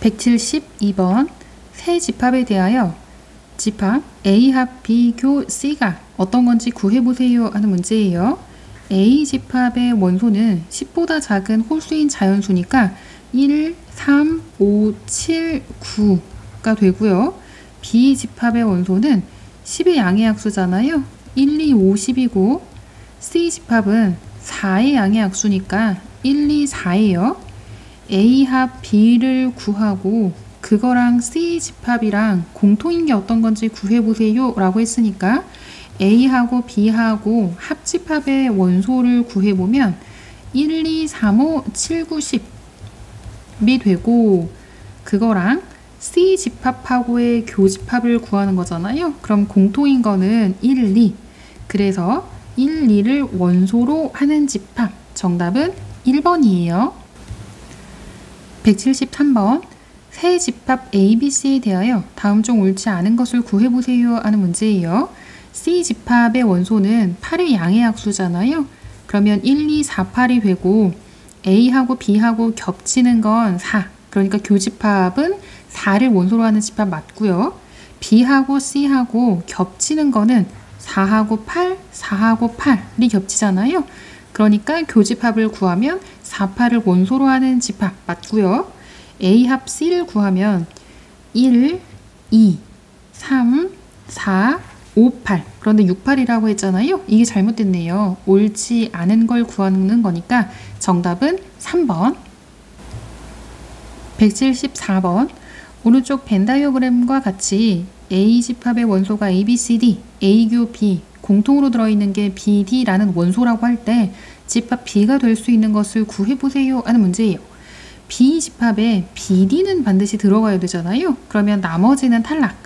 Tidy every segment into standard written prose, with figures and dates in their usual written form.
172번 세 집합에 대하여 집합 A 합 B 교 C가 어떤 건지 구해보세요 하는 문제예요. A 집합의 원소는 10보다 작은 홀수인 자연수니까 1, 3, 5, 7, 9가 되고요. B 집합의 원소는 10의 양의 약수잖아요. 1, 2, 5, 10이고 C 집합은 4의 양의 약수니까 1, 2, 4예요. A 합 B를 구하고 그거랑 C 집합이랑 공통인 게 어떤 건지 구해보세요 라고 했으니까 A하고 B하고 합집합의 원소를 구해보면 1, 2, 3, 5, 7, 9, 10이 되고 그거랑 C 집합하고의 교집합을 구하는 거잖아요. 그럼 공통인 거는 1, 2. 그래서 1, 2를 원소로 하는 집합. 정답은 1번이에요. 173번 세 집합 ABC에 대하여 다음 중 옳지 않은 것을 구해보세요 하는 문제예요. C 집합의 원소는 8의 양의 약수잖아요. 그러면 1, 2, 4, 8이 되고 A하고 B하고 겹치는 건 4. 그러니까 교집합은 4를 원소로 하는 집합 맞고요. B하고 C하고 겹치는 거는 4하고 8, 4하고 8이 겹치잖아요. 그러니까 교집합을 구하면 4, 8을 원소로 하는 집합 맞고요. A 합 C를 구하면 1, 2, 3, 4, 5, 8. 그런데 6, 8이라고 했잖아요. 이게 잘못됐네요. 옳지 않은 걸 구하는 거니까 정답은 3번. 174번 오른쪽 벤 다이어그램과 같이 A 집합의 원소가 A, B, C, D, A 교 B 공통으로 들어있는 게 B, D라는 원소라고 할 때 집합 B가 될 수 있는 것을 구해보세요 하는 문제예요. B 집합에 B, D는 반드시 들어가야 되잖아요. 그러면 나머지는 탈락.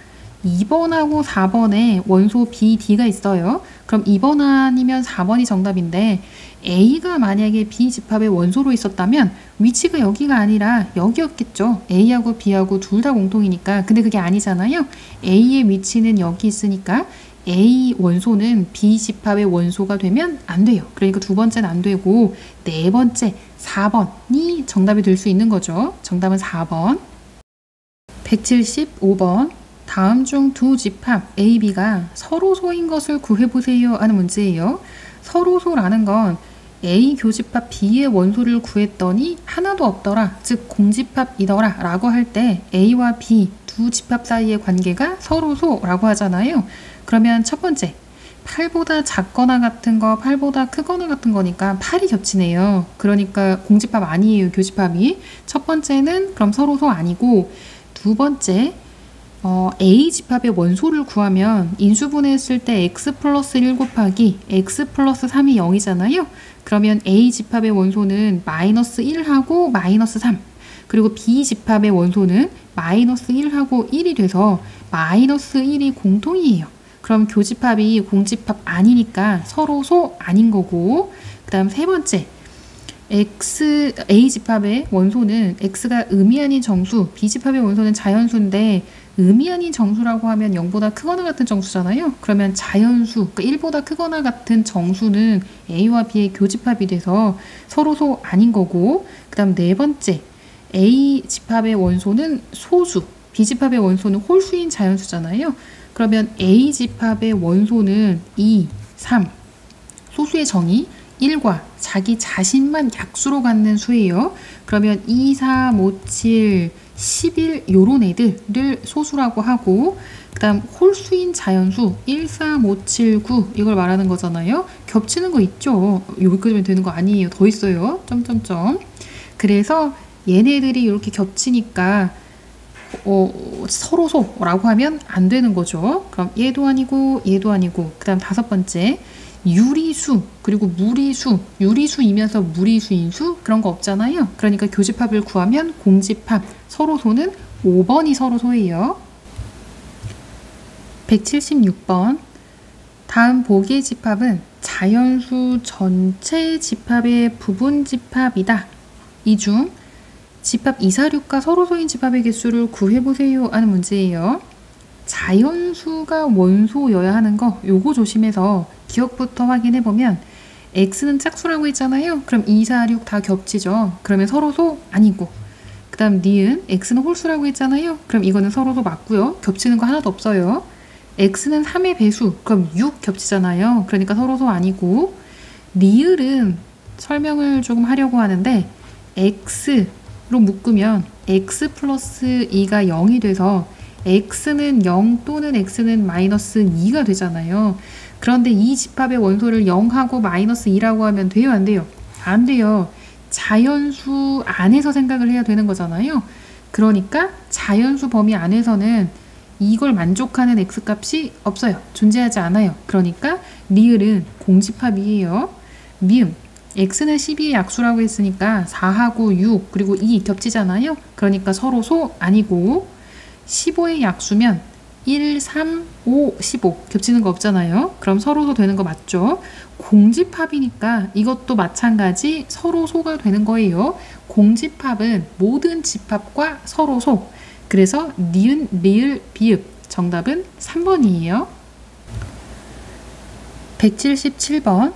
2번하고 4번에 원소 B, D가 있어요. 그럼 2번 아니면 4번이 정답인데 A가 만약에 B 집합의 원소로 있었다면 위치가 여기가 아니라 여기였겠죠. A하고 B하고 둘 다 공통이니까. 근데 그게 아니잖아요. A의 위치는 여기 있으니까 A 원소는 B 집합의 원소가 되면 안 돼요. 그러니까 두 번째는 안 되고 네 번째 4번이 정답이 될 수 있는 거죠. 정답은 4번. 175번 다음 중 두 집합 A, B가 서로소인 것을 구해보세요 하는 문제예요. 서로소라는 건 A 교집합 B의 원소를 구했더니 하나도 없더라, 즉 공집합이더라 라고 할 때 A와 B 두 집합 사이의 관계가 서로소라고 하잖아요. 그러면 첫 번째 8보다 작거나 같은 거, 8보다 크거나 같은 거니까 8이 겹치네요. 그러니까 공집합 아니에요, 교집합이. 첫 번째는 그럼 서로소 아니고, 두 번째 A 집합의 원소를 구하면 인수분해했을 때 x 플러스 1 곱하기 x 플러스 3이 0이잖아요. 그러면 A 집합의 원소는 마이너스 1하고 마이너스 3. 그리고 B 집합의 원소는 마이너스 1하고 1이 돼서 마이너스 1이 공통이에요. 그럼 교집합이 공집합 아니니까 서로소 아닌 거고, 그 다음 세 번째 A 집합의 원소는 x가 음이 아닌 정수, B 집합의 원소는 자연수인데 음이 아닌 정수라고 하면 0보다 크거나 같은 정수잖아요. 그러면 자연수, 그러니까 1보다 크거나 같은 정수는 A와 B의 교집합이 돼서 서로소 아닌 거고, 그 다음 네 번째 A 집합의 원소는 소수, B 집합의 원소는 홀수인 자연수잖아요. 그러면 A 집합의 원소는 2, 3, 소수의 정의 1과 자기 자신만 약수로 갖는 수예요. 그러면 2, 3, 5, 7, 11 요런 애들을 소수라고 하고, 그 다음 홀수인 자연수 1, 3, 5, 7, 9 이걸 말하는 거잖아요. 겹치는 거 있죠. 여기까지면 되는 거 아니에요. 더 있어요. 점점점. 그래서 얘네들이 이렇게 겹치니까 서로소라고 하면 안 되는 거죠. 그럼 얘도 아니고 얘도 아니고, 그 다음 다섯 번째 유리수 그리고 무리수, 유리수이면서 무리수인 수 그런 거 없잖아요. 그러니까 교집합을 구하면 공집합, 서로소는 5번이 서로소예요. 176번 다음 보기의 집합은 자연수 전체 집합의 부분 집합이다. 이 중 집합 2, 4, 6과 서로소인 집합의 개수를 구해보세요 하는 문제예요. 자연수가 원소여야 하는 거 요거 조심해서 기억부터 확인해보면 x는 짝수라고 했잖아요. 그럼 2, 4, 6 다 겹치죠. 그러면 서로소 아니고, 그 다음 니은, x는 홀수라고 했잖아요. 그럼 이거는 서로도 맞고요. 겹치는 거 하나도 없어요. x는 3의 배수, 그럼 6 겹치잖아요. 그러니까 서로도 아니고, 리을은 설명을 조금 하려고 하는데 x로 묶으면 x 플러스 2가 0이 돼서 x는 0 또는 x는 마이너스 2가 되잖아요. 그런데 이 집합의 원소를 0하고 마이너스 2라고 하면 돼요? 안 돼요? 안 돼요. 자연수 안에서 생각을 해야 되는 거잖아요. 그러니까 자연수 범위 안에서는 이걸 만족하는 x값이 없어요. 존재하지 않아요. 그러니까 리을은 공집합이에요. 미음, x는 12의 약수라고 했으니까 4하고 6 그리고 2 겹치잖아요. 그러니까 서로소 아니고 15의 약수면 1, 3, 5, 15 겹치는 거 없잖아요. 그럼 서로소 되는 거 맞죠? 공집합이니까 이것도 마찬가지 서로소가 되는 거예요. 공집합은 모든 집합과 서로소. 그래서 니은, 리을, 비읍 정답은 3번이에요. 177번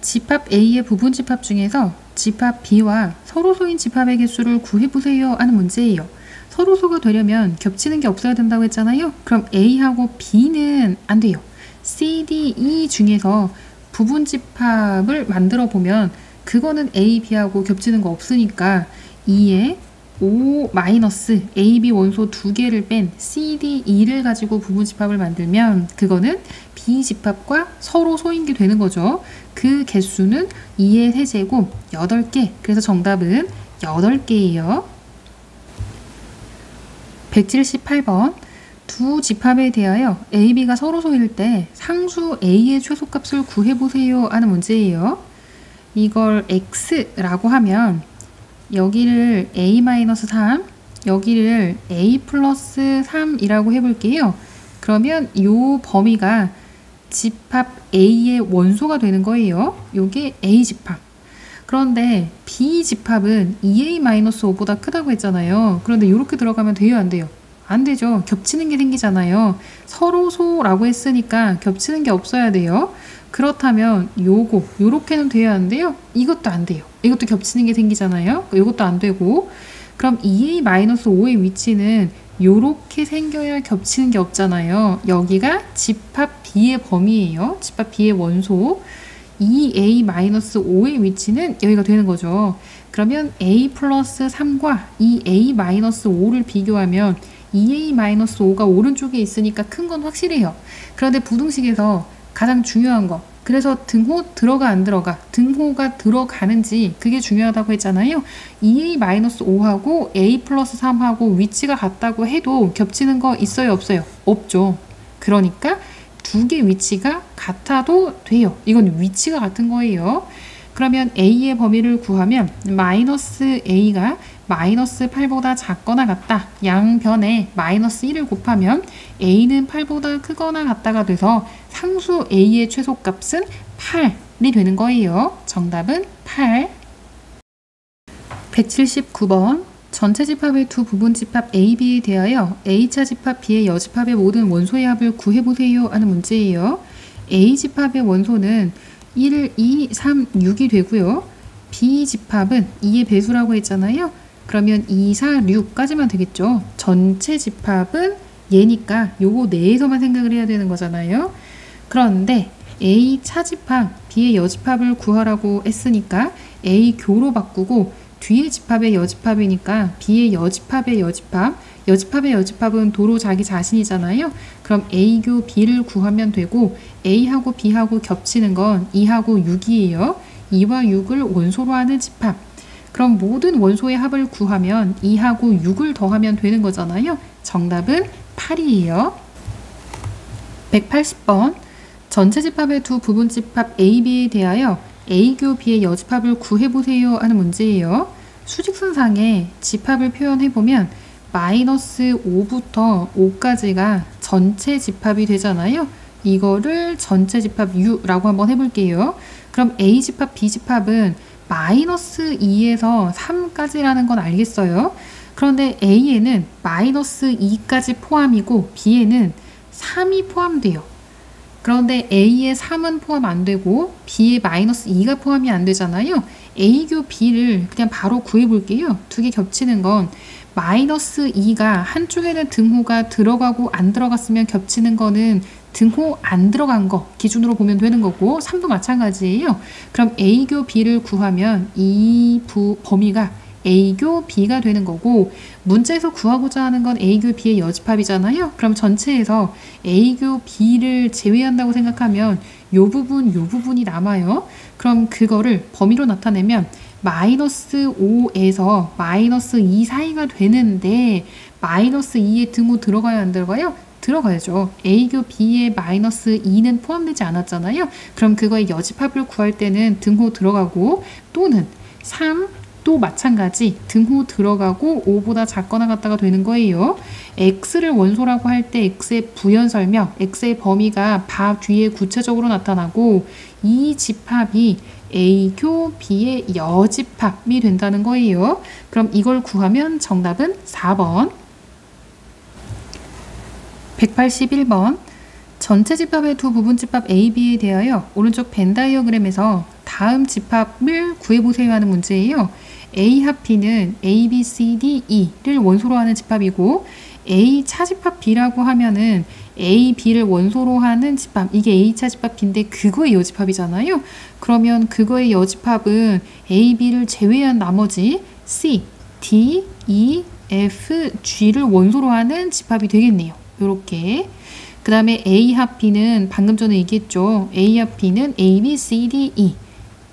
집합 A의 부분집합 중에서 집합 B와 서로소인 집합의 개수를 구해보세요 하는 문제예요. 서로소가 되려면 겹치는 게 없어야 된다고 했잖아요. 그럼 A하고 B는 안 돼요. C, D, E 중에서 부분집합을 만들어 보면 그거는 A, B하고 겹치는 거 없으니까 2에 5 마이너스 A, B 원소 두 개를 뺀 C, D, E를 가지고 부분집합을 만들면 그거는 B집합과 서로 소인게 되는 거죠. 그 개수는 2의 세제곱 8개. 그래서 정답은 8개예요. 178번 두 집합에 대하여 A, B가 서로소일 때 상수 A의 최소값을 구해보세요 하는 문제예요. 이걸 X라고 하면 여기를 A-3, 여기를 A 플러스 3이라고 해볼게요. 그러면 이 범위가 집합 A의 원소가 되는 거예요. 요게 A집합. 그런데 B집합은 2A-5보다 크다고 했잖아요. 그런데 이렇게 들어가면 돼요? 안 돼요? 안 되죠. 겹치는 게 생기잖아요. 서로소라고 했으니까 겹치는 게 없어야 돼요. 그렇다면 요렇게는 돼야 안 돼요? 이것도 안 돼요. 이것도 겹치는 게 생기잖아요. 이것도 안 되고 그럼 2A-5의 위치는 요렇게 생겨야 겹치는 게 없잖아요. 여기가 집합 B의 범위예요. 집합 B의 원소 2A-5의 위치는 여기가 되는 거죠. 그러면 A 플러스 3과 2A-5를 비교하면 2A-5가 오른쪽에 있으니까 큰 건 확실해요. 그런데 부등식에서 가장 중요한 거, 그래서 등호 들어가 안 들어가, 등호가 들어가는지 그게 중요하다고 했잖아요. 2A-5하고 A 플러스 3하고 위치가 같다고 해도 겹치는 거 있어요? 없어요? 없죠. 그러니까 두 개 위치가 같아도 돼요. 이건 위치가 같은 거예요. 그러면 A의 범위를 구하면 마이너스 A가 마이너스 8보다 작거나 같다. 양변에 마이너스 1을 곱하면 A는 8보다 크거나 같다가 돼서 상수 A의 최소값은 8이 되는 거예요. 정답은 8. 179번 전체 집합의 두 부분 집합 A, B에 대하여 A차 집합 B의 여집합의 모든 원소의 합을 구해보세요 하는 문제예요. A집합의 원소는 1, 2, 3, 6이 되고요. B집합은 2의 배수라고 했잖아요. 그러면 2, 4, 6까지만 되겠죠. 전체 집합은 얘니까 요거 내에서만 생각을 해야 되는 거잖아요. 그런데 A 차집합, B의 여집합을 구하라고 했으니까 A 교로 바꾸고 뒤에 집합의 여집합이니까 B의 여집합의 여집합, 여집합의 여집합은 도로 자기 자신이잖아요. 그럼 A교 B를 구하면 되고 A하고 B하고 겹치는 건 2하고 6이에요. 2와 6을 원소로 하는 집합. 그럼 모든 원소의 합을 구하면 2하고 6을 더하면 되는 거잖아요. 정답은 8이에요. 180번 전체 집합의 두 부분 집합 A, B에 대하여 A교 B의 여집합을 구해보세요 하는 문제예요. 수직선상에 집합을 표현해보면 마이너스 5부터 5까지가 전체 집합이 되잖아요. 이거를 전체 집합 U라고 한번 해볼게요. 그럼 A집합, B집합은 마이너스 2에서 3까지라는 건 알겠어요. 그런데 A에는 마이너스 2까지 포함이고 B에는 3이 포함돼요. 그런데 A의 3은 포함 안 되고 B의 마이너스 2가 포함이 안 되잖아요. A교 B를 그냥 바로 구해볼게요. 두 개 겹치는 건 마이너스 2가 한쪽에는 등호가 들어가고 안 들어갔으면 겹치는 거는 등호 안 들어간 거 기준으로 보면 되는 거고 3도 마찬가지예요. 그럼 A교 B를 구하면 이 범위가 A교 B가 되는 거고 문제에서 구하고자 하는 건 A교 B의 여집합이잖아요. 그럼 전체에서 A교 B를 제외한다고 생각하면 요 부분이 남아요. 그럼 그거를 범위로 나타내면 마이너스 5에서 마이너스 2 사이가 되는데 마이너스 2의 등호 들어가요 안 들어가요? 들어가야죠. A교 B의 마이너스 2는 포함되지 않았잖아요. 그럼 그거의 여집합을 구할 때는 등호 들어가고 또는 3도 마찬가지 등호 들어가고 5보다 작거나 같다가 되는 거예요. x를 원소라고 할 때 x의 부연 설명, x의 범위가 바 뒤에 구체적으로 나타나고 이 집합이 A교 B의 여집합이 된다는 거예요. 그럼 이걸 구하면 정답은 4번. 181번. 전체 집합의 두 부분 집합 A, B에 대하여 오른쪽 벤 다이어그램에서 다음 집합을 구해보세요 하는 문제예요. A 합 B는 A, B, C, D, E를 원소로 하는 집합이고 A 차집합 B라고 하면은 A, B를 원소로 하는 집합, 이게 A 차집합 B인데 그거의 여집합이잖아요. 그러면 그거의 여집합은 A, B를 제외한 나머지 C, D, E, F, G를 원소로 하는 집합이 되겠네요. 이렇게. 그 다음에 A 합 B는 방금 전에 얘기했죠. A 합 B는 A, B, C, D,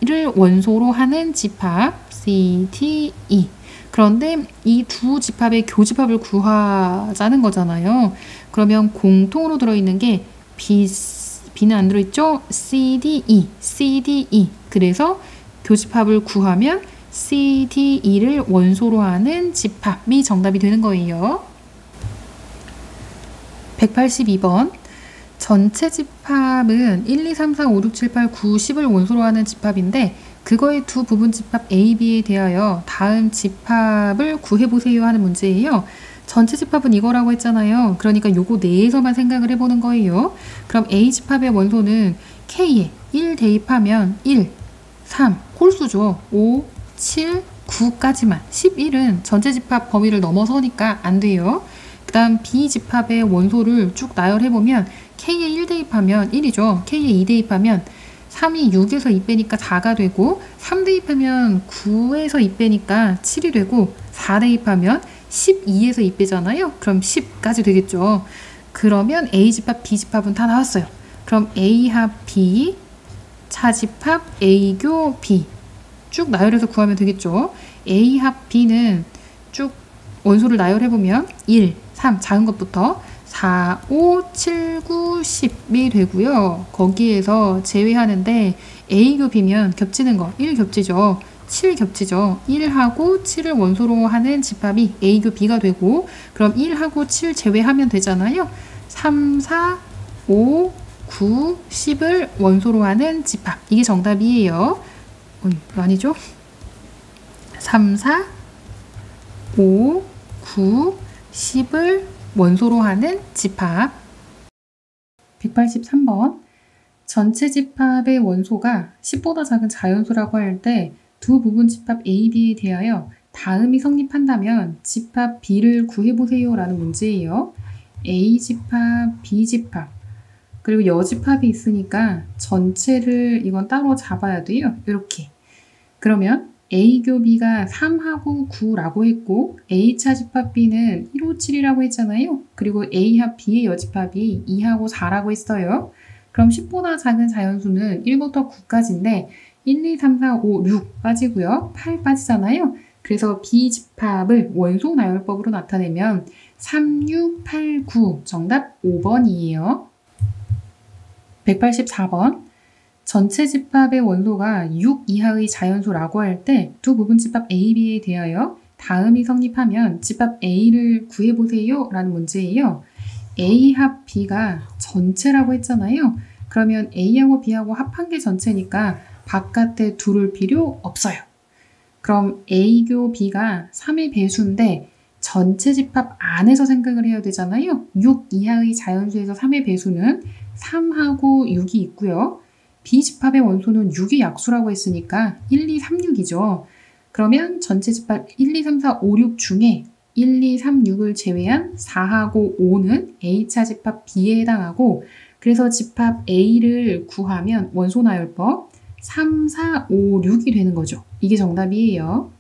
E를 원소로 하는 집합 C, D, E. 그런데 이 두 집합의 교집합을 구하자는 거잖아요. 그러면 공통으로 들어있는 게 B는 안 들어있죠? C, D, E, C, D, E. 그래서 교집합을 구하면 C, D, E를 원소로 하는 집합이 정답이 되는 거예요. 182번. 전체 집합은 1, 2, 3, 4, 5, 6, 7, 8, 9, 10을 원소로 하는 집합인데 그거의 두 부분 집합 A, B에 대하여 다음 집합을 구해보세요 하는 문제예요. 전체 집합은 이거라고 했잖아요. 그러니까 요거 내에서만 생각을 해보는 거예요. 그럼 A 집합의 원소는 K에 1 대입하면 1, 3, 홀수죠. 5, 7, 9까지만. 11은 전체 집합 범위를 넘어서니까 안 돼요. 그 다음 B 집합의 원소를 쭉 나열해보면 K에 1 대입하면 1이죠. K에 2 대입하면 3이 6에서 2 빼니까 4가 되고 3 대입하면 9에서 2 빼니까 7이 되고 4 대입하면 12에서 2 빼잖아요. 그럼 10까지 되겠죠. 그러면 A 집합, B 집합은 다 나왔어요. 그럼 A 합 B, 차집합 A교 B 쭉 나열해서 구하면 되겠죠. A 합 B는 쭉 원소를 나열해보면 1, 3 작은 것부터 4, 5, 7, 9, 10이 되고요. 거기에서 제외하는데 A교 B면 겹치는 거 1 겹치죠. 7 겹치죠. 1하고 7을 원소로 하는 집합이 A교 B가 되고 그럼 1하고 7 제외하면 되잖아요. 3, 4, 5, 9, 10을 원소로 하는 집합. 이게 정답이에요. 아니죠? 3, 4, 5, 9, 10을 원소로 하는 집합. 183번. 전체 집합의 원소가 10보다 작은 자연수라고 할 때 두 부분 집합 A, B에 대하여 다음이 성립한다면 집합 B를 구해보세요 라는 문제예요. A 집합, B 집합, 그리고 여집합이 있으니까 전체를 이건 따로 잡아야 돼요. 이렇게. 그러면 A교 B가 3하고 9라고 했고 A차 집합 B는 1, 5, 7이라고 했잖아요. 그리고 A 합 B의 여집합이 2하고 4라고 했어요. 그럼 10보다 작은 자연수는 1부터 9까지인데 1, 2, 3, 4, 5, 6 빠지고요. 8 빠지잖아요. 그래서 B 집합을 원소 나열법으로 나타내면 3, 6, 8, 9 정답 5번이에요. 184번. 전체 집합의 원소가 6 이하의 자연수라고 할 때 두 부분 집합 A, B에 대하여 다음이 성립하면 집합 A를 구해보세요 라는 문제예요. A 합 B가 전체라고 했잖아요. 그러면 A하고 B하고 합한 게 전체니까 바깥에 두를 필요 없어요. 그럼 A교 B가 3의 배수인데 전체 집합 안에서 생각을 해야 되잖아요. 6 이하의 자연수에서 3의 배수는 3하고 6이 있고요. B 집합의 원소는 6이 약수라고 했으니까 1, 2, 3, 6이죠. 그러면 전체 집합 1, 2, 3, 4, 5, 6 중에 1, 2, 3, 6을 제외한 4하고 5는 A차 집합 B에 해당하고 그래서 집합 A를 구하면 원소 나열법 3, 4, 5, 6이 되는 거죠. 이게 정답이에요.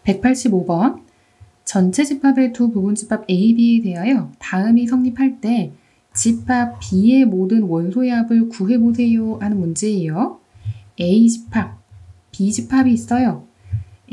185번 전체 집합의 두 부분 집합 A, B에 대하여 다음이 성립할 때 집합 B의 모든 원소의 합을 구해보세요 하는 문제예요. A 집합, B 집합이 있어요.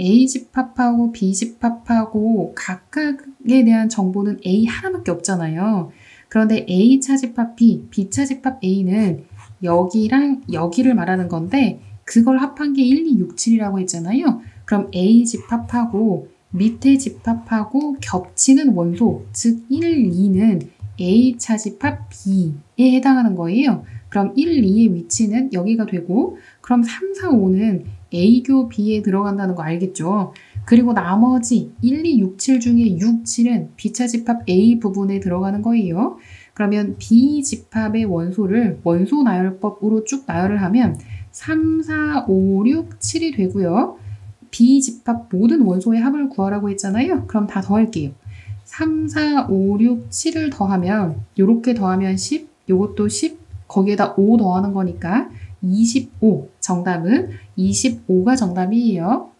A 집합하고 B 집합하고 각각에 대한 정보는 A 하나밖에 없잖아요. 그런데 A차 집합 B, B차 집합 A는 여기랑 여기를 말하는 건데 그걸 합한 게 1, 2, 6, 7이라고 했잖아요. 그럼 A 집합하고 밑에 집합하고 겹치는 원소, 즉 1, 2는 A차 집합 B에 해당하는 거예요. 그럼 1, 2의 위치는 여기가 되고 그럼 3, 4, 5는 A교 B에 들어간다는 거 알겠죠? 그리고 나머지 1, 2, 6, 7 중에 6, 7은 B차 집합 A 부분에 들어가는 거예요. 그러면 B 집합의 원소를 원소 나열법으로 쭉 나열을 하면 3, 4, 5, 6, 7이 되고요. B 집합 모든 원소의 합을 구하라고 했잖아요. 그럼 다 더할게요. 3, 4, 5, 6, 7을 더하면 요렇게 더하면 10, 요것도 10, 거기에다 5 더하는 거니까 25. 정답은 25가 정답이에요.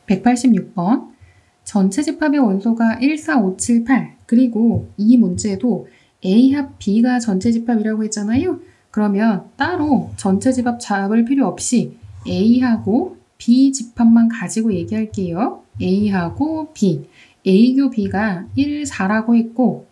186번 전체 집합의 원소가 1, 4, 5, 7, 8 그리고 이 문제도 A 합 B가 전체 집합이라고 했잖아요. 그러면 따로 전체 집합 잡을 필요 없이 A하고 B 집합만 가지고 얘기할게요. A하고 B. A교 B가 1, 4라고 했고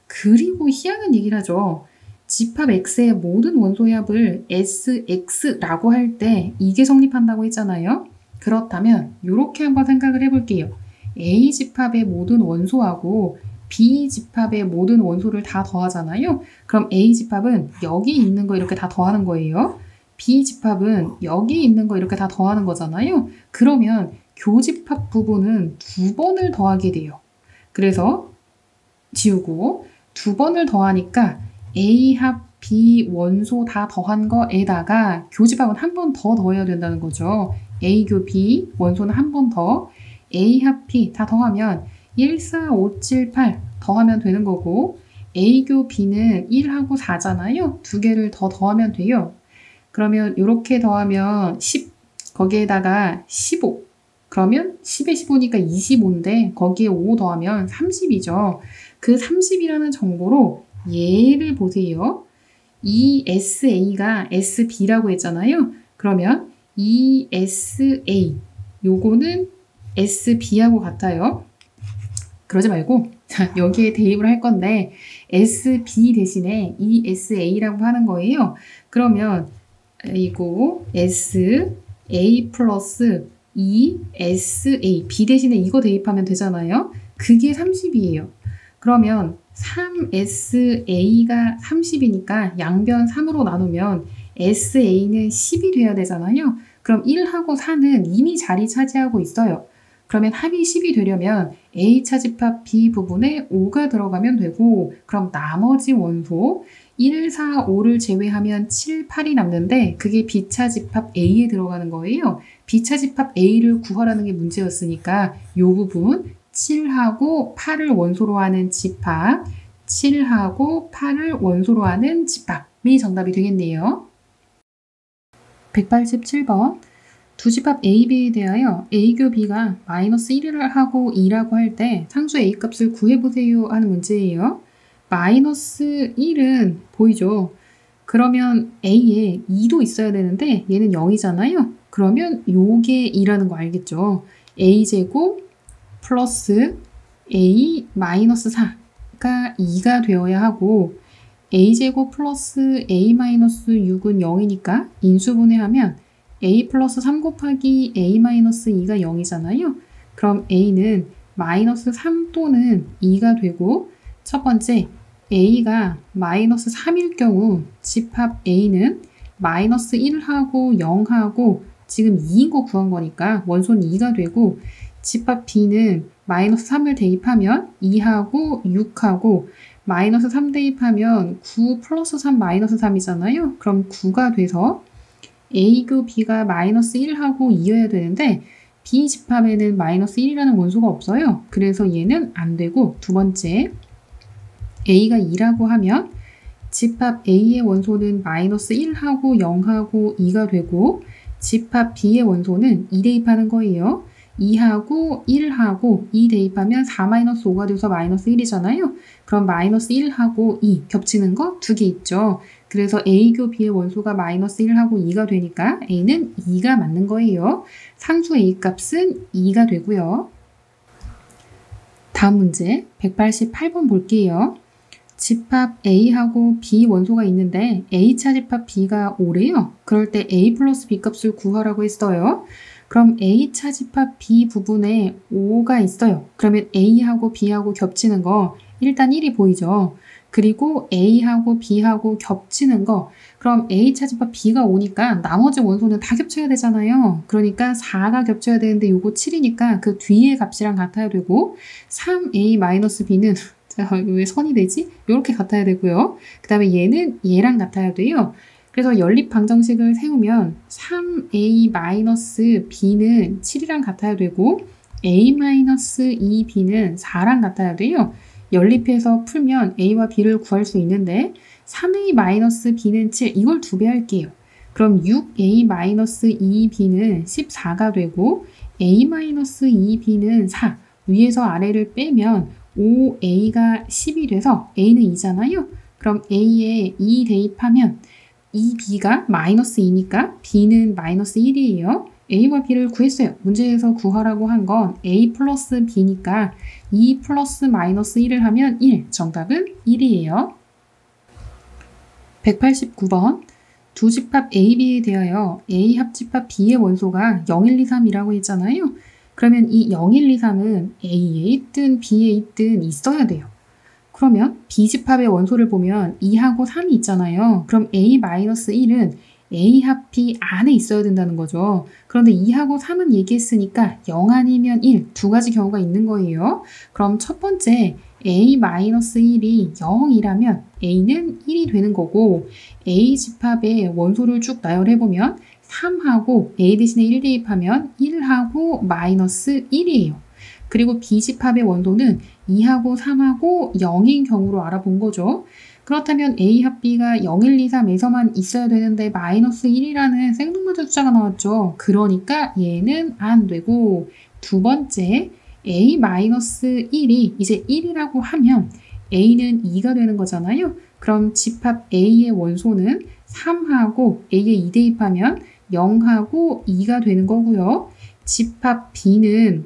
그리고 희한한 얘기를 하죠. 집합 X의 모든 원소의 합을 SX라고 할 때 이게 성립한다고 했잖아요. 그렇다면 이렇게 한번 생각을 해볼게요. A 집합의 모든 원소하고 B 집합의 모든 원소를 다 더하잖아요. 그럼 A 집합은 여기 있는 거 이렇게 다 더하는 거예요. B 집합은 여기 있는 거 이렇게 다 더하는 거잖아요. 그러면 교집합 부분은 두 번을 더하게 돼요. 그래서 지우고 두 번을 더하니까 A 합 B 원소 다 더한 거에다가 교집합은 한 번 더 더해야 된다는 거죠. A교 B 원소는 한 번 더 A 합 B 다 더하면 1, 4, 5, 7, 8 더하면 되는 거고 A교 B는 1하고 4잖아요. 두 개를 더 더하면 돼요. 그러면 이렇게 더하면 10 거기에다가 15 그러면 10에 15니까 25인데 거기에 5 더하면 30이죠. 그 30이라는 정보로 얘를 보세요. ESA가 SB라고 했잖아요. 그러면 ESA 요거는 SB하고 같아요. 그러지 말고 여기에 대입을 할 건데 SB 대신에 ESA라고 하는 거예요. 그러면 이거 SA 플러스 ESA B 대신에 이거 대입하면 되잖아요. 그게 30이에요. 그러면 3SA가 30이니까 양변 3으로 나누면 SA는 10이 돼야 되잖아요. 그럼 1하고 4는 이미 자리 차지하고 있어요. 그러면 합이 10이 되려면 A차 집합 B 부분에 5가 들어가면 되고 그럼 나머지 원소 1, 4, 5를 제외하면 7, 8이 남는데 그게 B차 집합 A에 들어가는 거예요. B차 집합 A를 구하라는 게 문제였으니까 이 부분 7하고 8을 원소로 하는 집합 7하고 8을 원소로 하는 집합이 정답이 되겠네요. 187번 두 집합 A, B에 대하여 A교 B가 마이너스 1을 하고 2라고 할 때 상수 A 값을 구해보세요 하는 문제예요. 마이너스 1은 보이죠? 그러면 A에 2도 있어야 되는데 얘는 0이잖아요. 그러면 요게 2라는 거 알겠죠? A제곱 플러스 A 마이너스 4가 2가 되어야 하고 A제곱 플러스 A 마이너스 6은 0이니까 인수분해하면 A 플러스 3 곱하기 A 마이너스 2가 0이잖아요. 그럼 A는 마이너스 3 또는 2가 되고 첫 번째 A가 마이너스 3일 경우 집합 A는 마이너스 1하고 0하고 지금 2인 거 구한 거니까 원소는 2가 되고 집합 B는 마이너스 3을 대입하면 2하고 6하고 마이너스 3 대입하면 9 플러스 3 마이너스 3이잖아요. 그럼 9가 돼서 A교 B가 마이너스 1하고 2여야 되는데 B 집합에는 마이너스 1이라는 원소가 없어요. 그래서 얘는 안 되고 두 번째 A가 2라고 하면 집합 A의 원소는 마이너스 1하고 0하고 2가 되고 집합 B의 원소는 2 대입하는 거예요. 2하고 1하고 2 대입하면 4-5가 돼서 마이너스 1이잖아요. 그럼 마이너스 1하고 2 겹치는 거 두 개 있죠. 그래서 A교 B의 원소가 마이너스 1하고 2가 되니까 A는 2가 맞는 거예요. 상수 A 값은 2가 되고요. 다음 문제 188번 볼게요. 집합 A하고 B 원소가 있는데 A차 집합 B가 5래요. 그럴 때 A 플러스 B 값을 구하라고 했어요. 그럼 A차 집합 B 부분에 5가 있어요. 그러면 A하고 B하고 겹치는 거 일단 1이 보이죠. 그리고 A하고 B하고 겹치는 거 그럼 A차 집합 B가 5니까 나머지 원소는 다 겹쳐야 되잖아요. 그러니까 4가 겹쳐야 되는데 요거 7이니까 그 뒤에 값이랑 같아야 되고 3A-B는 자, 왜 선이 되지? 이렇게 같아야 되고요. 그 다음에 얘는 얘랑 같아야 돼요. 그래서 연립 방정식을 세우면 3A-B는 7이랑 같아야 되고 A-2B는 4랑 같아야 돼요. 연립해서 풀면 A와 B를 구할 수 있는데 3A-B는 7, 이걸 2배 할게요. 그럼 6A-2B는 14가 되고 A-2B는 4, 위에서 아래를 빼면 5A가 10이 돼서 A는 2잖아요. 그럼 A에 2 대입하면 2B가 마이너스 2니까 B는 마이너스 1이에요. A와 B를 구했어요. 문제에서 구하라고 한 건 A 플러스 B니까 2 플러스 마이너스 1을 하면 1. 정답은 1이에요. 189번 두 집합 A, B에 대하여 A 합집합 B의 원소가 0, 1, 2, 3이라고 했잖아요. 그러면 이 0, 1, 2, 3은 A에 있든 B에 있든 있어야 돼요. 그러면 B집합의 원소를 보면 2하고 3이 있잖아요. 그럼 A-1은 A 합 B 안에 있어야 된다는 거죠. 그런데 2하고 3은 얘기했으니까 0 아니면 1, 두 가지 경우가 있는 거예요. 그럼 첫 번째 A-1이 0이라면 A는 1이 되는 거고 A집합의 원소를 쭉 나열해보면 3하고 A 대신에 1 대입하면 1하고 마이너스 1이에요. 그리고 B집합의 원소는 2하고 3하고 0인 경우로 알아본 거죠. 그렇다면 A 합 B가 0, 1, 2, 3에서만 있어야 되는데 마이너스 1이라는 생뚱맞은 숫자가 나왔죠. 그러니까 얘는 안 되고 두 번째 A-1이 이제 1이라고 하면 A는 2가 되는 거잖아요. 그럼 집합 A의 원소는 3하고 A에 2 대입하면 0하고 2가 되는 거고요. 집합 B는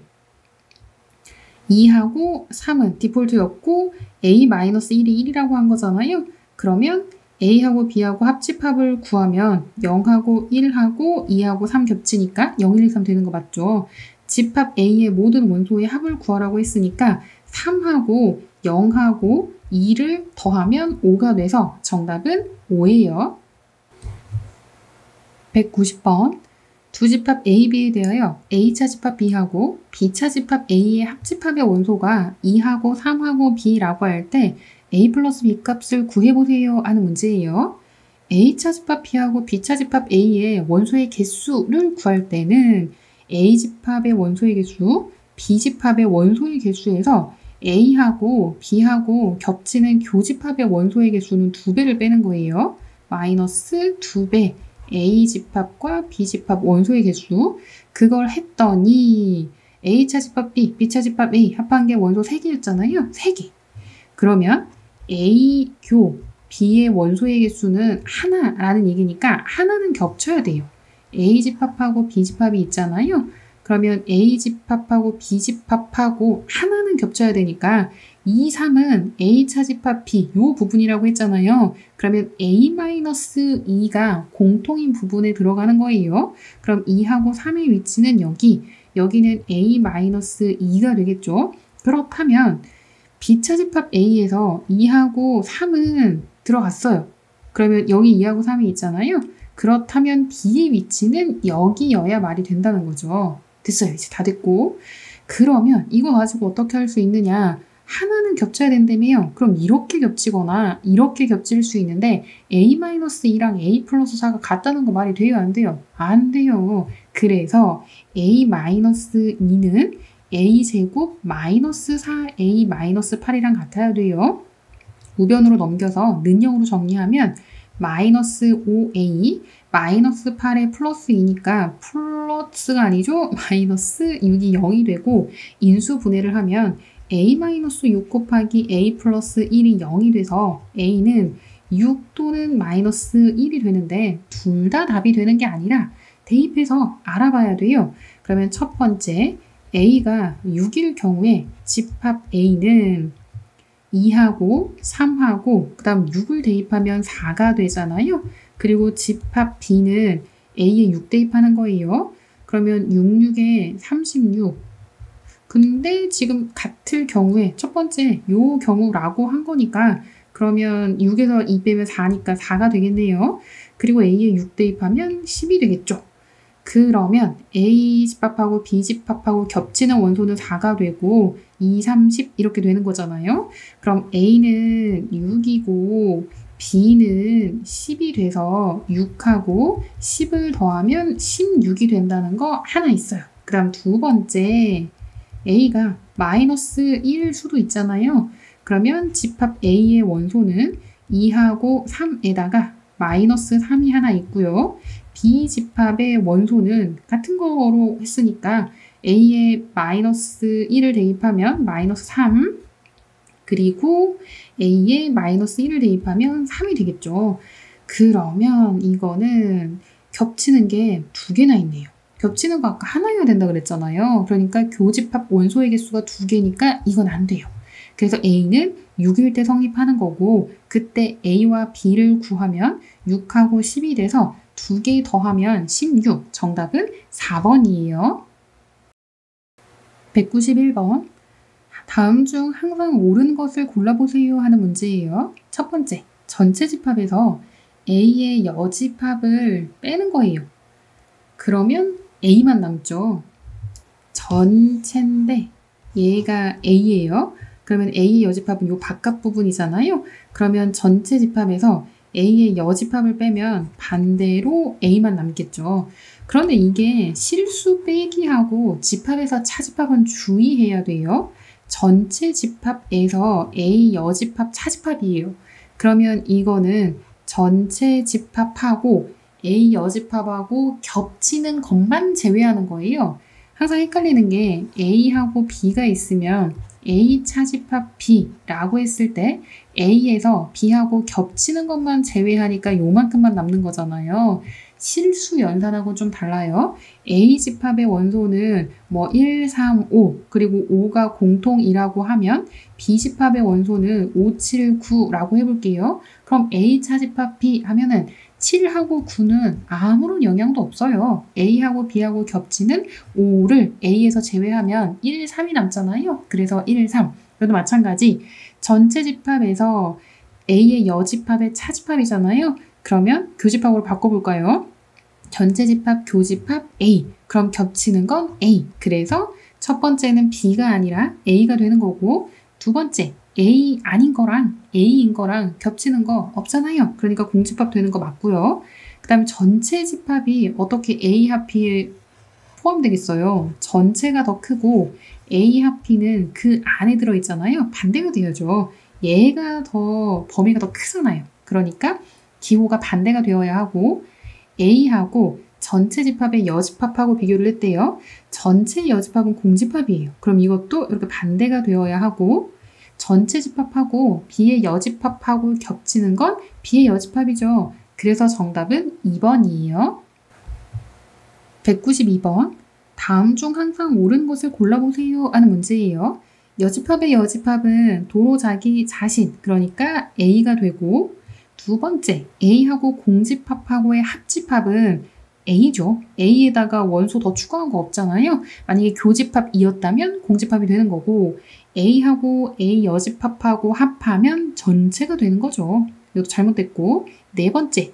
2하고 3은 디폴트였고 A-1이 1이라고 한 거잖아요. 그러면 A하고 B하고 합집합을 구하면 0하고 1하고 2하고 3 겹치니까 0, 1, 2, 3 되는 거 맞죠? 집합 A의 모든 원소의 합을 구하라고 했으니까 3하고 0하고 2를 더하면 5가 돼서 정답은 5예요. 190번 두 집합 A, B에 대하여 A차 집합 B하고 B차 집합 A의 합집합의 원소가 2하고 3하고 B라고 할 때 A 플러스 B 값을 구해보세요 하는 문제예요. A차 집합 B하고 B차 집합 A의 원소의 개수를 구할 때는 A집합의 원소의 개수, B집합의 원소의 개수에서 A하고 B하고 겹치는 교집합의 원소의 개수는 2배를 빼는 거예요. 마이너스 2배. A집합과 B집합 원소의 개수. 그걸 했더니 A차 집합 B, B차 집합 A 합한 게 원소 3개였잖아요. 3개. 그러면 A교 B의 원소의 개수는 하나라는 얘기니까 하나는 겹쳐야 돼요. A집합하고 B집합이 있잖아요. 그러면 A집합하고 B집합하고 하나는 겹쳐야 되니까 2, 3은 A차 집합 B 요 부분이라고 했잖아요. 그러면 A-2가 공통인 부분에 들어가는 거예요. 그럼 2하고 3의 위치는 여기, 여기는 A-2가 되겠죠. 그렇다면 B차 집합 A에서 2하고 3은 들어갔어요. 그러면 여기 2하고 3이 있잖아요. 그렇다면 B의 위치는 여기여야 말이 된다는 거죠. 됐어요. 이제 다 됐고. 그러면 이거 가지고 어떻게 할 수 있느냐. 하나는 겹쳐야 된다며요. 그럼 이렇게 겹치거나 이렇게 겹칠 수 있는데 A-2랑 A 플러스 4가 같다는 거 말이 돼요? 안 돼요? 안 돼요. 그래서 A-2는 A제곱 마이너스 4A-8이랑 같아야 돼요. 우변으로 넘겨서 는영으로 정리하면 마이너스 5A 마이너스 8에 플러스 2니까 플러스가 아니죠? 마이너스 6이 0이 되고 인수분해를 하면 A-6 곱하기 A 플러스 1이 0이 돼서 A는 6 또는 마이너스 1이 되는데 둘 다 답이 되는 게 아니라 대입해서 알아봐야 돼요. 그러면 첫 번째 A가 6일 경우에 집합 A는 2하고 3하고 그 다음 6을 대입하면 4가 되잖아요. 그리고 집합 B는 A에 6 대입하는 거예요. 그러면 6, 6에 36. 근데 지금 같을 경우에 첫 번째 요 경우라고 한 거니까 그러면 6에서 2 빼면 4니까 4가 되겠네요. 그리고 A에 6 대입하면 10이 되겠죠. 그러면 A 집합하고 B 집합하고 겹치는 원소는 4가 되고 2, 30 이렇게 되는 거잖아요. 그럼 A는 6이고 B는 10이 돼서 6하고 10을 더하면 16이 된다는 거 하나 있어요. 그 다음 두 번째 A가 마이너스 1일 수도 있잖아요. 그러면 집합 A의 원소는 2하고 3에다가 마이너스 3이 하나 있고요. B 집합의 원소는 같은 거로 했으니까 A에 마이너스 1을 대입하면 마이너스 3 그리고 A에 마이너스 1을 대입하면 3이 되겠죠. 그러면 이거는 겹치는 게 두 개나 있네요. 겹치는 거 아까 하나여야 된다 그랬잖아요. 그러니까 교집합 원소의 개수가 두 개니까 이건 안 돼요. 그래서 A는 6일 때 성립하는 거고 그때 A와 B를 구하면 6하고 10이 돼서 두 개 더하면 16. 정답은 4번이에요. 191번. 다음 중 항상 옳은 것을 골라보세요 하는 문제예요. 첫 번째, 전체 집합에서 A의 여집합을 빼는 거예요. 그러면 A만 남죠. 전체인데 얘가 A예요. 그러면 A의 여집합은 요 바깥 부분이잖아요. 그러면 전체 집합에서 A의 여집합을 빼면 반대로 A만 남겠죠. 그런데 이게 실수 빼기하고 집합에서 차집합은 주의해야 돼요. 전체 집합에서 A 여집합 차집합이에요. 그러면 이거는 전체 집합하고 A 여집합하고 겹치는 것만 제외하는 거예요. 항상 헷갈리는 게 A하고 B가 있으면 A 차집합 B라고 했을 때 A에서 B하고 겹치는 것만 제외하니까 요만큼만 남는 거잖아요. 실수 연산하고 좀 달라요. A 집합의 원소는 뭐 1, 3, 5 그리고 5가 공통이라고 하면 B 집합의 원소는 5, 7, 9라고 해볼게요. 그럼 A 차집합 B 하면은 7하고 9는 아무런 영향도 없어요. A하고 B하고 겹치는 5를 A에서 제외하면 1, 3이 남잖아요. 그래서 1, 3. 이것도 마찬가지. 전체 집합에서 A의 여집합의 차집합이잖아요. 그러면 교집합으로 바꿔볼까요? 전체 집합, 교집합, A. 그럼 겹치는 건 A. 그래서 첫 번째는 B가 아니라 A가 되는 거고 두 번째 A 아닌 거랑 A인 거랑 겹치는 거 없잖아요. 그러니까 공집합 되는 거 맞고요. 그 다음에 전체 집합이 어떻게 A 합비에 포함되겠어요? 전체가 더 크고 A 합비는 그 안에 들어있잖아요. 반대가 되어야죠. 얘가 더 범위가 더 크잖아요. 그러니까 기호가 반대가 되어야 하고 A하고 전체 집합의 여집합하고 비교를 했대요. 전체 여집합은 공집합이에요. 그럼 이것도 이렇게 반대가 되어야 하고 전체 집합하고 B의 여집합하고 겹치는 건 B의 여집합이죠. 그래서 정답은 2번이에요. 192번. 다음 중 항상 옳은 것을 골라보세요 하는 문제예요. 여집합의 여집합은 도로 자기 자신, 그러니까 A가 되고 두 번째, A하고 공집합하고의 합집합은 A죠. A에다가 원소 더 추가한 거 없잖아요. 만약에 교집합이었다면 공집합이 되는 거고 A하고 A 여집합하고 합하면 전체가 되는 거죠. 이것도 잘못됐고 네 번째,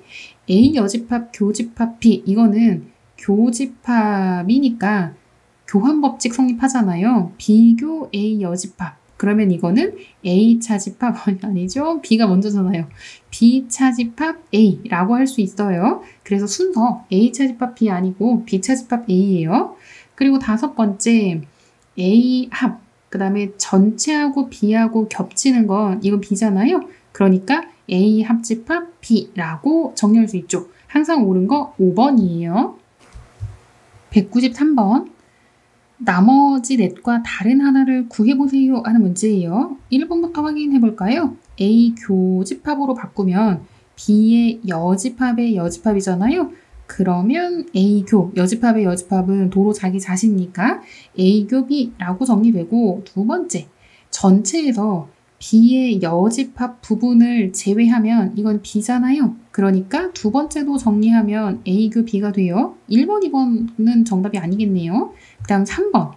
A 여집합, 교집합 B 이거는 교집합이니까 교환법칙 성립하잖아요. 비교 A 여집합. 그러면 이거는 A 차집합 아니죠? B가 먼저잖아요. B 차집합 A라고 할 수 있어요. 그래서 순서 A 차집합 B 아니고 B 차집합 A예요. 그리고 다섯 번째 A 합, 그 다음에 전체하고 B하고 겹치는 건 이건 B잖아요. 그러니까 A 합집합 B라고 정리할 수 있죠. 항상 옳은 거 5번이에요. 193번. 나머지 넷과 다른 하나를 구해보세요 하는 문제예요. 1번부터 확인해 볼까요? A 교집합으로 바꾸면 B의 여집합의 여집합이잖아요. 그러면 A교, 여집합의 여집합은 도로 자기 자신이니까 A교 B라고 정리되고, 두 번째, 전체에서 B의 여집합 부분을 제외하면 이건 B잖아요. 그러니까 두 번째도 정리하면 A교 B가 돼요. 1번, 2번은 정답이 아니겠네요. 그 다음 3번.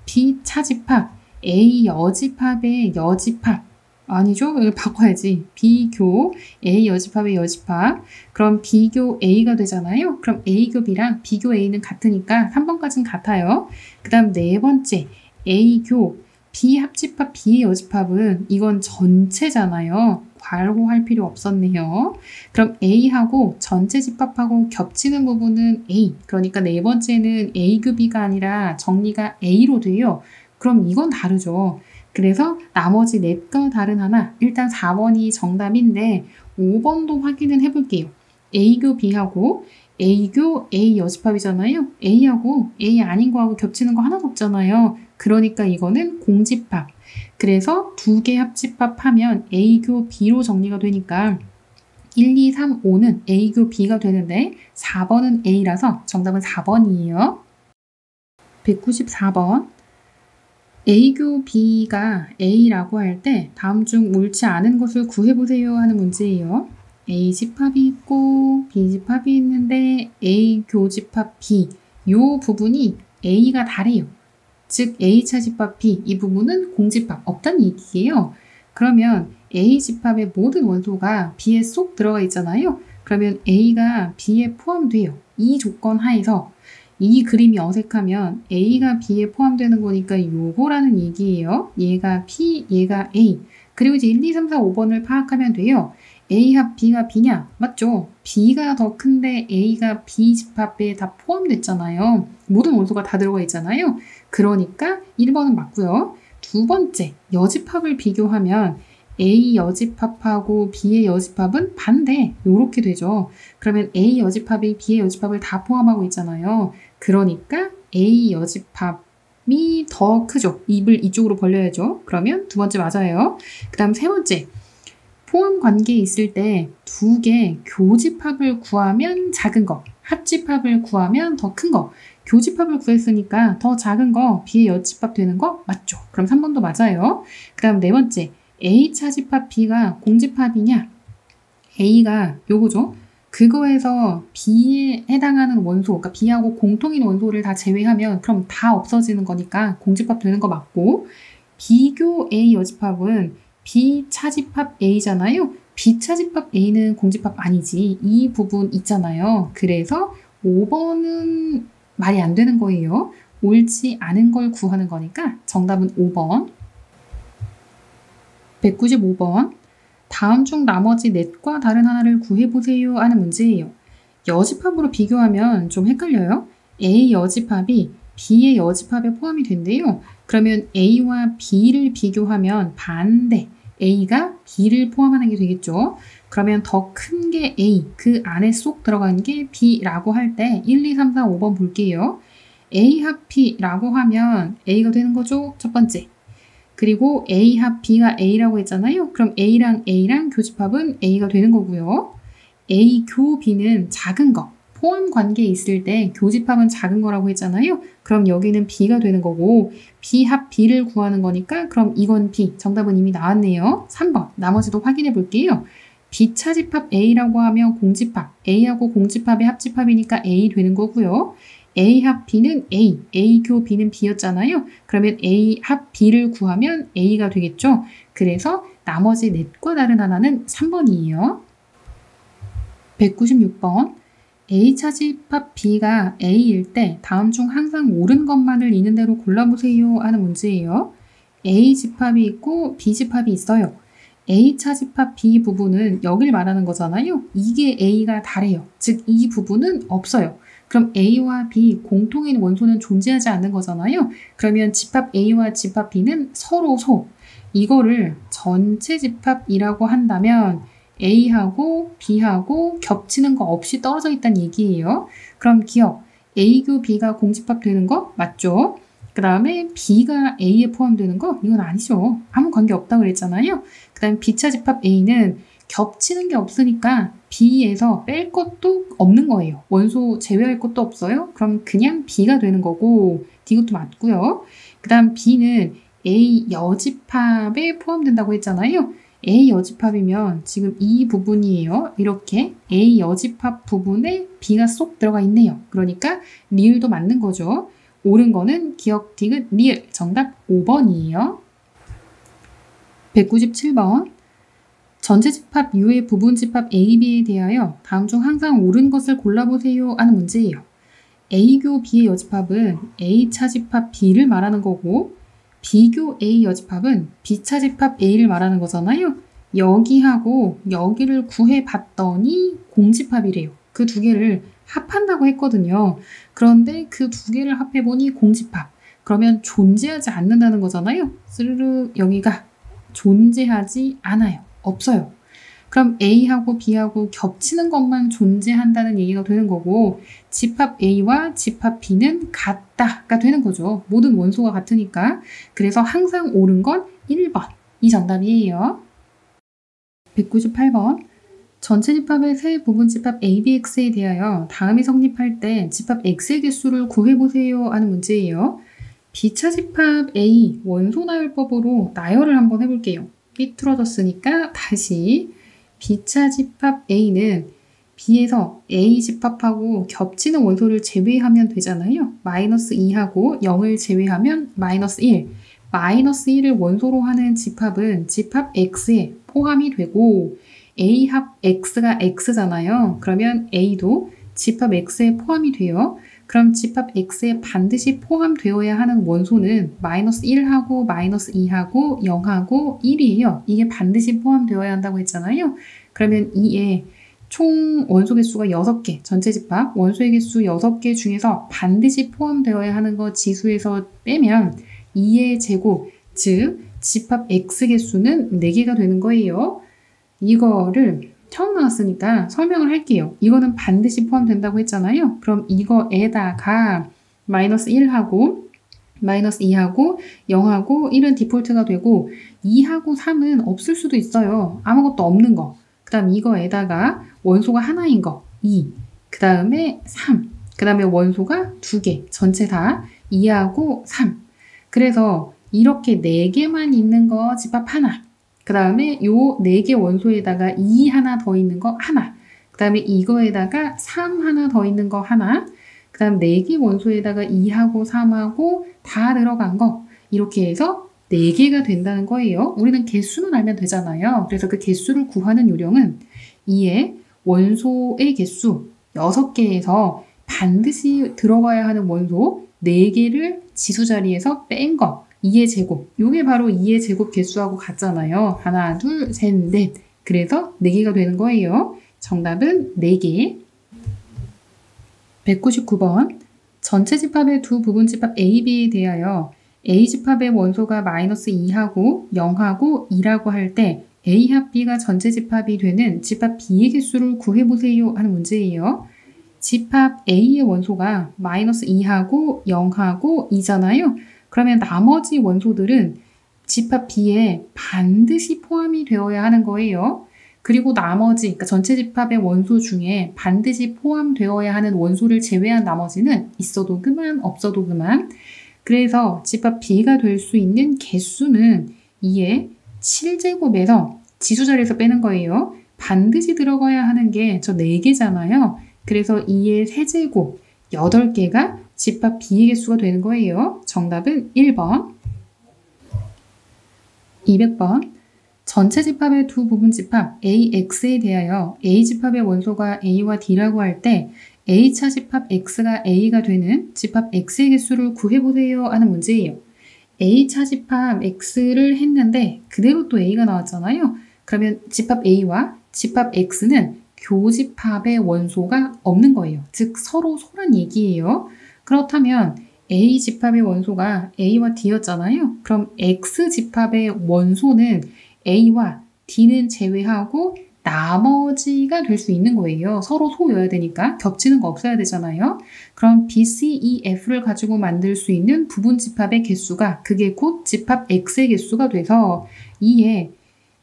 B 차집합, A 여집합의 여집합. 아니죠? 이걸 바꿔야지. B교, A 여집합의 여집합. 그럼 B교 A가 되잖아요. 그럼 A교 B랑 B교 A는 같으니까 3번까지는 같아요. 그 다음 네 번째. A교 B 합집합 B의 여집합은 이건 전체잖아요. 괄호할 필요 없었네요. 그럼 A하고 전체 집합하고 겹치는 부분은 A. 그러니까 네 번째는 A교 B가 아니라 정리가 A로 돼요. 그럼 이건 다르죠. 그래서 나머지 넷과 다른 하나, 일단 4번이 정답인데 5번도 확인은 해볼게요. A교 B하고 A교 A 여집합이잖아요. A하고 A 아닌 거하고 겹치는 거 하나도 없잖아요. 그러니까 이거는 공집합. 그래서 두 개 합집합하면 A교 B로 정리가 되니까 1, 2, 3, 5는 A교 B가 되는데 4번은 A라서 정답은 4번이에요. 194번. A교 B가 A라고 할 때 다음 중 옳지 않은 것을 구해보세요 하는 문제예요. A 집합이 있고 B 집합이 있는데 A 교집합 B 이 부분이 A가 다래요. 즉 A 차집합 B 이 부분은 공집합 없다는 얘기예요. 그러면 A 집합의 모든 원소가 B에 쏙 들어가 있잖아요. 그러면 A가 B에 포함돼요. 이 조건 하에서 이 그림이 어색하면 A가 B에 포함되는 거니까 요거라는 얘기예요. 얘가 P, 얘가 A. 그리고 이제 1, 2, 3, 4, 5번을 파악하면 돼요. A 합 B가 B냐? 맞죠? B가 더 큰데 A가 B 집합에 다 포함됐잖아요. 모든 원소가 다 들어가 있잖아요. 그러니까 1번은 맞고요. 두 번째, 여집합을 비교하면 A 여집합하고 B의 여집합은 반대, 요렇게 되죠. 그러면 A 여집합이 B의 여집합을 다 포함하고 있잖아요. 그러니까 A 여집합이 더 크죠. 입을 이쪽으로 벌려야죠. 그러면 두 번째 맞아요. 그 다음 세 번째, 포함 관계에 있을 때 두 개 교집합을 구하면 작은 거, 합집합을 구하면 더 큰 거. 교집합을 구했으니까 더 작은 거 B의 여집합 되는 거 맞죠? 그럼 3번도 맞아요. 그 다음 네 번째, A 차집합 B가 공집합이냐? A가 요거죠. 그거에서 B에 해당하는 원소, 그러니까 B하고 공통인 원소를 다 제외하면 그럼 다 없어지는 거니까 공집합 되는 거 맞고, B교 A 여집합은 B 차집합 A잖아요. B 차집합 A는 공집합 아니지. 이 부분 있잖아요. 그래서 5번은 말이 안 되는 거예요. 옳지 않은 걸 구하는 거니까 정답은 5번. 195번. 다음 중 나머지 넷과 다른 하나를 구해보세요 하는 문제예요. 여집합으로 비교하면 좀 헷갈려요. A 여집합이 B의 여집합에 포함이 된대요. 그러면 A와 B를 비교하면 반대, A가 B를 포함하는 게 되겠죠. 그러면 더 큰 게 A, 그 안에 쏙 들어간 게 B라고 할 때 1, 2, 3, 4, 5번 볼게요. A 합 B라고 하면 A가 되는 거죠. 첫 번째. 그리고 A 합 B가 A라고 했잖아요. 그럼 A랑 A랑 교집합은 A가 되는 거고요. A 교 B는 작은 거. 포함 관계에 있을 때 교집합은 작은 거라고 했잖아요. 그럼 여기는 B가 되는 거고 B 합 B를 구하는 거니까 그럼 이건 B. 정답은 이미 나왔네요. 3번. 나머지도 확인해 볼게요. B 차집합 A라고 하면 공집합. A하고 공집합의 합집합이니까 A 되는 거고요. A 합 B는 A, A 교 B는 B였잖아요. 그러면 A 합 B를 구하면 A가 되겠죠. 그래서 나머지 넷과 다른 하나는 3번이에요. 196번. A 차집합 B가 A일 때 다음 중 항상 옳은 것만을 있는 대로 골라보세요 하는 문제예요. A 집합이 있고 B 집합이 있어요. A차 집합 B 부분은 여길 말하는 거잖아요. 이게 A가 다래요. 즉 이 부분은 없어요. 그럼 A와 B 공통인 원소는 존재하지 않는 거잖아요. 그러면 집합 A와 집합 B는 서로 소. 이거를 전체 집합이라고 한다면 A하고 B하고 겹치는 거 없이 떨어져 있다는 얘기예요. 그럼 기억, A교 B가 공집합 되는 거 맞죠? 그 다음에 B가 A에 포함되는 거? 이건 아니죠. 아무 관계 없다고 그랬잖아요. 그 다음에 B차 집합 A는 겹치는 게 없으니까 B에서 뺄 것도 없는 거예요. 원소 제외할 것도 없어요. 그럼 그냥 B가 되는 거고 이것도 맞고요. 그 다음 B는 A 여집합에 포함된다고 했잖아요. A 여집합이면 지금 이 부분이에요. 이렇게 A 여집합 부분에 B가 쏙 들어가 있네요. 그러니까 리을도 맞는 거죠. 옳은 거는 기억 디귿 리을. 정답 5번이에요. 197번. 전체 집합 U의 부분 집합 A, B에 대하여 다음 중 항상 옳은 것을 골라보세요 하는 문제예요. A교 B의 여집합은 A차 집합 B를 말하는 거고 B교 A 여집합은 B차 집합 A를 말하는 거잖아요. 여기하고 여기를 구해봤더니 공집합이래요. 그 두 개를 합한다고 했거든요. 그런데 그 두 개를 합해보니 공집합. 그러면 존재하지 않는다는 거잖아요. 스르르 여기가 존재하지 않아요. 없어요. 그럼 A하고 B하고 겹치는 것만 존재한다는 얘기가 되는 거고 집합 A와 집합 B는 같다가 되는 거죠. 모든 원소가 같으니까. 그래서 항상 옳은 건 1번. 이 정답이에요. 198번. 전체 집합의 세 부분 집합 ABX에 대하여 다음이 성립할 때 집합 X의 개수를 구해보세요 하는 문제예요. B차 집합 A 원소 나열법으로 나열을 한번 해볼게요. 삐뚤어졌으니까 다시 B차 집합 A는 B에서 A 집합하고 겹치는 원소를 제외하면 되잖아요. 마이너스 2하고 0을 제외하면 마이너스 1. 마이너스 1을 원소로 하는 집합은 집합 X에 포함이 되고 A 합 X가 X잖아요. 그러면 A도 집합 X에 포함이 돼요. 그럼 집합 X에 반드시 포함되어야 하는 원소는 마이너스 1하고 마이너스 2하고 0하고 1이에요. 이게 반드시 포함되어야 한다고 했잖아요. 그러면 2에 총 원소 개수가 6개, 전체 집합 원소의 개수 6개 중에서 반드시 포함되어야 하는 거 지수에서 빼면 2의 제곱, 즉 집합 X 개수는 4개가 되는 거예요. 이거를 처음 나왔으니까 설명을 할게요. 이거는 반드시 포함된다고 했잖아요. 그럼 이거에다가 마이너스 1하고 마이너스 2하고 0하고 1은 디폴트가 되고 2하고 3은 없을 수도 있어요. 아무것도 없는 거. 그 다음 이거에다가 원소가 하나인 거 2. 그 다음에 3. 그 다음에 원소가 2개. 전체 다 2하고 3. 그래서 이렇게 4개만 있는 거 집합 하나. 그 다음에 요 4개 원소에다가 2 하나 더 있는 거 하나. 그 다음에 이거에다가 3 하나 더 있는 거 하나. 그 다음 4개 원소에다가 2하고 3하고 다 들어간 거. 이렇게 해서 4개가 된다는 거예요. 우리는 개수는 알면 되잖아요. 그래서 그 개수를 구하는 요령은 2의 원소의 개수 6개에서 반드시 들어가야 하는 원소 4개를 지수 자리에서 뺀 거. 2의 제곱. 이게 바로 2의 제곱 개수하고 같잖아요. 하나, 둘, 셋, 넷. 그래서 4개가 되는 거예요. 정답은 4개. 199번. 전체 집합의 두 부분 집합 A, B에 대하여 A 집합의 원소가 마이너스 2하고 0하고 2라고 할 때 A 합 B가 전체 집합이 되는 집합 B의 개수를 구해보세요 하는 문제예요. 집합 A의 원소가 마이너스 2하고 0하고 2잖아요. 그러면 나머지 원소들은 집합 B에 반드시 포함이 되어야 하는 거예요. 그리고 나머지, 그러니까 전체 집합의 원소 중에 반드시 포함되어야 하는 원소를 제외한 나머지는 있어도 그만, 없어도 그만. 그래서 집합 B가 될 수 있는 개수는 2의 7제곱에서 지수 자리에서 빼는 거예요. 반드시 들어가야 하는 게 저 4개잖아요. 그래서 2의 세제곱, 8개가 집합 B의 개수가 되는 거예요. 정답은 1번. 200번. 전체 집합의 두 부분 집합 AX에 대하여 A 집합의 원소가 A와 D라고 할 때 A차 집합 X가 A가 되는 집합 X의 개수를 구해보세요 하는 문제예요. A차 집합 X를 했는데 그대로 또 A가 나왔잖아요. 그러면 집합 A와 집합 X는 교집합의 원소가 없는 거예요. 즉 서로 소란 얘기예요. 그렇다면 A 집합의 원소가 A와 D였잖아요. 그럼 X 집합의 원소는 A와 D는 제외하고 나머지가 될 수 있는 거예요. 서로 소여야 되니까 겹치는 거 없어야 되잖아요. 그럼 B, C, E, F를 가지고 만들 수 있는 부분 집합의 개수가 그게 곧 집합 X의 개수가 돼서 이에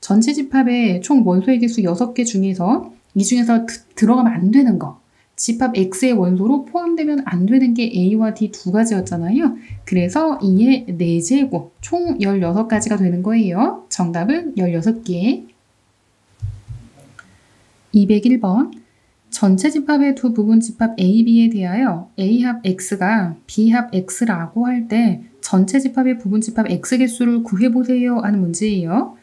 전체 집합의 총 원소의 개수 6개 중에서 이 중에서 들어가면 안 되는 거 집합 X의 원소로 포함되면 안 되는 게 A와 D 두 가지였잖아요. 그래서 이에 4제곱 총 16가지가 되는 거예요. 정답은 16개. 201번 전체 집합의 두 부분 집합 A, B에 대하여 A합 X가 B합 X라고 할 때 전체 집합의 부분 집합 X 개수를 구해보세요 하는 문제예요.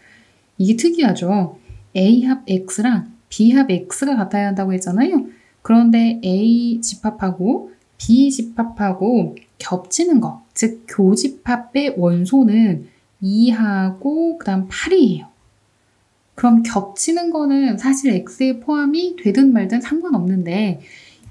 이게 특이하죠. A합 X랑 B합 X가 같아야 한다고 했잖아요. 그런데 A 집합하고 B 집합하고 겹치는 거, 즉 교집합의 원소는 2하고 그 다음 8이에요. 그럼 겹치는 거는 사실 X에 포함이 되든 말든 상관없는데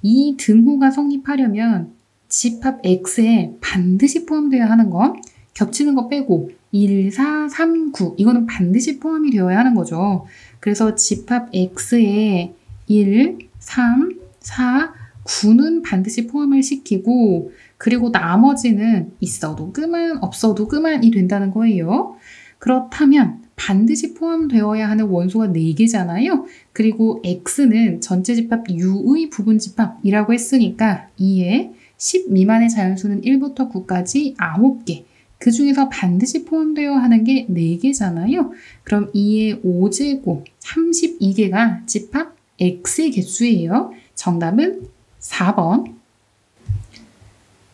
이 등호가 성립하려면 집합 X에 반드시 포함되어야 하는 건 겹치는 거 빼고 1, 4, 3, 9 이거는 반드시 포함이 되어야 하는 거죠. 그래서 집합 X에 1, 3, 4, 9는 반드시 포함을 시키고 그리고 나머지는 있어도 그만 없어도 그만이 된다는 거예요. 그렇다면 반드시 포함되어야 하는 원소가 4개잖아요. 그리고 X는 전체 집합 U의 부분 집합이라고 했으니까 이에 10 미만의 자연수는 1부터 9까지 9개. 그 중에서 반드시 포함되어야 하는 게 4개잖아요. 그럼 2의 5제곱 32개가 집합 X의 개수예요. 정답은 4번.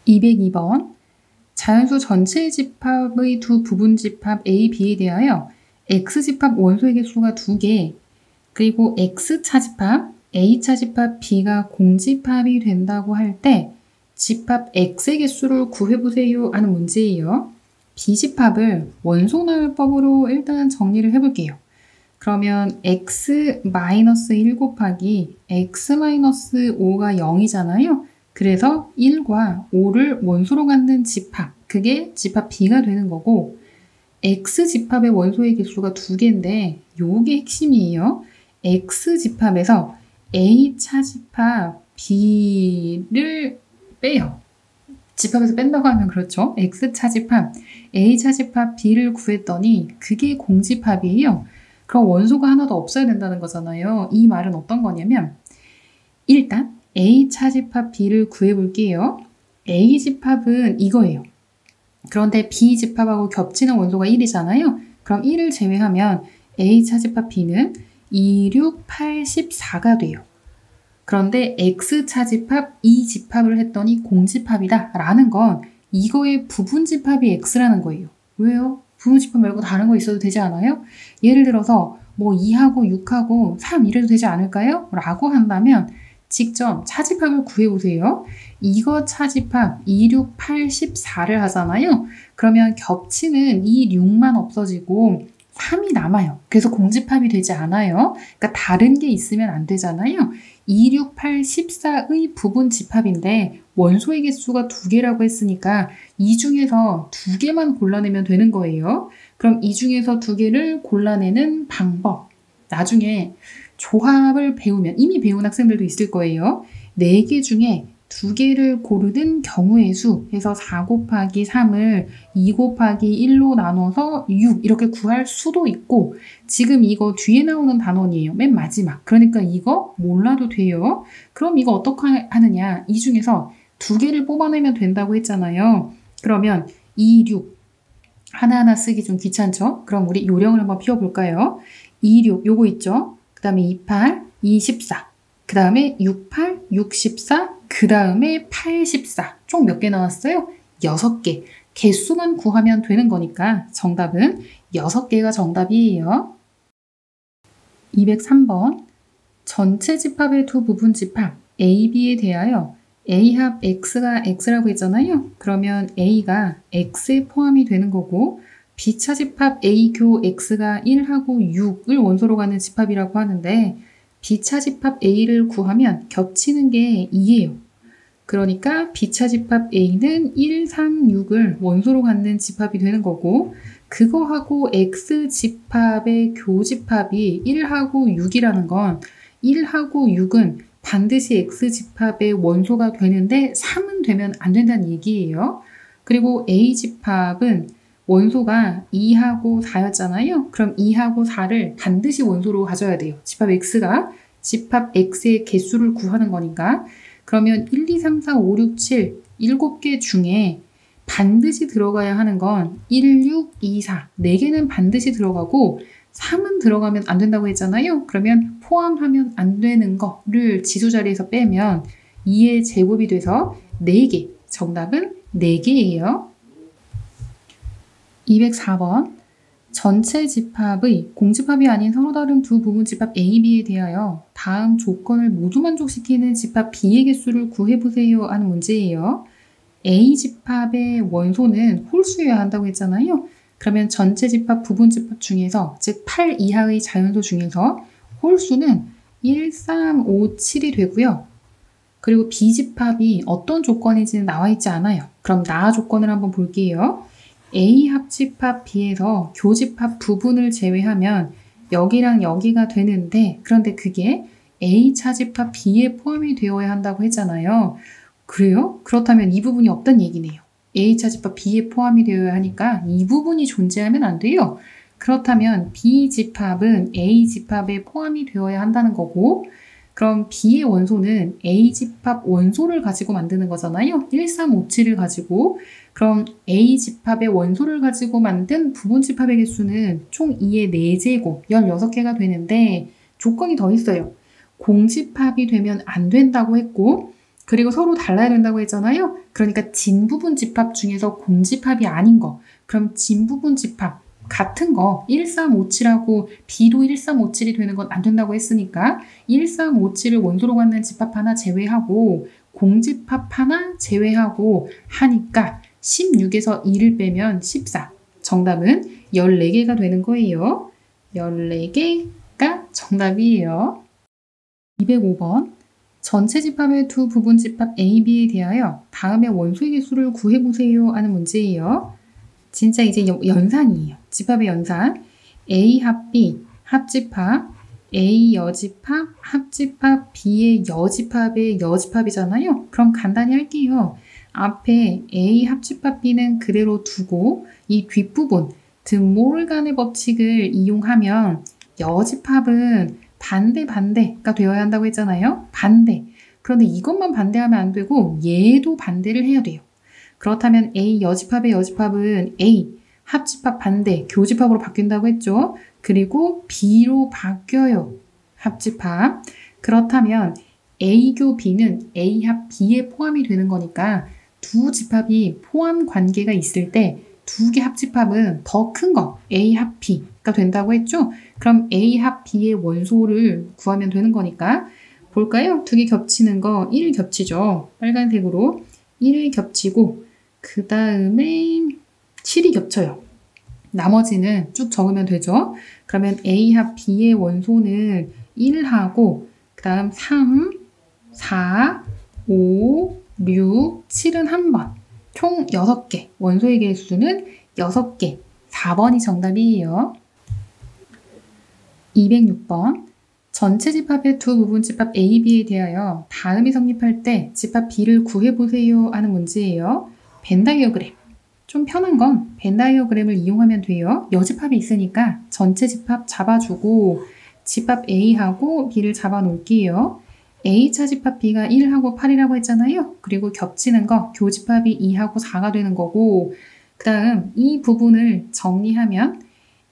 202번 자연수 전체 집합의 두 부분 집합 A, B에 대하여 X집합 원소의 개수가 2개, 그리고 X차 집합, A차 집합 B가 공집합이 된다고 할 때 집합 X의 개수를 구해보세요 하는 문제예요. B집합을 원소나열법으로 일단 정리를 해볼게요. 그러면 X-1 곱하기 X-5가 0이잖아요. 그래서 1과 5를 원소로 갖는 집합, 그게 집합 B가 되는 거고 X집합의 원소의 개수가 2개인데 요게 핵심이에요. X집합에서 A차 집합 B를 빼요. 집합에서 뺀다고 하면 그렇죠. X차 집합, A차 집합 B를 구했더니 그게 공집합이에요. 그럼 원소가 하나도 없어야 된다는 거잖아요. 이 말은 어떤 거냐면 일단 A차 집합 B를 구해볼게요. A집합은 이거예요. 그런데 B집합하고 겹치는 원소가 1이잖아요. 그럼 1을 제외하면 A차 집합 B는 2, 6, 8, 14가 돼요. 그런데 X차 집합 2집합을 했더니 공집합이다 라는 건 이거의 부분집합이 X라는 거예요. 왜요? 부분집합 말고 다른 거 있어도 되지 않아요? 예를 들어서 뭐 2하고 6하고 3 이래도 되지 않을까요? 라고 한다면 직접 차집합을 구해보세요. 이거 차집합 2, 6, 8, 14를 하잖아요. 그러면 겹치는 이 6만 없어지고 3이 남아요. 그래서 공집합이 되지 않아요. 그러니까 다른 게 있으면 안 되잖아요. 2, 6, 8, 14의 부분 집합인데 원소의 개수가 2개라고 했으니까 이 중에서 2개만 골라내면 되는 거예요. 그럼 이 중에서 2개를 골라내는 방법. 나중에 조합을 배우면 이미 배운 학생들도 있을 거예요. 4개 중에 2개를 고르는 경우의 수 해서 4 곱하기 3을 2 곱하기 1로 나눠서 6 이렇게 구할 수도 있고 지금 이거 뒤에 나오는 단원이에요. 맨 마지막. 그러니까 이거 몰라도 돼요. 그럼 이거 어떻게 하느냐. 이 중에서 2개를 뽑아내면 된다고 했잖아요. 그러면 2, 6 하나하나 쓰기 좀 귀찮죠? 그럼 우리 요령을 한번 피워볼까요? 2, 6 요거 있죠? 그 다음에 2, 8, 2, 14 그 다음에 6, 8, 6, 14 그 다음에 8, 14 총 몇 개 나왔어요? 6개. 개수만 구하면 되는 거니까 정답은 6개가 정답이에요. 203번 전체 집합의 두 부분 집합 A, B에 대하여 A 합 X가 X라고 했잖아요. 그러면 A가 X에 포함이 되는 거고 B차 집합 A 교 X가 1하고 6을 원소로 갖는 집합이라고 하는데 B차 집합 A를 구하면 겹치는 게 2예요. 그러니까 B차 집합 A는 1, 3, 6을 원소로 갖는 집합이 되는 거고 그거하고 X 집합의 교집합이 1하고 6이라는 건 1하고 6은 반드시 X 집합의 원소가 되는데 3은 되면 안 된다는 얘기예요. 그리고 A 집합은 원소가 2하고 4였잖아요. 그럼 2하고 4를 반드시 원소로 가져야 돼요. 집합 X가 집합 X의 개수를 구하는 거니까. 그러면 1, 2, 3, 4, 5, 6, 7, 7개 중에 반드시 들어가야 하는 건 1, 6, 2, 4, 4개는 반드시 들어가고 3은 들어가면 안 된다고 했잖아요. 그러면 포함하면 안 되는 거를 지수 자리에서 빼면 2의 제곱이 돼서 4개. 정답은 4개예요. 204번. 전체 집합의 공집합이 아닌 서로 다른 두 부분 집합 A, B에 대하여 다음 조건을 모두 만족시키는 집합 B의 개수를 구해보세요 하는 문제예요. A 집합의 원소는 홀수여야 한다고 했잖아요. 그러면 전체 집합, 부분 집합 중에서 즉 8 이하의 자연수 중에서 홀수는 1, 3, 5, 7이 되고요. 그리고 B 집합이 어떤 조건인지는 나와 있지 않아요. 그럼 나 조건을 한번 볼게요. A 합집합 B에서 교집합 부분을 제외하면 여기랑 여기가 되는데 그런데 그게 A 차집합 B에 포함이 되어야 한다고 했잖아요. 그래요? 그렇다면 이 부분이 없단 얘기네요. A 차집합 B에 포함이 되어야 하니까 이 부분이 존재하면 안 돼요. 그렇다면 B 집합은 A 집합에 포함이 되어야 한다는 거고 그럼 B의 원소는 A 집합 원소를 가지고 만드는 거잖아요. 1, 3, 5, 7을 가지고 그럼 A 집합의 원소를 가지고 만든 부분 집합의 개수는 총 2의 4제곱 16개가 되는데 조건이 더 있어요. 공집합이 되면 안 된다고 했고 그리고 서로 달라야 된다고 했잖아요. 그러니까 진부분 집합 중에서 공집합이 아닌 거 그럼 진부분 집합 같은 거 1357하고 B도 1357이 되는 건 안 된다고 했으니까 1357을 원소로 갖는 집합 하나 제외하고 공집합 하나 제외하고 하니까 16에서 2를 빼면 14. 정답은 14개가 되는 거예요. 14개가 정답이에요. 205번. 전체 집합의 두 부분 집합 A, B에 대하여 다음의 원소의 개수를 구해보세요 하는 문제예요. 진짜 이제 연산이에요. 집합의 연산. A 합 B 합집합 A 여집합 합집합 B의 여집합의 여집합이잖아요. 그럼 간단히 할게요. 앞에 A 합집합 B는 그대로 두고 이 뒷부분 드모르간의 법칙을 이용하면 여집합은 반대가 되어야 한다고 했잖아요. 반대. 그런데 이것만 반대하면 안 되고 얘도 반대를 해야 돼요. 그렇다면 A 여집합의 여집합은 A 합집합 반대 교집합으로 바뀐다고 했죠. 그리고 B로 바뀌어요. 합집합. 그렇다면 A교 B는 A 합 B에 포함이 되는 거니까 두 집합이 포함 관계가 있을 때 두 개 합집합은 더 큰 거 A 합 B가 된다고 했죠. 그럼 A 합 B의 원소를 구하면 되는 거니까 볼까요? 두 개 겹치는 거 1 겹치죠. 빨간색으로 1 겹치고 그 다음에 7이 겹쳐요. 나머지는 쭉 적으면 되죠. 그러면 A 합 B의 원소는 1하고 그 다음 3, 4, 5, 6, 7은 한 번. 총 6개. 원소의 개수는 6개. 4번이 정답이에요. 206번. 전체 집합의 두 부분 집합 A, B에 대하여 다음이 성립할 때 집합 B를 구해보세요 하는 문제예요. 벤 다이어그램. 좀 편한 건 벤 다이어그램을 이용하면 돼요. 여집합이 있으니까 전체 집합 잡아주고 집합 A하고 B를 잡아 놓을게요. A차 집합 B가 1하고 8이라고 했잖아요. 그리고 겹치는 거 교집합이 2하고 4가 되는 거고 그 다음 이 부분을 정리하면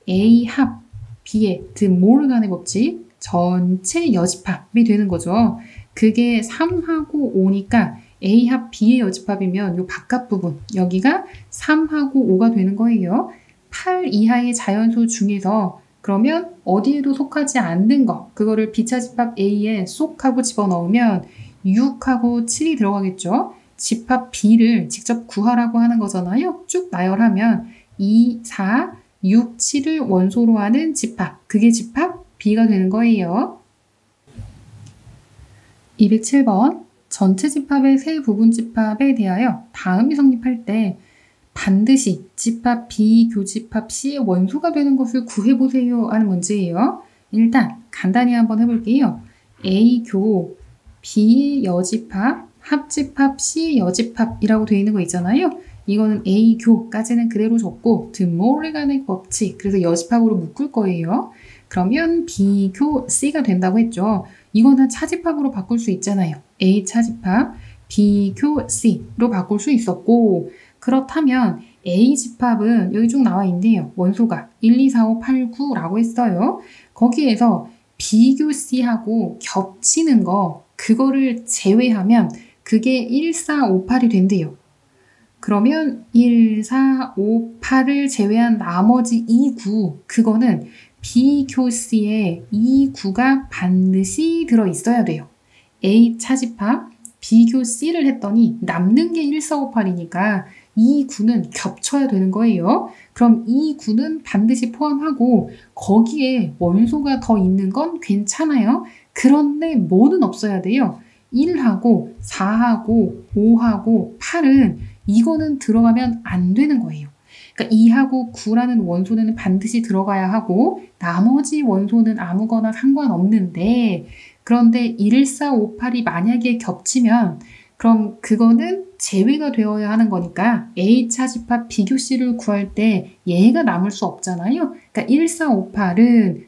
A 합 B의 드모르간의 법칙 전체 여집합이 되는 거죠. 그게 3하고 5니까 A 합 B의 여집합이면 이 바깥 부분 여기가 3하고 5가 되는 거예요. 8 이하의 자연수 중에서 그러면 어디에도 속하지 않는 거 그거를 B차 집합 A에 쏙 하고 집어넣으면 6하고 7이 들어가겠죠. 집합 B를 직접 구하라고 하는 거잖아요. 쭉 나열하면 2, 4, 6, 7을 원소로 하는 집합. 그게 집합 B가 되는 거예요. 207번. 전체 집합의 세 부분 집합에 대하여 다음이 성립할 때 반드시 집합 B, 교집합 C의 원소가 되는 것을 구해보세요 하는 문제예요. 일단 간단히 한번 해볼게요. A 교, B 여집합, 합집합, C 여집합이라고 되어 있는 거 있잖아요. 이거는 A 교까지는 그대로 적고 드모르간의 법칙, 그래서 여집합으로 묶을 거예요. 그러면 B 교 C가 된다고 했죠. 이거는 차집합으로 바꿀 수 있잖아요. A 차집합, B 교 C로 바꿀 수 있었고, 그렇다면 A 집합은 여기 쭉 나와 있네요. 원소가 1, 2, 4, 5, 8, 9라고 했어요. 거기에서 B 교 C하고 겹치는 거, 그거를 제외하면 그게 1, 4, 5, 8이 된대요. 그러면 1, 4, 5, 8을 제외한 나머지 2, 9, 그거는 B 교 C에 이 구가 반드시 들어있어야 돼요. A 차집합, B 교 C를 했더니 남는 게 1, 4, 5, 8이니까 이 구는 겹쳐야 되는 거예요. 그럼 이 구는 반드시 포함하고 거기에 원소가 더 있는 건 괜찮아요. 그런데 뭐는 없어야 돼요. 1하고 4하고 5하고 8은 이거는 들어가면 안 되는 거예요. 그러니까 2하고 9라는 원소는 반드시 들어가야 하고 나머지 원소는 아무거나 상관없는데, 그런데 1, 4, 5, 8이 만약에 겹치면 그럼 그거는 제외가 되어야 하는 거니까 A 차집합 B 교 C를 구할 때 얘가 남을 수 없잖아요. 그러니까 1, 4, 5, 8은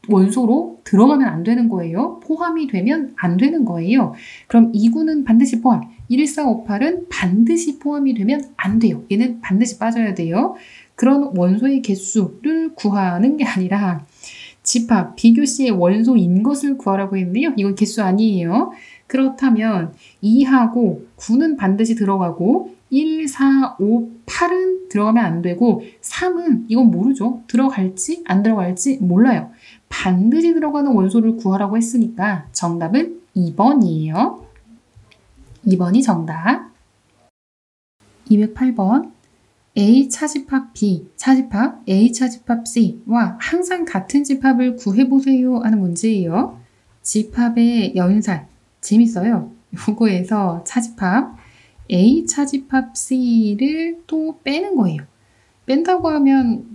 원소로 들어가면 안 되는 거예요. 포함이 되면 안 되는 거예요. 그럼 2구는 반드시 포함, 1, 4, 5, 8은 반드시 포함이 되면 안 돼요. 얘는 반드시 빠져야 돼요. 그런 원소의 개수를 구하는 게 아니라 집합 B 교 C의 원소인 것을 구하라고 했는데요. 이건 개수 아니에요. 그렇다면 2하고 9는 반드시 들어가고 1, 4, 5, 8은 들어가면 안 되고 3은 이건 모르죠. 들어갈지 안 들어갈지 몰라요. 반드시 들어가는 원소를 구하라고 했으니까 정답은 2번이에요. 2번이 정답. 208번. A 차집합 B, 차집합 A 차집합 C와 항상 같은 집합을 구해보세요 하는 문제예요. 집합의 연산. 재밌어요. 요거에서 차집합 A 차집합 C를 또 빼는 거예요. 뺀다고 하면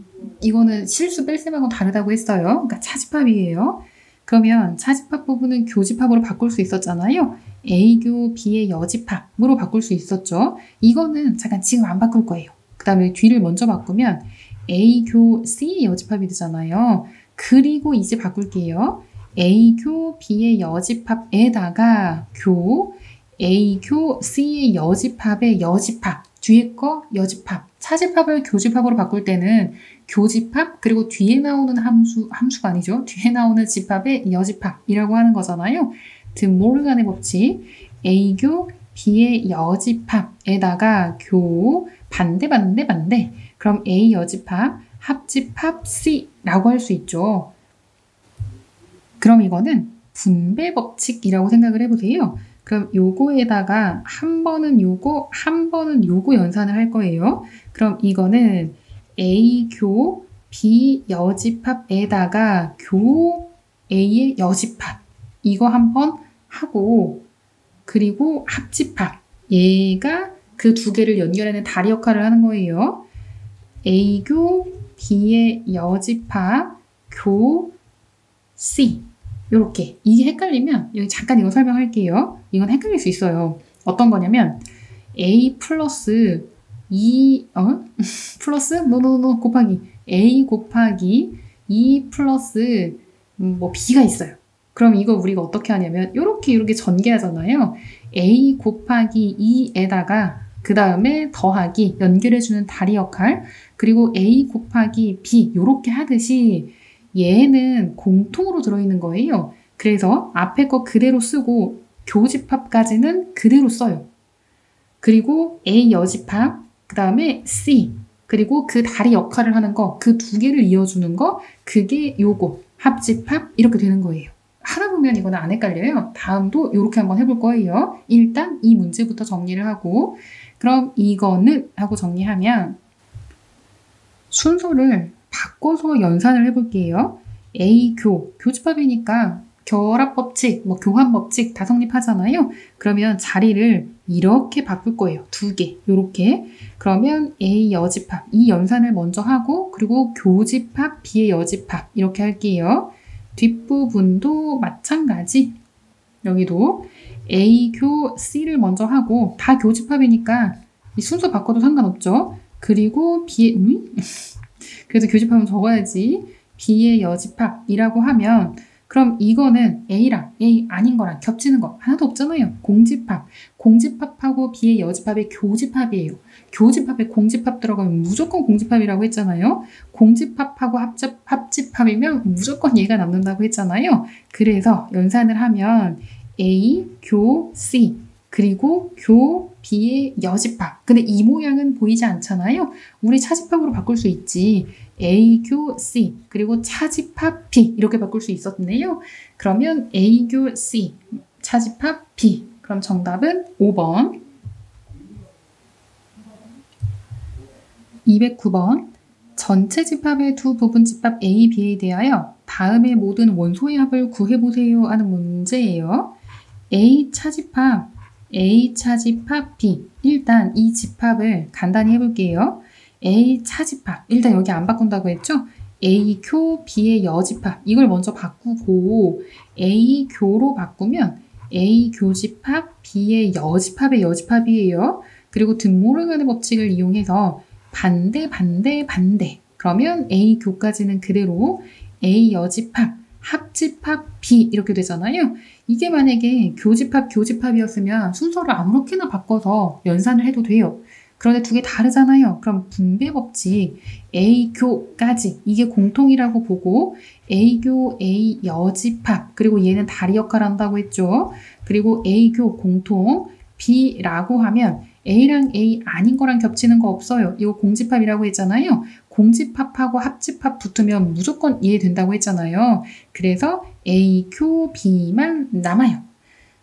이거는 실수 뺄셈하고 다르다고 했어요. 그러니까 차집합이에요. 그러면 차집합 부분은 교집합으로 바꿀 수 있었잖아요. A교 B의 여집합으로 바꿀 수 있었죠. 이거는 잠깐 지금 안 바꿀 거예요. 그 다음에 뒤를 먼저 바꾸면 A교 C의 여집합이 되잖아요. 그리고 이제 바꿀게요. A교 B의 여집합에다가 교 A교 C의 여집합의 여집합, 뒤에 거 여집합, 차집합을 교집합으로 바꿀 때는 교집합 그리고 뒤에 나오는 함수가 아니죠. 뒤에 나오는 집합의 여집합이라고 하는 거잖아요. 드모르간의 법칙, A교 B의 여집합에다가 교 반대. 그럼 A 여집합, 합집합 C라고 할 수 있죠. 그럼 이거는 분배 법칙이라고 생각을 해보세요. 그럼 요거에다가 한 번은 요거, 한 번은 요거 연산을 할 거예요. 그럼 이거는 A교 B 여집합에다가 교 A의 여집합 이거 한 번 하고, 그리고 합집합 얘가 그 두 개를 연결하는 다리 역할을 하는 거예요. A교 B의 여집합 교 C 요렇게. 이게 헷갈리면 여기 잠깐 이거 설명할게요. 이건 헷갈릴 수 있어요. 어떤 거냐면 A 플러스 2 플러스 노 곱하기 A 곱하기 2 플러스 뭐 B가 있어요. 그럼 이거 우리가 어떻게 하냐면 이렇게 전개하잖아요. A 곱하기 2에다가 그 다음에 더하기 연결해주는 다리 역할, 그리고 A 곱하기 B 이렇게 하듯이 얘는 공통으로 들어있는 거예요. 그래서 앞에 거 그대로 쓰고 교집합까지는 그대로 써요. 그리고 A 여집합, 그 다음에 C, 그리고 그 다리 역할을 하는 거, 그 두 개를 이어주는 거, 그게 요거 합집합 이렇게 되는 거예요. 하다 보면 이거는 안 헷갈려요. 다음도 이렇게 한번 해볼 거예요. 일단 이 문제부터 정리를 하고 그럼 이거는 하고 정리하면 순서를 바꿔서 연산을 해볼게요. 교집합이니까 결합법칙, 교환법칙 다 성립하잖아요. 그러면 자리를 이렇게 바꿀 거예요. 두 개, 요렇게. 그러면 A 여집합, 이 연산을 먼저 하고 그리고 교집합, B의 여집합 이렇게 할게요. 뒷부분도 마찬가지. 여기도 A 교 C를 먼저 하고 다 교집합이니까 이 순서 바꿔도 상관없죠. 그리고 B의 그래도 교집합은 적어야지. B의 여집합이라고 하면 그럼 이거는 A랑 A 아닌 거랑 겹치는 거 하나도 없잖아요. 공집합하고 B의 여집합의 교집합이에요. 교집합에 공집합 들어가면 무조건 공집합이라고 했잖아요. 공집합하고 합집합이면 무조건 얘가 남는다고 했잖아요. 그래서 연산을 하면 A, 교, C 그리고 교, B의 여집합. 근데 이 모양은 보이지 않잖아요. 우리 차집합으로 바꿀 수 있지. A, 교, C 그리고 차집합 B 이렇게 바꿀 수 있었네요. 그러면 A, 교, C 차집합 B. 그럼 정답은 5번. 209번. 전체 집합의 두 부분 집합 A, B에 대하여 다음의 모든 원소의 합을 구해보세요 하는 문제예요. A 차집합 B. 일단 이 집합을 간단히 해볼게요. A 차집합. 일단 여기 안 바꾼다고 했죠? A 교 B의 여집합. 이걸 먼저 바꾸고 A 교로 바꾸면 A 교집합 B의 여집합의 여집합이에요. 그리고 든모르간의 법칙을 이용해서 반대. 그러면 A 교까지는 그대로 A 여집합 합집합 B 이렇게 되잖아요. 이게 만약에 교집합이었으면 순서를 아무렇게나 바꿔서 연산을 해도 돼요. 그런데 두 개 다르잖아요. 그럼 분배법칙 A교까지 이게 공통이라고 보고 A교 A 여집합 그리고 얘는 다리 역할을 한다고 했죠. 그리고 A교 공통 B라고 하면 A랑 A 아닌 거랑 겹치는 거 없어요. 이거 공집합이라고 했잖아요. 공집합하고 합집합 붙으면 무조건 이해된다고 했잖아요. 그래서 A교 B만 남아요.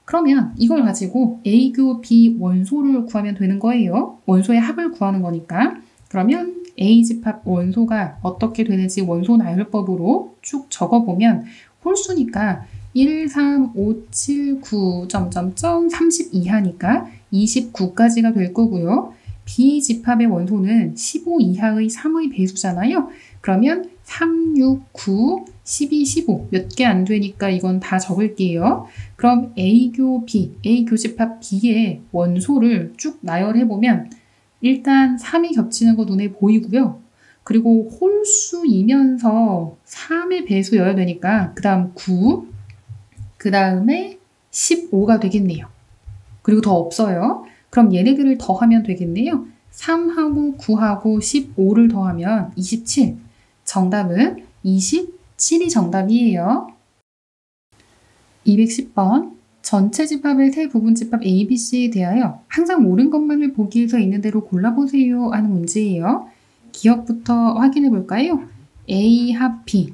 그러면 이걸 가지고 A교 B 원소를 구하면 되는 거예요. 원소의 합을 구하는 거니까. 그러면 A집합 원소가 어떻게 되는지 원소 나열법으로 쭉 적어보면 홀수니까 1, 3, 5, 7, 9, 32하니까 29까지가 될 거고요. B집합의 원소는 15 이하의 3의 배수잖아요. 그러면 3, 6, 9, 12, 15 몇 개 안 되니까 이건 다 적을게요. 그럼 A교 B, A교집합 B의 원소를 쭉 나열해보면 일단 3이 겹치는 거 눈에 보이고요. 그리고 홀수이면서 3의 배수여야 되니까 그 다음 9, 그 다음에 15가 되겠네요. 그리고 더 없어요. 그럼 얘네들을 더하면 되겠네요. 3하고 9하고 15를 더하면 27. 정답은 27이 정답이에요. 210번. 전체 집합의 세 부분 집합 A, B, C에 대하여 항상 옳은 것만을 보기에서 있는 대로 골라보세요 하는 문제예요. 기억부터 확인해 볼까요? A 합 B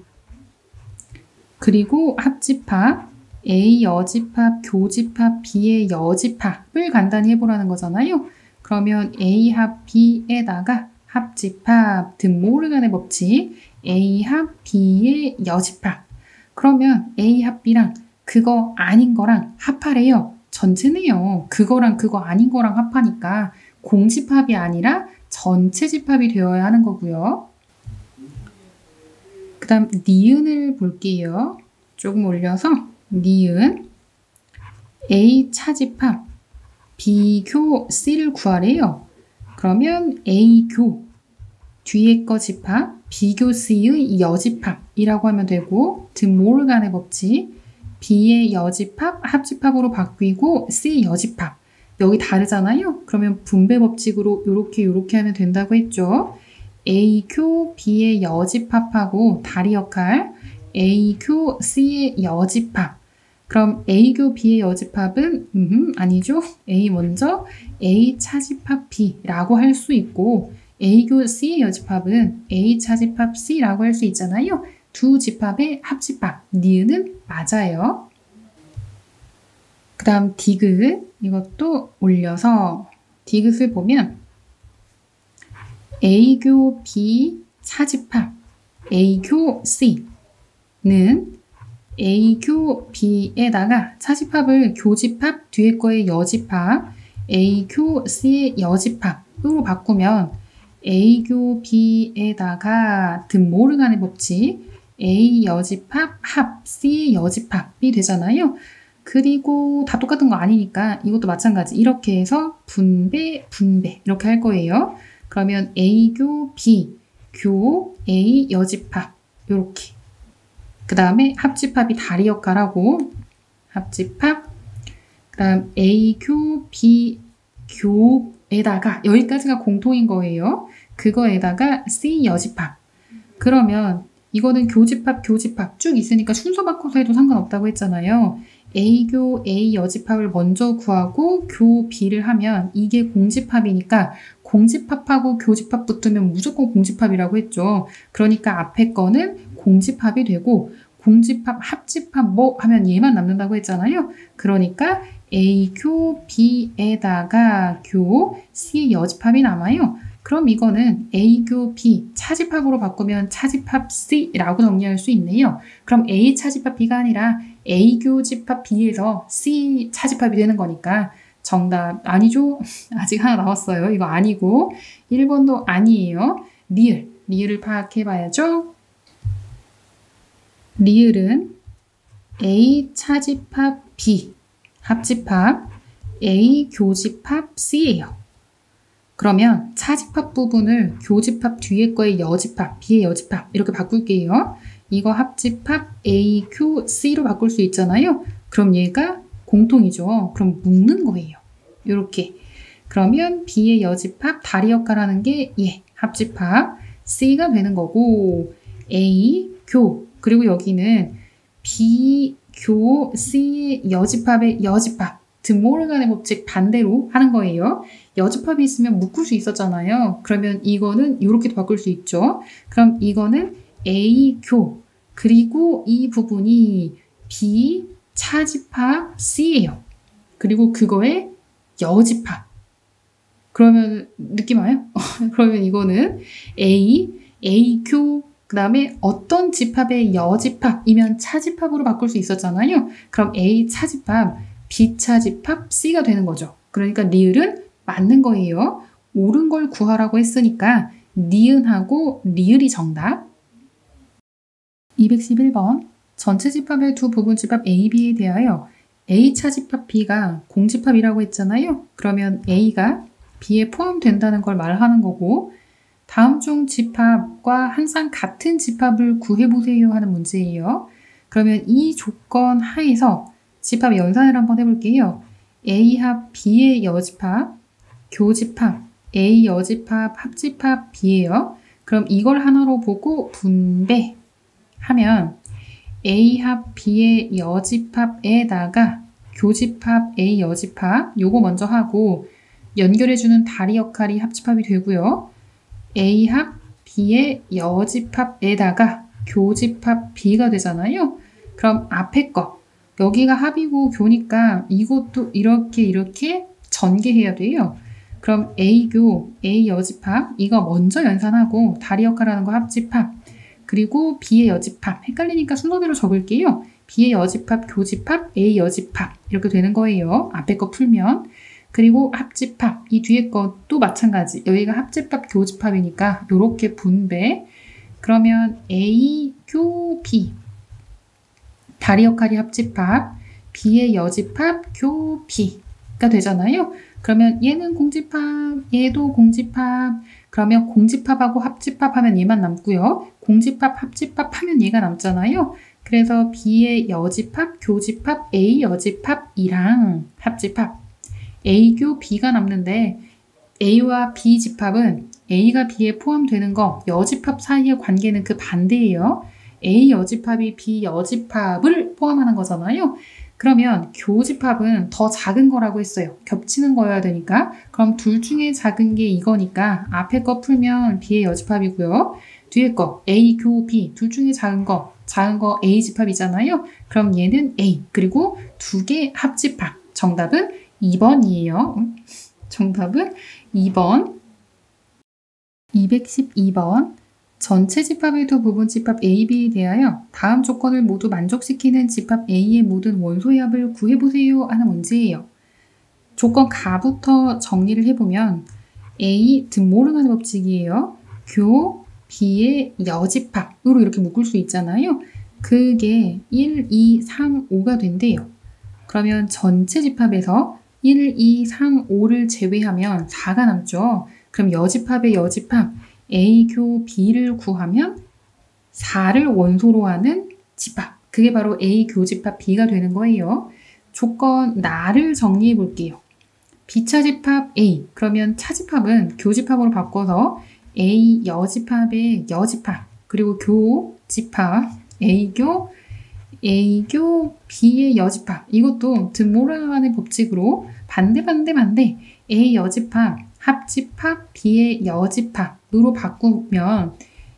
그리고 합집합 A 여집합, 교집합, B의 여집합을 간단히 해보라는 거잖아요. 그러면 A 합 B에다가 합집합, 든모르간의 법칙 A 합 B의 여집합. 그러면 A 합 B랑 그거 아닌 거랑 합하래요. 전체네요. 그거랑 그거 아닌 거랑 합하니까 공집합이 아니라 전체 집합이 되어야 하는 거고요. 그 다음 니은을 볼게요. 조금 올려서 니은 A 차집합 B교 C를 구하래요. 그러면 A교 뒤에 거 집합 B교 C의 여집합이라고 하면 되고 든모르간의 법칙 B의 여집합 합집합으로 바뀌고 C의 여집합 여기 다르잖아요. 그러면 분배 법칙으로 요렇게 하면 된다고 했죠. A교 B의 여집합하고 다리 역할 A교 C의 여집합 그럼 A교 B의 여집합은 아니죠. A 먼저 A 차집합 B라고 할 수 있고 A교 C의 여집합은 A 차집합 C라고 할 수 있잖아요. 두 집합의 합집합. 니은은 맞아요. 그 다음 디귿. 이것도 올려서 디귿을 보면 A교 B 차집합 A교 C는 A교 B에다가 차집합을 교집합 뒤에 거의 여집합 A교 C의 여집합으로 바꾸면 A교 B에다가 드모르간의 법칙 A 여집합 합 C의 여집합이 되잖아요. 그리고 다 똑같은 거 아니니까 이것도 마찬가지. 이렇게 해서 분배 이렇게 할 거예요. 그러면 A교 B 교 A 여집합 이렇게. 그 다음에 합집합이 다리 역할하고 합집합 그 다음 A교 B 교에다가 여기까지가 공통인 거예요. 그거에다가 C 여집합. 그러면 이거는 교집합 쭉 있으니까 순서 바꿔서 해도 상관없다고 했잖아요. A교 A 여집합을 먼저 구하고 교 B를 하면 이게 공집합이니까 공집합하고 교집합 붙으면 무조건 공집합이라고 했죠. 그러니까 앞에 거는 공집합이 되고 공집합, 합집합 뭐 하면 얘만 남는다고 했잖아요. 그러니까 A교 B에다가 교 C의 여집합이 남아요. 그럼 이거는 A교 B 차집합으로 바꾸면 차집합 C라고 정리할 수 있네요. 그럼 A 차집합 B가 아니라 A 교집합 B에서 C 차집합이 되는 거니까 정답 아니죠? 아직 하나 나왔어요. 이거 아니고 1번도 아니에요. 리을을 파악해 봐야죠. 리을은 A 차집합 B 합집합 A 교집합 C예요. 그러면 차집합 부분을 교집합 뒤에 거의 여집합, B의 여집합 이렇게 바꿀게요. 이거 합집합 A, Q, C로 바꿀 수 있잖아요. 그럼 얘가 공통이죠. 그럼 묶는 거예요. 이렇게. 그러면 B의 여집합, 다리 역할하는 게 합집합 C가 되는 거고 A, 교 그리고 여기는 B, 교, C의 여집합의 여집합 드모르간의 법칙 반대로 하는 거예요. 여집합이 있으면 묶을 수 있었잖아요. 그러면 이거는 이렇게도 바꿀 수 있죠. 그럼 이거는 A, 교 그리고 이 부분이 B, 차집합 C예요. 그리고 그거의 여집합. 그러면 느낌 와요? 그러면 이거는 A, 교 그 다음에 어떤 집합의 여집합이면 차집합으로 바꿀 수 있었잖아요. 그럼 A 차집합 B 차집합 C가 되는 거죠. 그러니까 리을은 맞는 거예요. 옳은 걸 구하라고 했으니까 니은하고 리을이 정답. 211번 전체 집합의 두 부분 집합 A, B에 대하여 A 차집합 B가 공집합이라고 했잖아요. 그러면 A가 B에 포함된다는 걸 말하는 거고 다음 중 집합과 항상 같은 집합을 구해보세요 하는 문제예요. 그러면 이 조건 하에서 집합 연산을 한번 해볼게요. A 합 B의 여집합, 교집합, A 여집합, 합집합 B예요. 그럼 이걸 하나로 보고 분배하면 A 합 B의 여집합에다가 교집합 A 여집합 요거 먼저 하고 연결해주는 다리 역할이 합집합이 되고요. A 합 B의 여집합에다가 교집합 B가 되잖아요. 그럼 앞에 거 여기가 합이고 교니까 이것도 이렇게 전개해야 돼요. 그럼 A교, A 여집합 이거 먼저 연산하고 다리 역할하는 거 합집합 그리고 B의 여집합 헷갈리니까 순서대로 적을게요. B의 여집합, 교집합, A 여집합 이렇게 되는 거예요. 앞에 거 풀면 그리고 합집합 이 뒤에 것도 마찬가지 여기가 합집합, 교집합이니까 이렇게 분배 그러면 A, 교, B 다리 역할이 합집합, B의 여집합, 교, B가 되잖아요. 그러면 얘는 공집합, 얘도 공집합. 그러면 공집합하고 합집합 하면 얘만 남고요. 공집합, 합집합 하면 얘가 남잖아요. 그래서 B의 여집합, 교집합, A 여집합이랑 합집합, A교 B가 남는데 A와 B 집합은 A가 B에 포함되는 거 여집합 사이의 관계는 그 반대예요. A 여집합이 B 여집합을 포함하는 거잖아요. 그러면 교집합은 더 작은 거라고 했어요. 겹치는 거여야 되니까. 그럼 둘 중에 작은 게 이거니까 앞에 거 풀면 B의 여집합이고요. 뒤에 거 A 교 B 둘 중에 작은 거 A 집합이잖아요. 그럼 얘는 A 그리고 두 개 합집합. 정답은 2번이에요. 정답은 2번. 212번. 전체 집합의 두 부분 집합 A, B에 대하여 다음 조건을 모두 만족시키는 집합 A의 모든 원소의 합을 구해보세요 하는 문제예요. 조건 가부터 정리를 해보면 A 등모르가는 법칙이에요. 교 B의 여집합으로 이렇게 묶을 수 있잖아요. 그게 1, 2, 3, 5가 된대요. 그러면 전체 집합에서 1, 2, 3, 5를 제외하면 4가 남죠. 그럼 여집합의 여집합 A 교 B를 구하면 4를 원소로 하는 집합. 그게 바로 A 교집합 B가 되는 거예요. 조건 나를 정리해 볼게요. B차집합 A. 그러면 차집합은 교집합으로 바꿔서 A 여집합의 여집합. 그리고 교집합 A교 B의 여집합. 이것도 등모르가는 법칙으로 반대 A 여집합 합집합 B의 여집합으로 바꾸면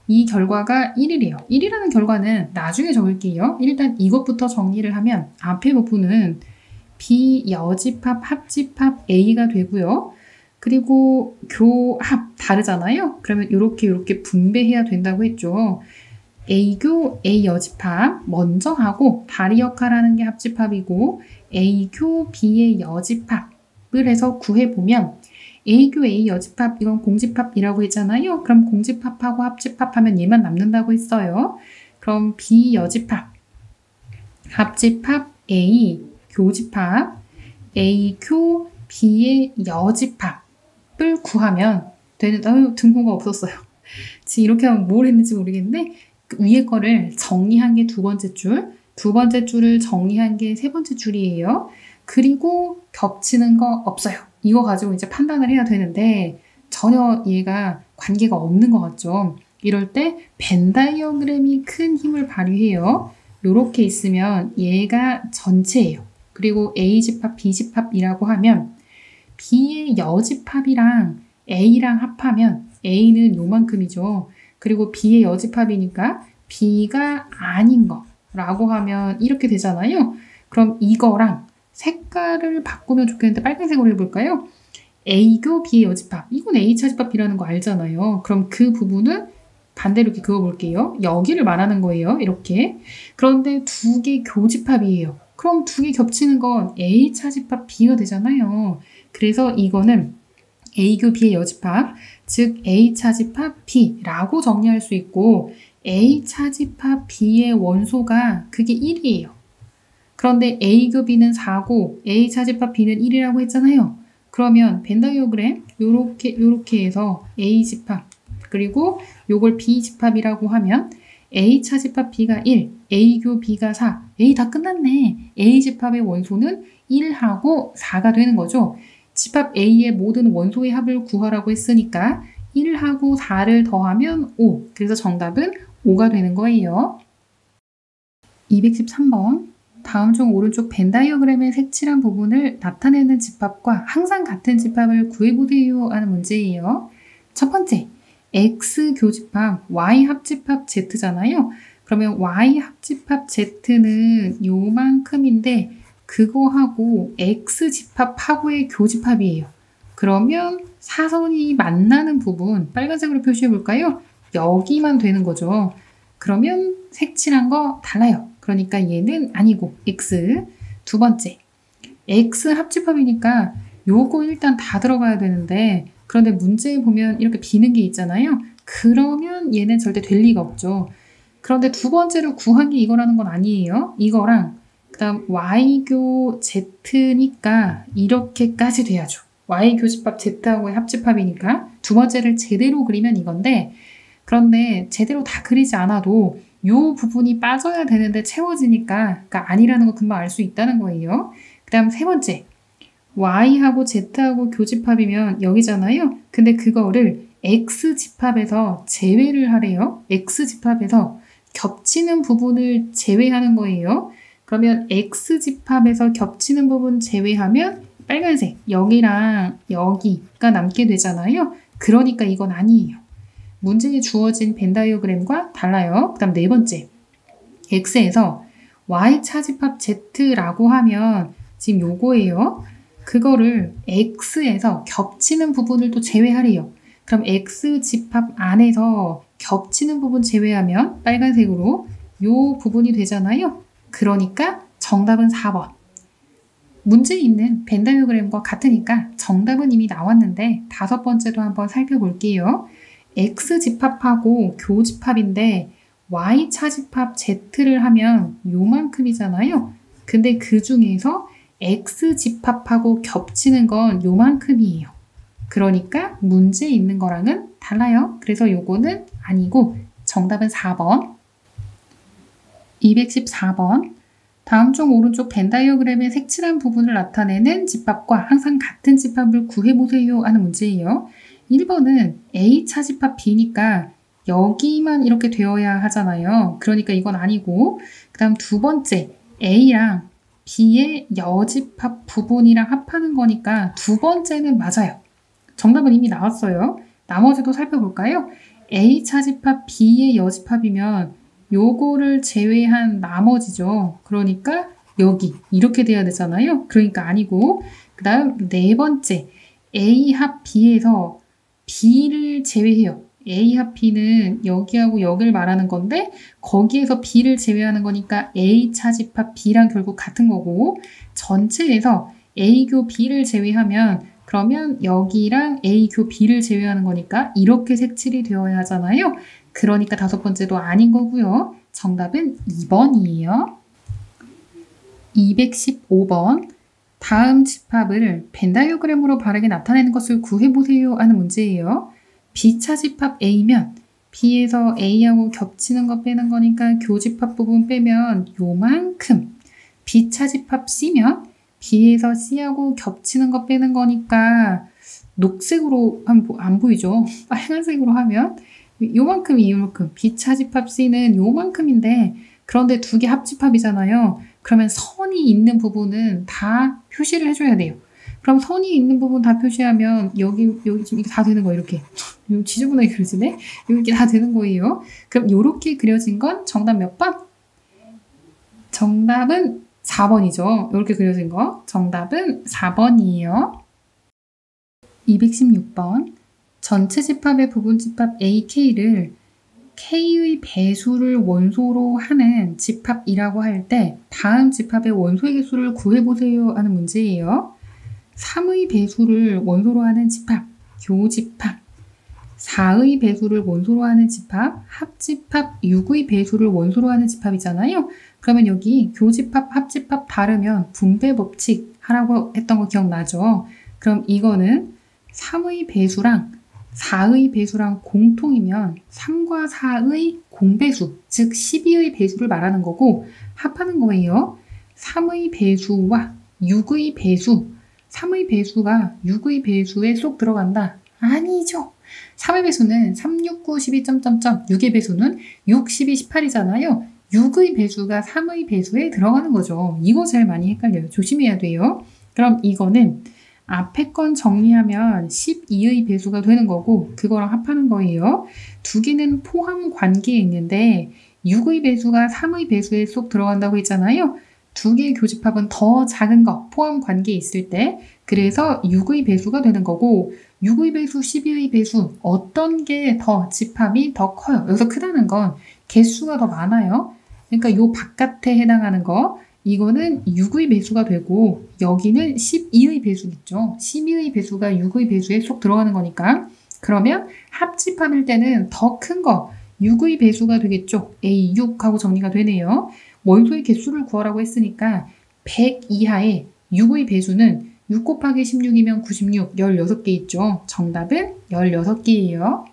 이 결과가 1이래요. 1이라는 결과는 나중에 적을게요. 일단 이것부터 정리를 하면 앞에 부분은 B 여집합 합집합 A가 되고요. 그리고 교합 다르잖아요. 그러면 이렇게 분배해야 된다고 했죠. A교 A 여집합 먼저 하고 다리 역할하는 게 합집합이고 A교 B의 여집합을 해서 구해보면 A교 A 여집합 이건 공집합이라고 했잖아요. 그럼 공집합하고 합집합하면 얘만 남는다고 했어요. 그럼 B 여집합 합집합 A 교집합 A교 B의 여집합을 구하면 되는 등호가 없었어요. 지금 이렇게 하면 뭘 했는지 모르겠는데 그 위에 거를 정리한 게 두 번째 줄을 정리한 게 세 번째 줄이에요. 그리고 겹치는 거 없어요. 이거 가지고 이제 판단을 해야 되는데 전혀 얘가 관계가 없는 것 같죠. 이럴 때 벤 다이어그램이 큰 힘을 발휘해요. 이렇게 있으면 얘가 전체예요. 그리고 A집합, B집합이라고 하면 B의 여집합이랑 A랑 합하면 A는 요만큼이죠. 그리고 B의 여집합이니까 B가 아닌 거라고 하면 이렇게 되잖아요. 그럼 이거랑 색깔을 바꾸면 좋겠는데 빨간색으로 해볼까요? A교 B의 여집합. 이건 A차집합이라는 거 알잖아요. 그럼 그 부분은 반대로 이렇게 그어볼게요. 여기를 말하는 거예요. 이렇게. 그런데 두 개 교집합이에요. 그럼 두 개 겹치는 건 A차집합 B가 되잖아요. 그래서 이거는 A교 B의 여집합, 즉 A차집합 B라고 정리할 수 있고 A차집합 B의 원소가 그게 1이에요. 그런데 A교 B는 4고 A차집합 B는 1이라고 했잖아요. 그러면 벤 다이어그램 요렇게 해서 A집합 그리고 요걸 B집합이라고 하면 A차집합 B가 1, A교 B가 4. A 다 끝났네. A집합의 원소는 1하고 4가 되는 거죠. 집합 A의 모든 원소의 합을 구하라고 했으니까 1하고 4를 더하면 5. 그래서 정답은 5가 되는 거예요. 213번. 다음 중 오른쪽 벤 다이어그램의 색칠한 부분을 나타내는 집합과 항상 같은 집합을 구해보세요 하는 문제예요. 첫 번째, X 교집합, Y 합집합 Z잖아요. 그러면 Y 합집합 Z는 요만큼인데 그거하고 X 집합하고의 교집합이에요. 그러면 사선이 만나는 부분 빨간색으로 표시해 볼까요? 여기만 되는 거죠. 그러면 색칠한 거 달라요. 그러니까 얘는 아니고 X. 두 번째, X 합집합이니까 요거 일단 다 들어가야 되는데 그런데 문제에 보면 이렇게 비는 게 있잖아요. 그러면 얘는 절대 될 리가 없죠. 그런데 두 번째로 구한 게 이거라는 건 아니에요. 이거랑 그 다음 Y교 Z니까 이렇게까지 돼야죠. Y교집합 Z하고의 합집합이니까 두 번째를 제대로 그리면 이건데 그런데 제대로 다 그리지 않아도 이 부분이 빠져야 되는데 채워지니까 그러니까 아니라는 거 금방 알 수 있다는 거예요. 그 다음 세 번째, Y하고 Z하고 교집합이면 여기잖아요. 근데 그거를 X집합에서 제외를 하래요. X집합에서 겹치는 부분을 제외하는 거예요. 그러면 X집합에서 겹치는 부분 제외하면 빨간색, 여기랑 여기가 남게 되잖아요. 그러니까 이건 아니에요. 문제에 주어진 벤 다이어그램과 달라요. 그 다음 네 번째, X에서 Y 차집합 Z라고 하면 지금 요거예요. 그거를 X에서 겹치는 부분을 또 제외하래요. 그럼 X 집합 안에서 겹치는 부분 제외하면 빨간색으로 요 부분이 되잖아요. 그러니까 정답은 4번. 문제에 있는 벤 다이어그램과 같으니까 정답은 이미 나왔는데 다섯 번째도 한번 살펴볼게요. X 집합하고 교집합인데 Y 차집합 Z를 하면 요만큼이잖아요. 근데 그 중에서 X 집합하고 겹치는 건 요만큼이에요. 그러니까 문제에 있는 거랑은 달라요. 그래서 요거는 아니고 정답은 4번. 214번. 다음 중 오른쪽 벤 다이어그램의 색칠한 부분을 나타내는 집합과 항상 같은 집합을 구해보세요 하는 문제예요. 1번은 A 차집합 B니까 여기만 이렇게 되어야 하잖아요. 그러니까 이건 아니고, 그 다음 두 번째 A랑 B의 여집합 부분이랑 합하는 거니까 두 번째는 맞아요. 정답은 이미 나왔어요. 나머지도 살펴볼까요? A 차집합 B의 여집합이면 요거를 제외한 나머지죠. 그러니까 여기 이렇게 돼야 되잖아요. 그러니까 아니고, 그 다음 네 번째 A 합 B에서 B를 제외해요. A 합 B는 여기하고 여기를 말하는 건데 거기에서 B를 제외하는 거니까 A 차집합 B랑 결국 같은 거고, 전체에서 A교 B를 제외하면 그러면 여기랑 A교 B를 제외하는 거니까 이렇게 색칠이 되어야 하잖아요. 그러니까 다섯 번째도 아닌 거고요. 정답은 2번이에요. 215번. 다음 집합을 벤 다이어그램으로 바르게 나타내는 것을 구해보세요 하는 문제예요. B차 집합 A면 B에서 A하고 겹치는 거 빼는 거니까 교집합 부분 빼면 요만큼. B차 집합 C면 B에서 C하고 겹치는 거 빼는 거니까 녹색으로 하면 안 보이죠? 빨간색으로 하면 요만큼이 요만큼. B차 집합 C는 요만큼인데 그런데 두 개 합집합이잖아요. 그러면 선이 있는 부분은 다 표시를 해줘야 돼요. 그럼 선이 있는 부분 다 표시하면 여기 지금 이게 다 되는 거예요. 이렇게 지저분하게 그려지네. 이렇게 다 되는 거예요. 그럼 이렇게 그려진 건 정답 몇 번? 정답은 4번이죠. 이렇게 그려진 거. 정답은 4번이에요. 216번. 전체 집합의 부분 집합 AK를 K의 배수를 원소로 하는 집합이라고 할 때 다음 집합의 원소의 개수를 구해보세요 하는 문제예요. 3의 배수를 원소로 하는 집합, 교집합. 4의 배수를 원소로 하는 집합, 합집합. 6의 배수를 원소로 하는 집합이잖아요. 그러면 여기 교집합, 합집합 다르면 분배 법칙 하라고 했던 거 기억나죠? 그럼 이거는 3의 배수랑 4의 배수랑 공통이면 3과 4의 공배수, 즉 12의 배수를 말하는 거고 합하는 거예요. 3의 배수와 6의 배수, 3의 배수가 6의 배수에 쏙 들어간다? 아니죠. 3의 배수는 3, 6, 9, 12, 6의 배수는 6, 12, 18이잖아요. 6의 배수가 3의 배수에 들어가는 거죠. 이거 제일 많이 헷갈려요. 조심해야 돼요. 그럼 이거는 앞에 건 정리하면 12의 배수가 되는 거고 그거랑 합하는 거예요. 두 개는 포함 관계에 있는데 6의 배수가 3의 배수에 쏙 들어간다고 했잖아요. 두 개의 교집합은 더 작은 거 포함 관계에 있을 때 그래서 6의 배수가 되는 거고 6의 배수, 12의 배수 어떤 게 더 집합이 더 커요. 여기서 크다는 건 개수가 더 많아요. 그러니까 요 바깥에 해당하는 거 이거는 6의 배수가 되고 여기는 12의 배수겠죠. 12의 배수가 6의 배수에 쏙 들어가는 거니까 그러면 합집합일 때는 더 큰 거 6의 배수가 되겠죠. A6하고 정리가 되네요. 원소의 개수를 구하라고 했으니까 100 이하의 6의 배수는 6 곱하기 16이면 96, 16개 있죠. 정답은 16개예요.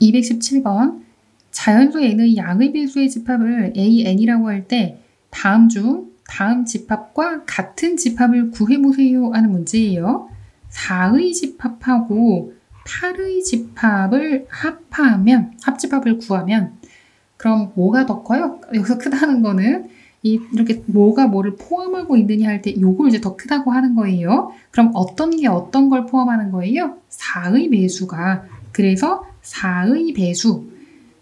217번. 자연수 n의 양의 배수의 집합을 AN이라고 할 때 다음 중 다음 집합과 같은 집합을 구해보세요 하는 문제예요. 4의 집합하고 8의 집합을 합하면 합집합을 구하면 그럼 뭐가 더 커요? 여기서 크다는 거는 이렇게 뭐가 뭐를 포함하고 있느냐 할 때 요걸 이제 더 크다고 하는 거예요. 그럼 어떤 게 어떤 걸 포함하는 거예요? 4의 배수가 그래서 4의 배수,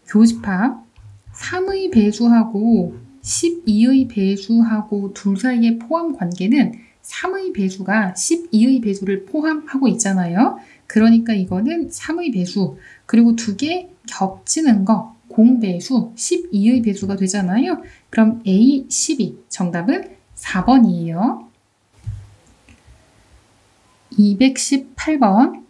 교집합 3의 배수하고 12의 배수하고 둘 사이의 포함 관계는 3의 배수가 12의 배수를 포함하고 있잖아요. 그러니까 이거는 3의 배수, 그리고 두 개 겹치는 거 공배수 12의 배수가 되잖아요. 그럼 A 12, 정답은 4번이에요. 218번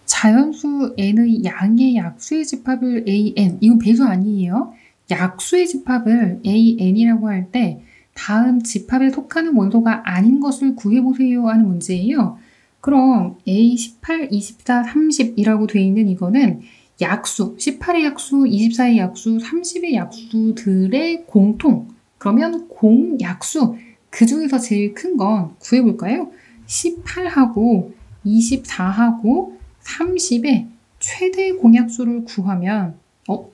자연수 n의 양의 약수의 집합을 an, 이건 배수 아니에요. 약수의 집합을 an이라고 할 때 다음 집합에 속하는 원소가 아닌 것을 구해보세요 하는 문제예요. 그럼 A18, 24, 30이라고 되어 있는 이거는 약수, 18의 약수, 24의 약수, 30의 약수들의 공통, 그러면 공약수, 그 중에서 제일 큰 건 구해볼까요? 18하고 24하고 30의 최대 공약수를 구하면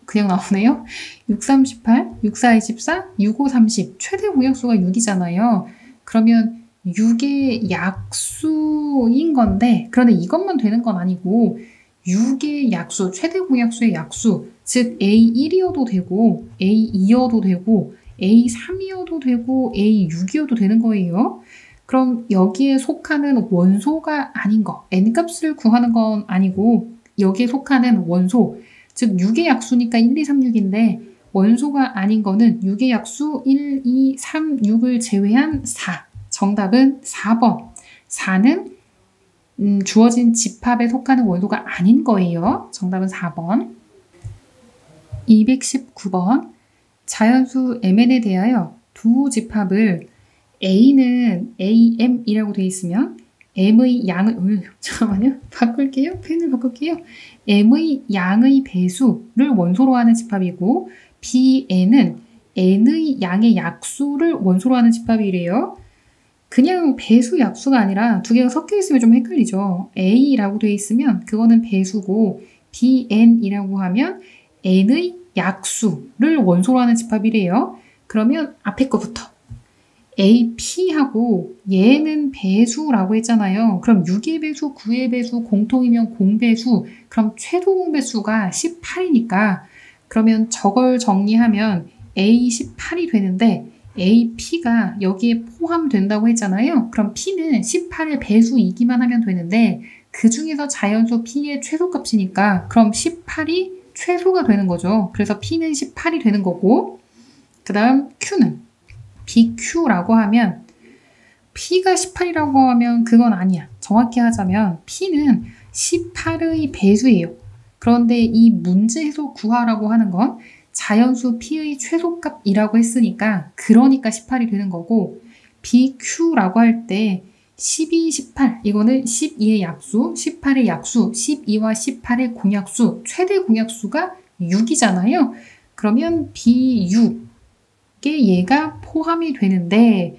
그냥 나오네요. 6, 3, 18, 6, 4, 24, 6, 5, 30 최대 공약수가 6이잖아요. 그러면 6의 약수인 건데 그런데 이것만 되는 건 아니고 6의 약수, 최대 공약수의 약수, 즉 A1이어도 되고 A2여도 되고 A3이어도 되고 A6이어도 되는 거예요. 그럼 여기에 속하는 원소가 아닌 거, n값을 구하는 건 아니고 여기에 속하는 원소, 즉 6의 약수니까 1, 2, 3, 6인데 원소가 아닌 거는 6의 약수 1, 2, 3, 6을 제외한 4. 정답은 4번. 4는 주어진 집합에 속하는 원소가 아닌 거예요. 정답은 4번. 219번 자연수 mn에 대하여 두 집합을 A는 AM이라고 되어 있으면 M의 양의 잠깐만요. 바꿀게요. 펜을 바꿀게요. M의 양의 배수를 원소로 하는 집합이고 BN은 N의 양의 약수를 원소로 하는 집합이래요. 그냥 배수 약수가 아니라 두 개가 섞여 있으면 좀 헷갈리죠. A라고 되어 있으면 그거는 배수고 BN이라고 하면 N의 약수를 원소로 하는 집합이래요. 그러면 앞에 거부터 AP하고 얘는 배수라고 했잖아요. 그럼 6의 배수, 9의 배수, 공통이면 공배수, 그럼 최소 공배수가 18이니까 그러면 저걸 정리하면 A18이 되는데 AP가 여기에 포함된다고 했잖아요. 그럼 P는 18의 배수이기만 하면 되는데 그 중에서 자연수 P의 최소값이니까 그럼 18이 최소가 되는 거죠. 그래서 P는 18이 되는 거고 그 다음 Q는 BQ라고 하면 P가 18이라고 하면 그건 아니야. 정확히 하자면 P는 18의 배수예요. 그런데 이 문제에서 구하라고 하는 건 자연수 P의 최소값이라고 했으니까 그러니까 18이 되는 거고 BQ라고 할 때 12, 18 이거는 12의 약수, 18의 약수, 12와 18의 공약수, 최대 공약수가 6이잖아요. 그러면 B6 얘가 포함이 되는데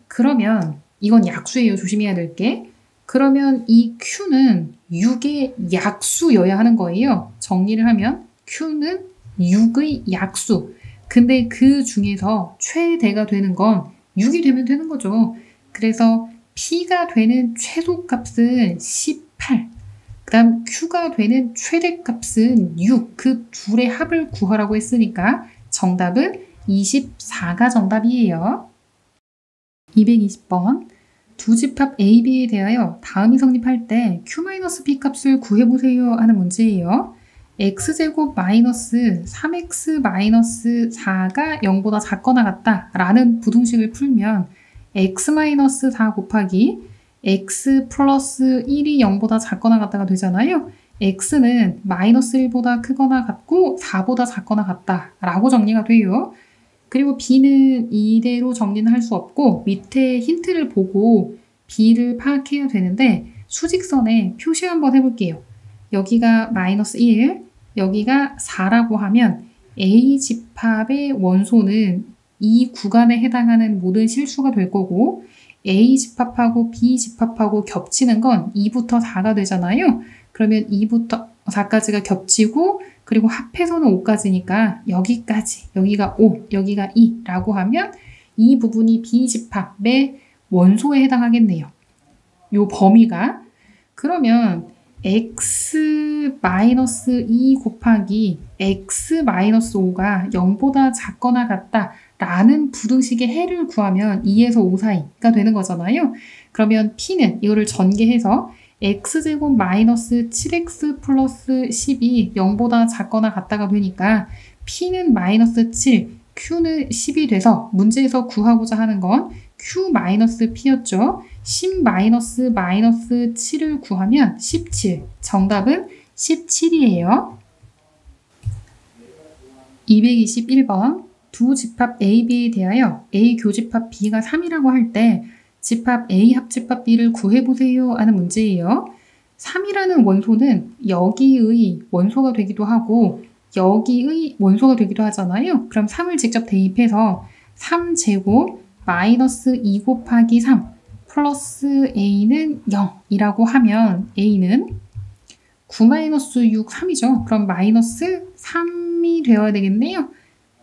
그러면 이건 약수예요. 조심해야 될 게. 그러면 이 Q는 6의 약수여야 하는 거예요. 정리를 하면 Q는 6의 약수. 근데 그 중에서 최대가 되는 건 6이 되면 되는 거죠. 그래서 P가 되는 최소값은 18. 그 다음 Q가 되는 최대값은 6. 그 둘의 합을 구하라고 했으니까 정답은 24가 정답이에요. 220번 두 집합 A, B에 대하여 다음이 성립할 때 Q-P 값을 구해보세요 하는 문제예요. X제곱 마이너스 3X 마이너스 4가 0보다 작거나 같다 라는 부등식을 풀면 X 마이너스 4 곱하기 X 플러스 1이 0보다 작거나 같다가 되잖아요. X는 마이너스 1보다 크거나 같고 4보다 작거나 같다 라고 정리가 돼요. 그리고 B는 이대로 정리는 할 수 없고 밑에 힌트를 보고 B를 파악해야 되는데 수직선에 표시 한번 해볼게요. 여기가 마이너스 1, 여기가 4라고 하면 A 집합의 원소는 이 구간에 해당하는 모든 실수가 될 거고 A 집합하고 B 집합하고 겹치는 건 2부터 4가 되잖아요. 그러면 2부터 4까지가 겹치고 그리고 합해서는 5까지니까 여기까지, 여기가 5, 여기가 2라고 하면 이 부분이 B집합의 원소에 해당하겠네요. 요 범위가. 그러면 x-2 곱하기 x-5가 0보다 작거나 같다 라는 부등식의 해를 구하면 2에서 5 사이가 되는 거잖아요. 그러면 p는 이거를 전개해서 x제곱 마이너스 7x 플러스 10이 0보다 작거나 같다가 되니까 p는 마이너스 7, q는 10이 돼서 문제에서 구하고자 하는 건 q 마이너스 p였죠. 10 마이너스 7을 구하면 17. 정답은 17이에요. 221번 두 집합 A, B에 대하여 A 교집합 B가 3이라고 할 때 집합 A 합집합 B를 구해보세요 하는 문제예요. 3이라는 원소는 여기의 원소가 되기도 하고 여기의 원소가 되기도 하잖아요. 그럼 3을 직접 대입해서 3제곱 마이너스 2 곱하기 3 플러스 A는 0이라고 하면 A는 9 마이너스 6, 3이죠. 그럼 마이너스 3이 되어야 되겠네요.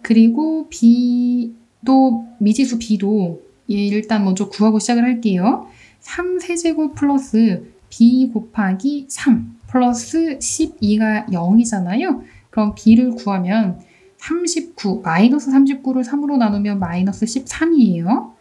그리고 B도 미지수 B도 일단 먼저 구하고 시작을 할게요. 3 세제곱 플러스 B 곱하기 3 플러스 12가 0이잖아요. 그럼 B를 구하면 39, 마이너스 39를 3으로 나누면 마이너스 13이에요.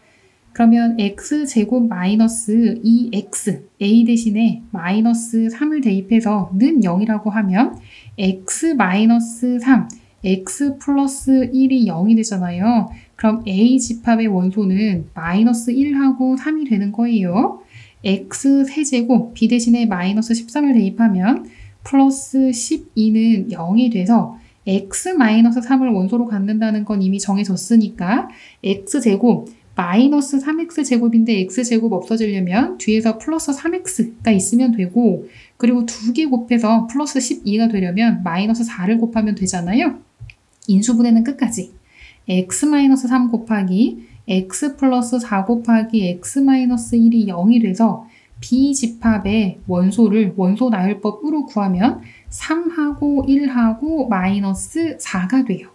그러면 x제곱 마이너스 2x, a 대신에 마이너스 3을 대입해서 는 0이라고 하면 x 마이너스 3, x 플러스 1이 0이 되잖아요. 그럼 a 집합의 원소는 마이너스 1하고 3이 되는 거예요. x 세제곱, b 대신에 마이너스 13을 대입하면 플러스 12는 0이 돼서 x-3을 원소로 갖는다는 건 이미 정해졌으니까 x제곱 마이너스 3x제곱인데 x제곱 없어지려면 뒤에서 플러스 3x가 있으면 되고 그리고 2개 곱해서 플러스 12가 되려면 마이너스 4를 곱하면 되잖아요. 인수분해는 끝까지 x-3 곱하기 x 플러스 4 곱하기 x-1이 0이 돼서 B집합의 원소를 원소 나열법으로 구하면 3하고 1하고 마이너스 4가 돼요.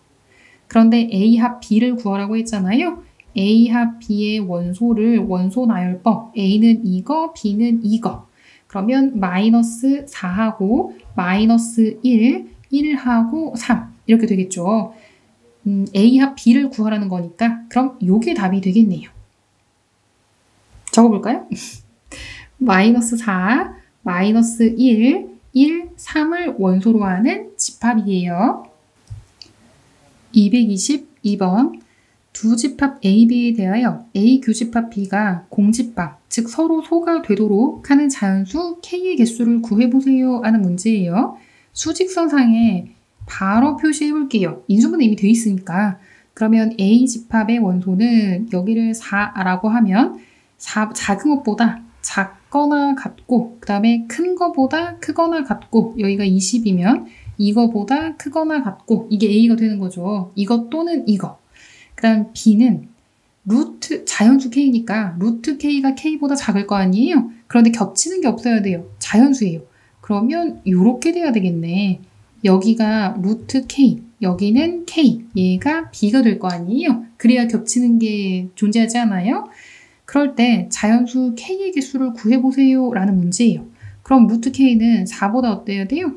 그런데 A 합 B를 구하라고 했잖아요. A 합 B의 원소를 원소 나열법 A는 이거, B는 이거. 그러면 마이너스 4하고 마이너스 1, 1하고 3 이렇게 되겠죠. A 합 B를 구하라는 거니까 그럼 요게 답이 되겠네요. 적어볼까요? 마이너스 4, 마이너스 1, 3을 원소로 하는 집합이에요. 222번 두 집합 A, B에 대하여 A 교집합 B가 공집합, 즉 서로 소가 되도록 하는 자연수 K의 개수를 구해보세요 하는 문제예요. 수직선상에 바로 표시해 볼게요. 인수분해 이미 되어 있으니까. 그러면 A 집합의 원소는 여기를 4라고 하면 작은 것보다 작거나 같고 그 다음에 큰 거보다 크거나 같고 여기가 20이면 이거보다 크거나 같고 이게 A가 되는 거죠. 이것 또는 이거. 그 다음 B는 루트 자연수 K니까 루트 K가 K보다 작을 거 아니에요. 그런데 겹치는 게 없어야 돼요. 자연수예요. 그러면 이렇게 돼야 되겠네. 여기가 루트 K, 여기는 K, 얘가 B가 될 거 아니에요. 그래야 겹치는 게 존재하지 않아요? 그럴 때 자연수 K의 개수를 구해보세요 라는 문제예요. 그럼 루트 K는 4보다 어때야 돼요?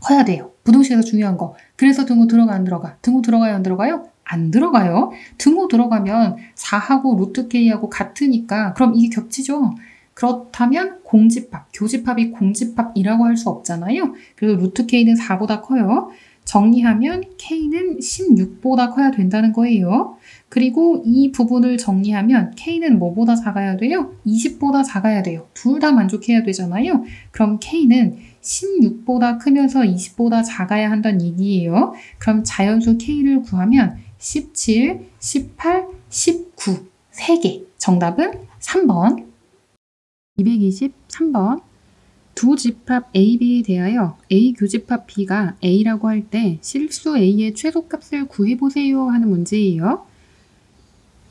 커야 돼요. 부등식에서 중요한 거. 그래서 등호 들어가 안 들어가? 등호 들어가요 안 들어가요? 안 들어가요. 등호 들어가면 4하고 루트 K하고 같으니까 그럼 이게 겹치죠. 그렇다면 공집합, 교집합이 공집합이라고 할 수 없잖아요. 그래서 루트 K는 4보다 커요. 정리하면 K는 16보다 커야 된다는 거예요. 그리고 이 부분을 정리하면 K는 뭐보다 작아야 돼요? 20보다 작아야 돼요. 둘 다 만족해야 되잖아요. 그럼 K는 16보다 크면서 20보다 작아야 한다는 얘기예요. 그럼 자연수 K를 구하면 17, 18, 19, 3개. 정답은 3번. 223번 두 집합 A, B에 대하여 A 교집합 B가 A라고 할 때 실수 A의 최소값을 구해보세요 하는 문제예요.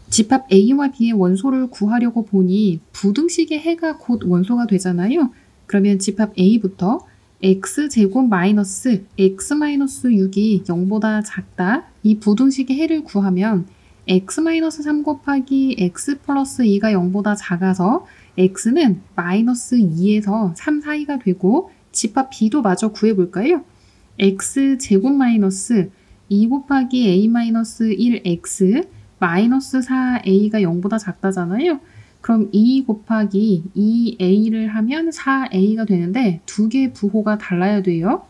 집합 A와 B의 원소를 구하려고 보니 부등식의 해가 곧 원소가 되잖아요. 그러면 집합 A부터 x제곱 마이너스 x-6이 0보다 작다. 이 부등식의 해를 구하면 x-3 곱하기 x 플러스 2가 0보다 작아서 x는 마이너스 2에서 3 사이가 되고 집합 b도 마저 구해볼까요? x 제곱 마이너스 2 곱하기 a 마이너스 1x 마이너스 4a가 0보다 작다잖아요. 그럼 2 곱하기 2a를 하면 4a가 되는데 두 개의 부호가 달라야 돼요.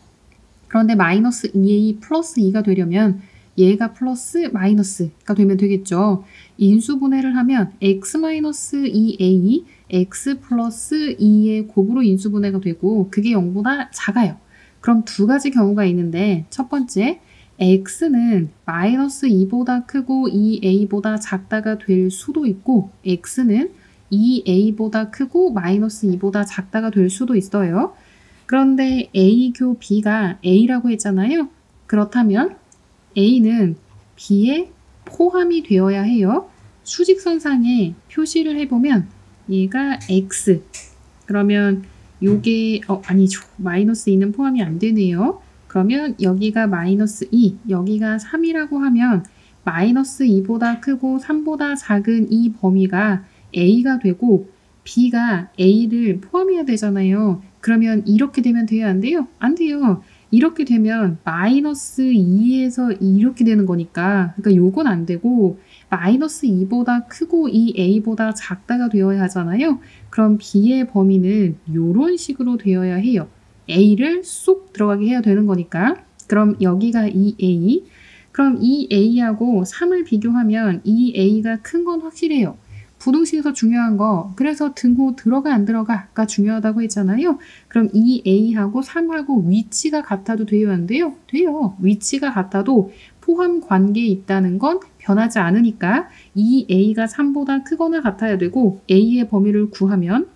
그런데 마이너스 2a 플러스 2가 되려면 얘가 플러스 마이너스가 되면 되겠죠. 인수분해를 하면 x 마이너스 2a, x 플러스 2의 곱으로 인수분해가 되고 그게 0보다 작아요. 그럼 두 가지 경우가 있는데 첫 번째, x는 마이너스 2보다 크고 2a보다 작다가 될 수도 있고 x는 2a보다 크고 마이너스 2보다 작다가 될 수도 있어요. 그런데 a 교 b가 a라고 했잖아요. 그렇다면 a는 b에 포함이 되어야 해요. 수직선상에 표시를 해보면 얘가 x, 그러면 요게 아니죠. 마이너스 2는 포함이 안 되네요. 그러면 여기가 마이너스 2, 여기가 3이라고 하면 마이너스 2보다 크고 3보다 작은 이 범위가 a가 되고 b가 a를 포함해야 되잖아요. 그러면 이렇게 되면 돼요? 안 돼요? 안 돼요. 이렇게 되면 마이너스 2에서 이렇게 되는 거니까 그러니까 요건 안 되고 마이너스 2보다 크고 이 a보다 작다가 되어야 하잖아요. 그럼 b의 범위는 이런 식으로 되어야 해요. a를 쏙 들어가게 해야 되는 거니까. 그럼 여기가 2a. 그럼 2a하고 3을 비교하면 2a가 큰 건 확실해요. 부등식에서 중요한 거, 그래서 등호 들어가 안 들어가가 중요하다고 했잖아요. 그럼 2a하고 3하고 위치가 같아도 돼요? 안 돼요? 돼요. 위치가 같아도 포함 관계에 있다는 건 변하지 않으니까 2a가 3보다 크거나 같아야 되고 a의 범위를 구하면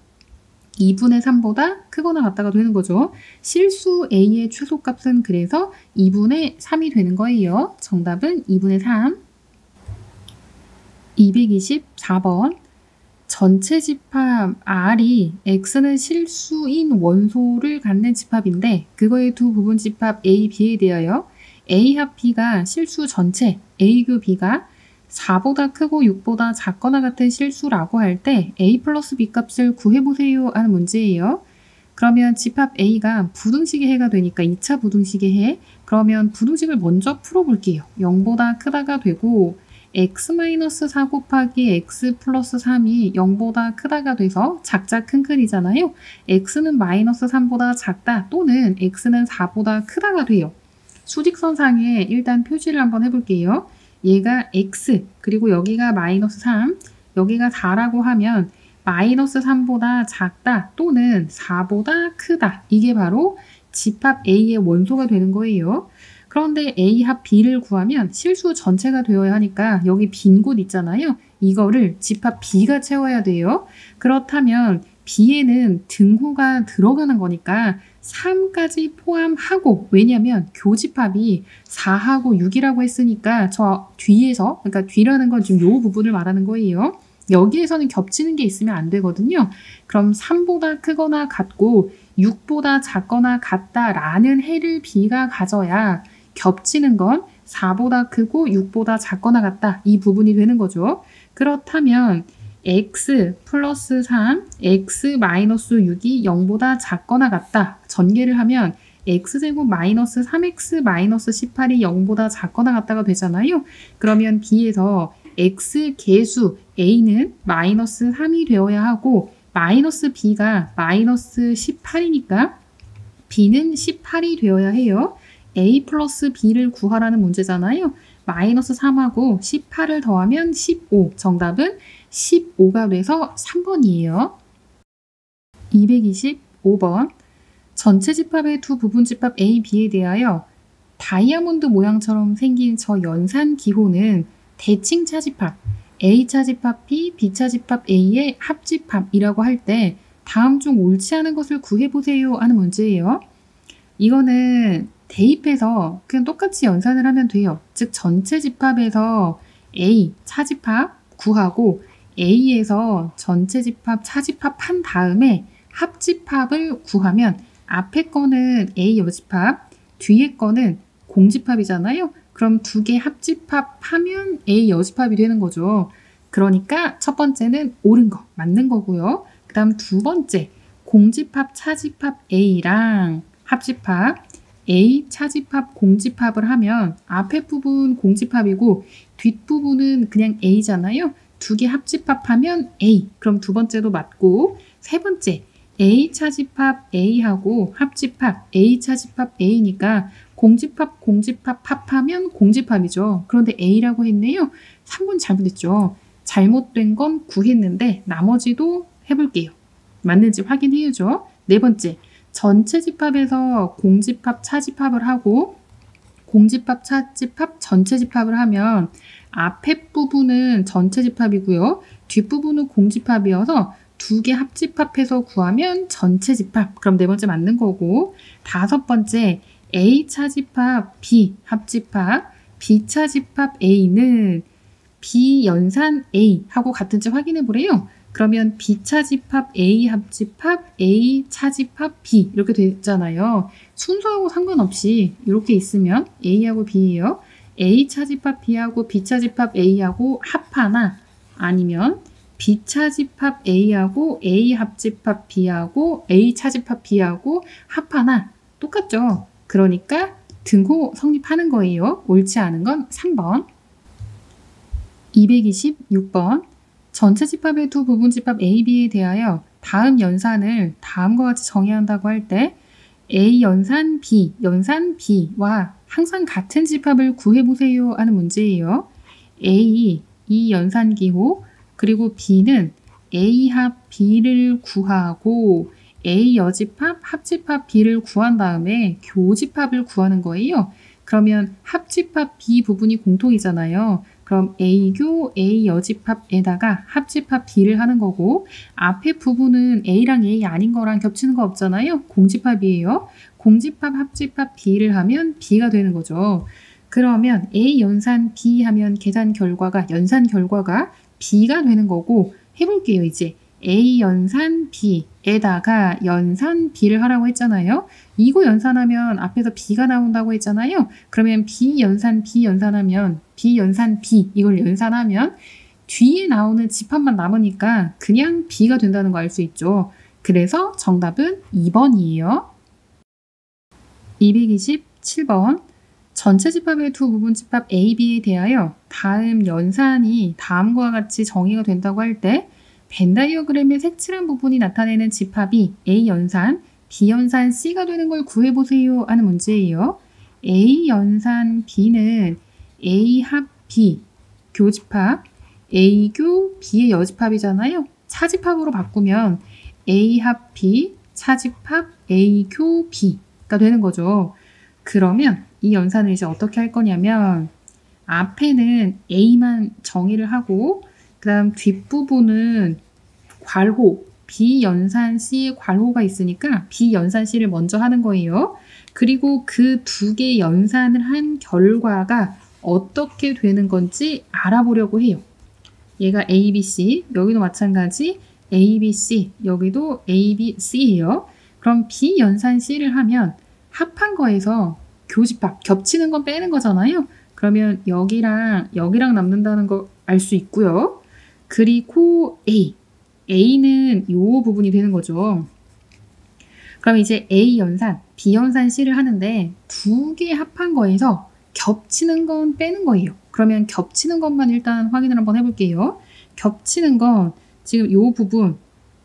2분의 3보다 크거나 같다가 되는 거죠. 실수 a의 최소값은 그래서 2분의 3이 되는 거예요. 정답은 2분의 3. 224번. 전체 집합 R이 X는 실수인 원소를 갖는 집합인데 그거의 두 부분 집합 A, B에 대하여 A 합 B가 실수 전체, A 교 B가 4보다 크고 6보다 작거나 같은 실수라고 할 때 A 플러스 B 값을 구해보세요 하는 문제예요. 그러면 집합 A가 부등식의 해가 되니까 2차 부등식의 해. 그러면 부등식을 먼저 풀어볼게요. 0보다 크다가 되고 x-4 곱하기 x 플러스 3이 0보다 크다가 돼서 작자 큰큰이잖아요. x는 마이너스 3보다 작다 또는 x는 4보다 크다가 돼요. 수직선상에 일단 표시를 한번 해볼게요. 얘가 x, 그리고 여기가 마이너스 3, 여기가 4라고 하면 마이너스 3보다 작다 또는 4보다 크다. 이게 바로 집합 A의 원소가 되는 거예요. 그런데 A 합 B를 구하면 실수 전체가 되어야 하니까 여기 빈 곳 있잖아요. 이거를 집합 B가 채워야 돼요. 그렇다면 B에는 등호가 들어가는 거니까 3까지 포함하고, 왜냐면 교집합이 4하고 6이라고 했으니까 저 뒤에서, 그러니까 뒤라는 건 지금 요 부분을 말하는 거예요. 여기에서는 겹치는 게 있으면 안 되거든요. 그럼 3보다 크거나 같고 6보다 작거나 같다라는 해를 B가 가져야 겹치는 건 4보다 크고 6보다 작거나 같다. 이 부분이 되는 거죠. 그렇다면 x 플러스 3, x 마이너스 6이 0보다 작거나 같다. 전개를 하면 x제곱 마이너스 3x 마이너스 18이 0보다 작거나 같다가 되잖아요. 그러면 B에서 x 개수 a는 마이너스 3이 되어야 하고 마이너스 b가 마이너스 18이니까 b는 18이 되어야 해요. a 플러스 b를 구하라는 문제잖아요. 마이너스 3하고 18을 더하면 15. 정답은 15가 돼서 3번이에요. 225번. 전체 집합의 두 부분 집합 A, B에 대하여 다이아몬드 모양처럼 생긴 저 연산 기호는 대칭 차집합, A 차집합 B, B 차집합 A의 합집합이라고 할 때 다음 중 옳지 않은 것을 구해보세요 하는 문제예요. 이거는 대입해서 그냥 똑같이 연산을 하면 돼요. 즉 전체 집합에서 A 차집합 구하고 A에서 전체 집합 차집합 한 다음에 합집합을 구하면 앞에 거는 A 여집합, 뒤에 거는 공집합이잖아요. 그럼 두 개 합집합하면 A 여집합이 되는 거죠. 그러니까 첫 번째는 옳은 거, 맞는 거고요. 그 다음 두 번째, 공집합, 차집합 A랑 합집합 A, 차집합, 공집합을 하면 앞에 부분 공집합이고 뒷부분은 그냥 A잖아요. 두 개 합집합하면 A. 그럼 두 번째도 맞고, 세 번째, A 차집합 A하고 합집합 A 차집합 A니까 공집합, 공집합 합하면 공집합이죠. 그런데 A라고 했네요. 3번 잘못했죠. 잘못된 건 구했는데 나머지도 해볼게요. 맞는지 확인해야죠. 네 번째, 전체 집합에서 공집합, 차집합을 하고 공집합, 차집합, 전체 집합을 하면 앞에 부분은 전체 집합이고요. 뒷부분은 공집합이어서 두 개 합집합해서 구하면 전체 집합. 그럼 네 번째 맞는 거고, 다섯 번째, A 차집합 B 합집합 B 차집합 A는 B 연산 A 하고 같은지 확인해 보래요. 그러면 B 차집합 A 합집합 A 차집합 B 이렇게 됐잖아요. 순서하고 상관없이 이렇게 있으면 A하고 B예요. A 차집합 B하고 B 차집합 A하고 합하나, 아니면 B 차집합 A하고 A 합집합 B하고 A 차집합 B하고 합하나 똑같죠. 그러니까 등호 성립하는 거예요. 옳지 않은 건 3번. 226번. 전체 집합의 두 부분 집합 A, B에 대하여 다음 연산을 다음과 같이 정의한다고 할 때 A 연산 B, 연산 B와 항상 같은 집합을 구해보세요 하는 문제예요. A, 이 연산기호, 그리고 B는 A 합 B를 구하고 A 여집합, 합집합 B를 구한 다음에 교집합을 구하는 거예요. 그러면 합집합 B 부분이 공통이잖아요. 그럼 A교 A 여집합에다가 합집합 B를 하는 거고, 앞에 부분은 A랑 A 아닌 거랑 겹치는 거 없잖아요. 공집합이에요. 공집합, 합집합 B를 하면 B가 되는 거죠. 그러면 A 연산 B 하면 계산 결과가, 연산 결과가 B가 되는 거고, 해볼게요. 이제 A 연산 B에다가 연산 B를 하라고 했잖아요. 이거 연산하면 앞에서 B가 나온다고 했잖아요. 그러면 B 연산 B 연산하면 B 연산 B 이걸 연산하면 뒤에 나오는 집합만 남으니까 그냥 B가 된다는 거 알 수 있죠. 그래서 정답은 2번이에요. 227번. 전체 집합의 두 부분 집합 A, B에 대하여 다음 연산이 다음과 같이 정의가 된다고 할 때 벤 다이어그램의 색칠한 부분이 나타내는 집합이 A 연산, B 연산 C가 되는 걸 구해보세요 하는 문제예요. A 연산 B는 A 합 B, 교집합, A교 B의 여집합이잖아요. 차집합으로 바꾸면 A 합 B, 차집합 A교 B가 되는 거죠. 그러면 이 연산을 이제 어떻게 할 거냐면 앞에는 A만 정의를 하고 그 다음 뒷부분은 괄호, B 연산 C의 괄호가 있으니까 B 연산 C를 먼저 하는 거예요. 그리고 그 두 개 연산을 한 결과가 어떻게 되는 건지 알아보려고 해요. 얘가 A, B, C, 여기도 마찬가지 A, B, C, 여기도 A, B, C예요. 그럼 B 연산 C를 하면 합한 거에서 교집합, 겹치는 건 빼는 거잖아요. 그러면 여기랑 남는다는 거 알 수 있고요. 그리고 A는 이 부분이 되는 거죠. 그럼 이제 A 연산, B 연산 C를 하는데 두 개 합한 거에서 겹치는 건 빼는 거예요. 그러면 겹치는 것만 일단 확인을 한번 해볼게요. 겹치는 건 지금 이 부분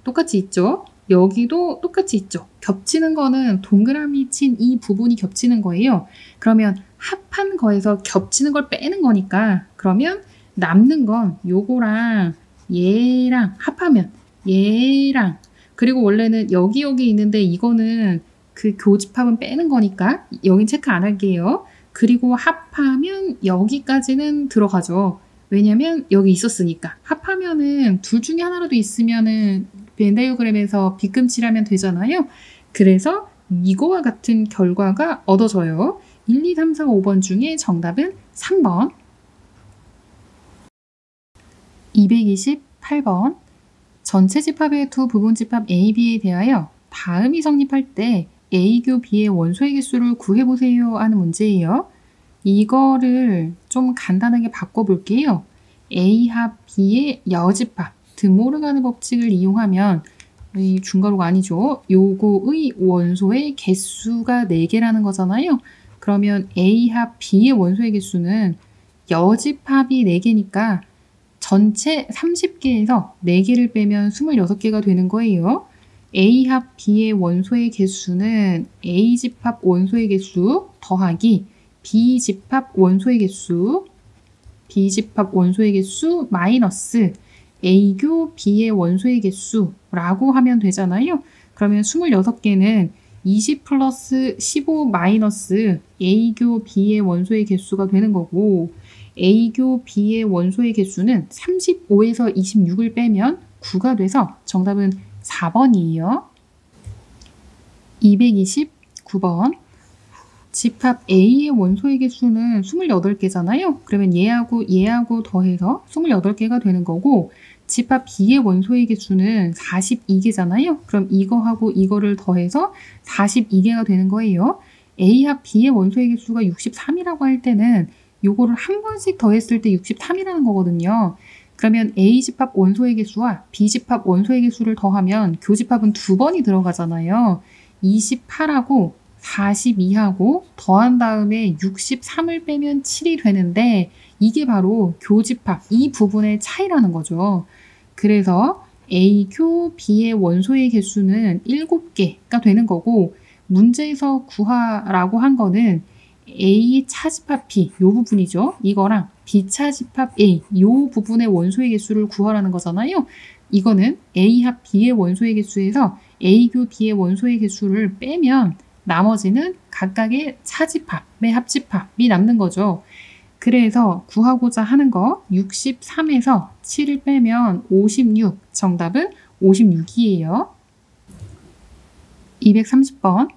똑같이 있죠? 여기도 똑같이 있죠? 겹치는 거는 동그라미 친 이 부분이 겹치는 거예요. 그러면 합한 거에서 겹치는 걸 빼는 거니까 그러면 남는 건 요거랑 얘랑 합하면 얘랑, 그리고 원래는 여기 있는데 이거는 그 교집합은 빼는 거니까 여긴 체크 안 할게요. 그리고 합하면 여기까지는 들어가죠. 왜냐면 여기 있었으니까. 합하면은 둘 중에 하나라도 있으면은 벤 다이어그램에서 빗금칠하면 되잖아요. 그래서 이거와 같은 결과가 얻어져요. 1, 2, 3, 4, 5번 중에 정답은 3번. 228번. 전체 집합의 두 부분 집합 A, B에 대하여 다음이 성립할 때 A교 B의 원소의 개수를 구해보세요 하는 문제예요. 이거를 좀 간단하게 바꿔볼게요. A 합 B의 여집합, 드모르가르 법칙을 이용하면 이 중괄호가 아니죠. 요거의 원소의 개수가 4개라는 거잖아요. 그러면 A 합 B의 원소의 개수는 여집합이 4개니까 전체 30개에서 4개를 빼면 26개가 되는 거예요. A 합 B의 원소의 개수는 A 집합 원소의 개수 더하기 B 집합 원소의 개수, B 집합 원소의 개수 마이너스 A교 B의 원소의 개수라고 하면 되잖아요. 그러면 26개는 20 플러스 15 마이너스 A교 B의 원소의 개수가 되는 거고, A교 B의 원소의 개수는 35에서 26을 빼면 9가 돼서 정답은 4번이에요. 229번. 집합 A의 원소의 개수는 28개잖아요. 그러면 얘하고 더해서 28개가 되는 거고, 집합 B의 원소의 개수는 42개잖아요. 그럼 이거하고 이거를 더해서 42개가 되는 거예요. A 합 B의 원소의 개수가 63이라고 할 때는 요거를 한 번씩 더했을 때 63이라는 거거든요. 그러면 A 집합 원소의 개수와 B 집합 원소의 개수를 더하면 교집합은 2번이 들어가잖아요. 28하고 42하고 더한 다음에 63을 빼면 7이 되는데, 이게 바로 교집합 이 부분의 차이라는 거죠. 그래서 A교 B의 원소의 개수는 7개가 되는 거고, 문제에서 구하라고 한 거는 A 차집합 B 요 부분이죠. 이거랑 B 차집합 A 요 부분의 원소의 개수를 구하라는 거잖아요. 이거는 A 합 B의 원소의 개수에서 A교 B의 원소의 개수를 빼면 나머지는 각각의 차집합의 합집합이 남는 거죠. 그래서 구하고자 하는 거 63에서 7을 빼면 56, 정답은 56이에요. 230번.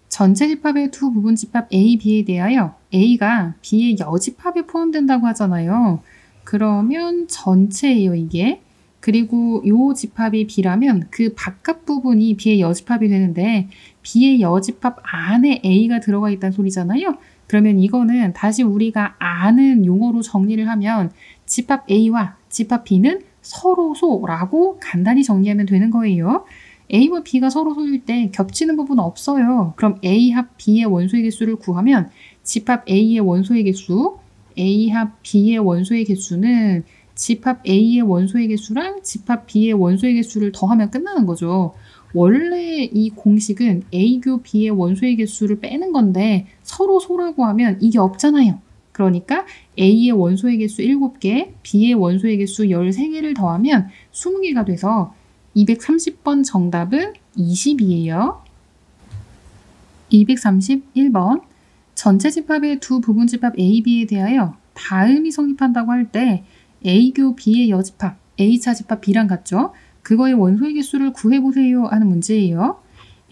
전체 집합의 두 부분 집합 A, B에 대하여 A가 B의 여집합에 포함된다고 하잖아요. 그러면 전체예요, 이게. 그리고 요 집합이 B라면 그 바깥 부분이 B의 여집합이 되는데, B의 여집합 안에 A가 들어가 있다는 소리잖아요. 그러면 이거는 다시 우리가 아는 용어로 정리를 하면 집합 A와 집합 B는 서로소라고 간단히 정리하면 되는 거예요. A와 B가 서로소일 때 겹치는 부분은 없어요. 그럼 A 합 B의 원소의 개수를 구하면 집합 A의 원소의 개수, A 합 B의 원소의 개수는 집합 A의 원소의 개수랑 집합 B의 원소의 개수를 더하면 끝나는 거죠. 원래 이 공식은 A교 B의 원소의 개수를 빼는 건데 서로 소라고 하면 이게 없잖아요. 그러니까 A의 원소의 개수 7개, B의 원소의 개수 13개를 더하면 20개가 돼서 230번 정답은 20이에요. 231번. 전체 집합의 두 부분 집합 A, B에 대하여 다음이 성립한다고 할 때 A교 B의 여집합, A차 집합 B랑 같죠? 그거의 원소의 개수를 구해보세요 하는 문제예요.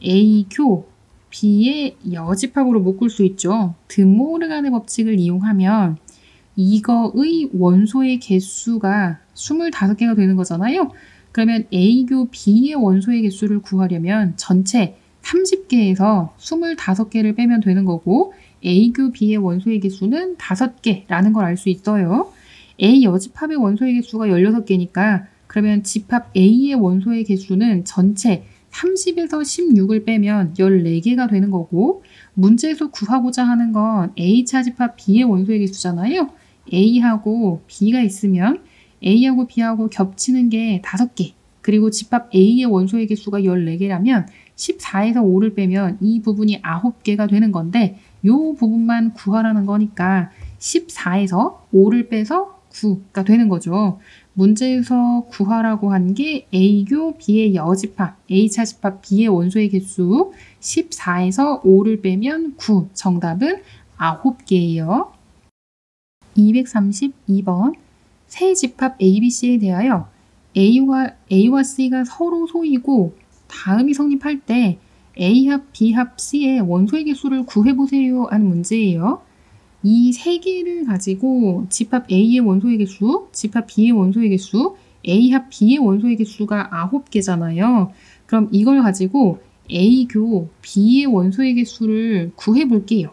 A교 B의 여집합으로 묶을 수 있죠. 드모르간의 법칙을 이용하면 이거의 원소의 개수가 25개가 되는 거잖아요. 그러면 A교 B의 원소의 개수를 구하려면 전체 30개에서 25개를 빼면 되는 거고, A교 B의 원소의 개수는 5개라는 걸 알 수 있어요. A 여집합의 원소의 개수가 16개니까 그러면 집합 A의 원소의 개수는 전체 30에서 16을 빼면 14개가 되는 거고, 문제에서 구하고자 하는 건 A차 집합 B의 원소의 개수잖아요. A하고 B가 있으면 A하고 B하고 겹치는 게 5개, 그리고 집합 A의 원소의 개수가 14개라면 14에서 5를 빼면 이 부분이 9개가 되는 건데, 이 부분만 구하라는 거니까 14에서 5를 빼서 9가 되는 거죠. 문제에서 구하라고 한 게 A교 B의 여집합, A차 집합 B의 원소의 개수 14에서 5를 빼면 9, 정답은 9개예요. 232번. 세 집합 ABC에 대하여 A와 C가 서로 소이고 다음이 성립할 때 A 합 B 합 C의 원소의 개수를 구해보세요 하는 문제예요. 이 세 개를 가지고 집합 A의 원소의 개수, 집합 B의 원소의 개수, A 합 B의 원소의 개수가 9개잖아요. 그럼 이걸 가지고 A교 B의 원소의 개수를 구해볼게요.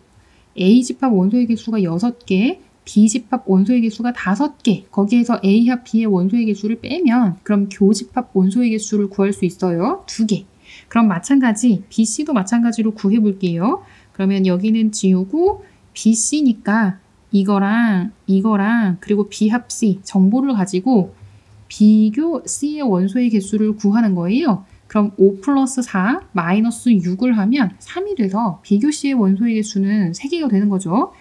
A 집합 원소의 개수가 6개, B 집합 원소의 개수가 5개, 거기에서 A 합 B의 원소의 개수를 빼면 그럼 교집합 원소의 개수를 구할 수 있어요. 2개. 그럼 마찬가지 BC도 마찬가지로 구해볼게요. 그러면 여기는 지우고 BC니까 이거랑 그리고 B 합 C 정보를 가지고 비교 C의 원소의 개수를 구하는 거예요. 그럼 5 플러스 4 마이너스 6을 하면 3이 돼서 비교 C의 원소의 개수는 3개가 되는 거죠.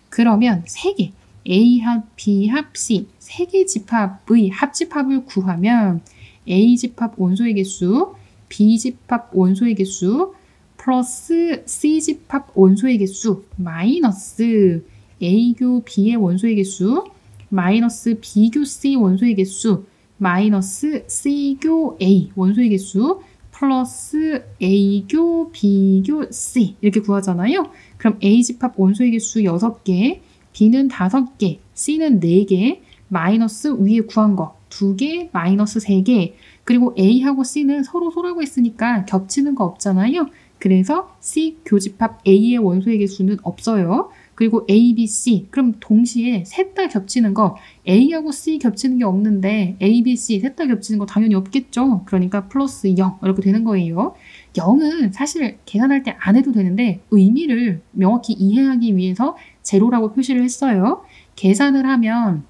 그러면 3개 A 합 B 합 C 3개 집합의 합집합을 구하면 A 집합 원소의 개수, B 집합 원소의 개수 플러스 C 집합 원소의 개수 마이너스 A교 B의 원소의 개수 마이너스 B교 C 원소의 개수 마이너스 C교 A 원소의 개수 플러스 A교 B교 C 이렇게 구하잖아요. 그럼 A 집합 원소의 개수 6개, B는 5개, C는 4개, 마이너스 위에 구한 거 2개, 마이너스 3개, 그리고 A하고 C는 서로 소라고 했으니까 겹치는 거 없잖아요. 그래서 C 교집합 A의 원소의 개수는 없어요. 그리고 A, B, C 그럼 동시에 셋 다 겹치는 거 A하고 C 겹치는 게 없는데 A, B, C 셋 다 겹치는 거 당연히 없겠죠. 그러니까 플러스 0 이렇게 되는 거예요. 0은 사실 계산할 때 안 해도 되는데 의미를 명확히 이해하기 위해서 제로라고 표시를 했어요. 계산을 하면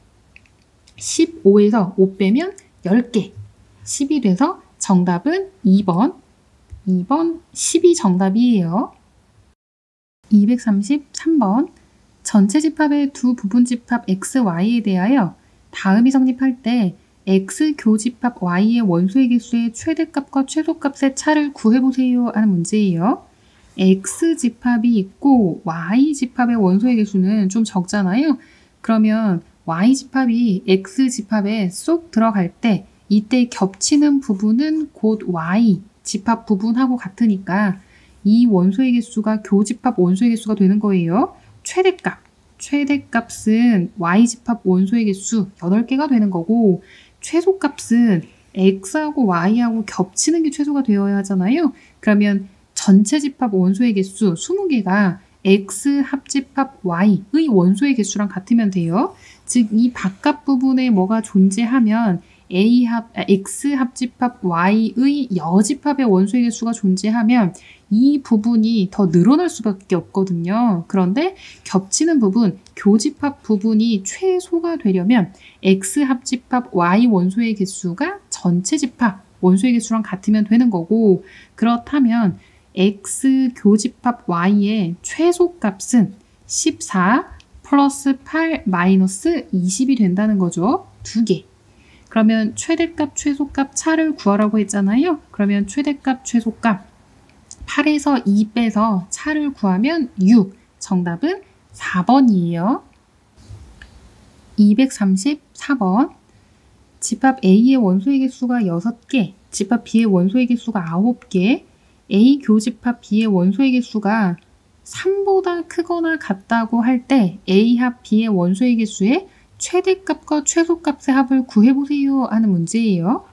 15에서 5 빼면 10개 10이 돼서 정답은 2번 10이 정답이에요. 233번 전체 집합의 두 부분 집합 x, y에 대하여 다음이 성립할 때 x 교집합 y의 원소의 개수의 최대값과 최소값의 차를 구해보세요 하는 문제예요. x 집합이 있고 y 집합의 원소의 개수는 좀 적잖아요. 그러면 y 집합이 x 집합에 쏙 들어갈 때 이때 겹치는 부분은 곧 y 집합 부분하고 같으니까 이 원소의 개수가 교집합 원소의 개수가 되는 거예요. 최대값은 y집합 원소의 개수 8개가 되는 거고 최소값은 x하고 y하고 겹치는 게 최소가 되어야 하잖아요. 그러면 전체 집합 원소의 개수 20개가 x 합집합 y의 원소의 개수랑 같으면 돼요. 즉 이 바깥 부분에 뭐가 존재하면 x 합집합 y의 여집합의 원소의 개수가 존재하면 이 부분이 더 늘어날 수밖에 없거든요. 그런데 겹치는 부분, 교집합 부분이 최소가 되려면 x 합집합 y 원소의 개수가 전체 집합 원소의 개수랑 같으면 되는 거고 그렇다면 x 교집합 y의 최소값은 14 플러스 8 마이너스 20이 된다는 거죠. 2개. 그러면 최대값, 최소값 차를 구하라고 했잖아요. 그러면 최대값, 최소값 8에서 2 빼서 차를 구하면 6. 정답은 4번이에요. 234번 집합 A의 원소의 개수가 6개, 집합 B의 원소의 개수가 9개, A 교집합 B의 원소의 개수가 3보다 크거나 같다고 할 때 A 합 B의 원소의 개수의 최대값과 최소값의 합을 구해보세요 하는 문제예요.